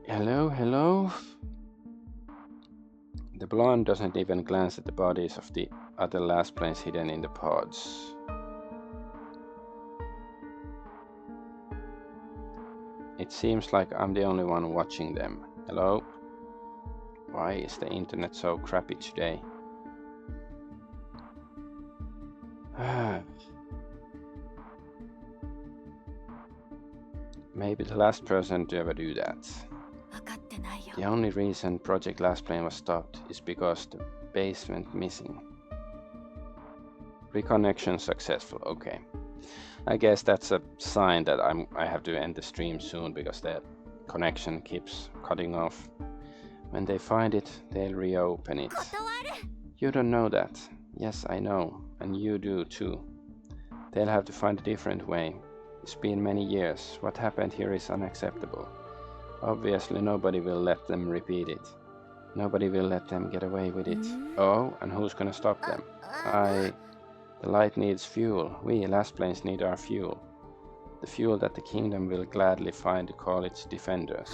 Hello, hello? The blonde doesn't even glance at the bodies of the other Lastplanes hidden in the pods. It seems like I'm the only one watching them. Hello? Why is the internet so crappy today? Maybe the last person to ever do that. The only reason Project Lassplanes was stopped is because the base went missing. Reconnection successful, okay. I guess that's a sign that I have to end the stream soon because the connection keeps cutting off. When they find it, they'll reopen it. You don't know that. Yes, I know, and you do too. They'll have to find a different way. It's been many years. What happened here is unacceptable. Obviously, nobody will let them repeat it. Nobody will let them get away with it. Oh, and who's gonna stop them? The light needs fuel. We, Lassplanes, need our fuel. The fuel that the kingdom will gladly find to call its defenders.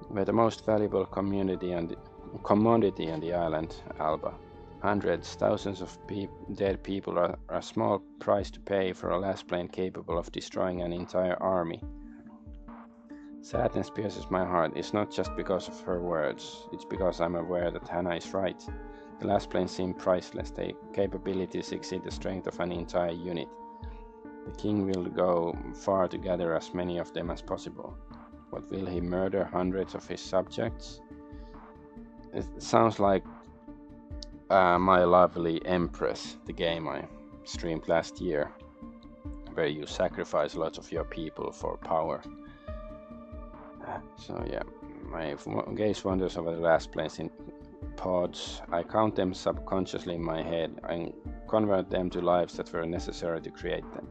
We're the most valuable commodity on the island, Alba. Hundreds, thousands of dead people are a small price to pay for a Lassplane capable of destroying an entire army. Sadness pierces my heart. It's not just because of her words. It's because I'm aware that Hannah is right. The Lassplanes seem priceless. Their capabilities exceed the strength of an entire unit. The king will go far to gather as many of them as possible. But will he murder hundreds of his subjects? It sounds like My Lovely Empress, the game I streamed last year, where you sacrifice lots of your people for power. So yeah, my gaze wanders over the Lassplanes in pods. I count them subconsciously in my head and convert them to lives that were necessary to create them.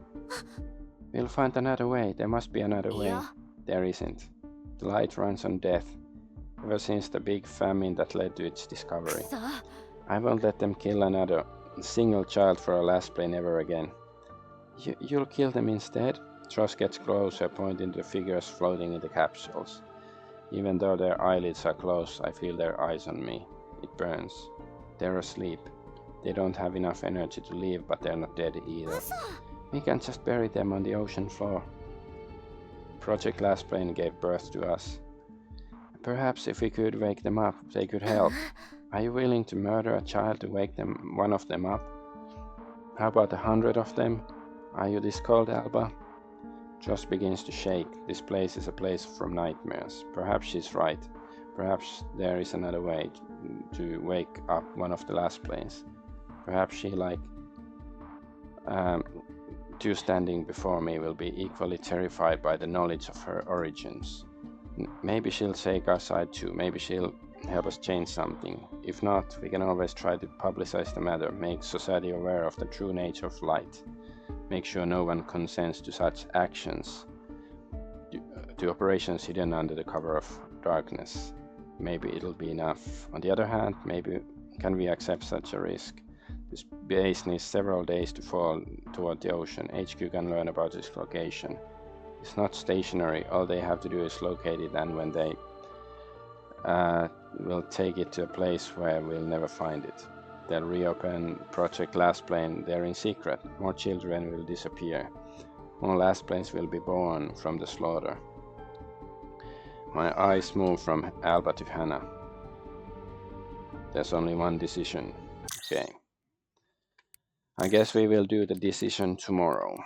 We'll find another way. There must be another way. There isn't. The light runs on death, ever since the big famine that led to its discovery. I won't let them kill another single child for a Lassplane ever again. You'll kill them instead? Tross gets closer, pointing to the figures floating in the capsules. Even though their eyelids are closed, I feel their eyes on me. It burns. They're asleep. They don't have enough energy to leave, but they're not dead either. We can just bury them on the ocean floor. Project Lassplane gave birth to us. Perhaps if we could wake them up, they could help. Are you willing to murder a child to wake one of them up? How about 100 of them? Are you this cold, Alba? Joss begins to shake. This place is a place from nightmares. Perhaps she's right. Perhaps there is another way to wake up one of the Lassplanes. Perhaps she, like two standing before me, will be equally terrified by the knowledge of her origins. Maybe she'll take our side too. Maybe she'll help us change something. If not, we can always try to publicize the matter, make society aware of the true nature of light. Make sure no one consents to such actions, to operations hidden under the cover of darkness. Maybe it'll be enough. On the other hand, maybe can we accept such a risk? This base needs several days to fall toward the ocean. HQ can learn about its location. It's not stationary. All they have to do is locate it, and when they will take it to a place where we'll never find it. They'll reopen Project Lassplane there in secret. More children will disappear. More Lassplanes will be born from the slaughter. My eyes move from Alba to Hannah. There's only one decision. Okay. I guess we will do the decision tomorrow.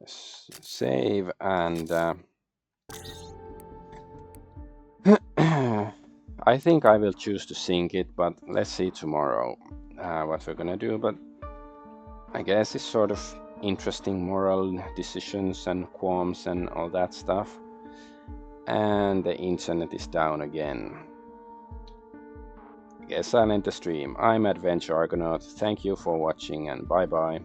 Save and I think I will choose to sync it, but let's see tomorrow what we're gonna do. But I guess it's sort of interesting moral decisions and qualms and all that stuff. And the internet is down again. I guess I'll end the stream. I'm Adventure Argonaut. Thank you for watching and bye bye.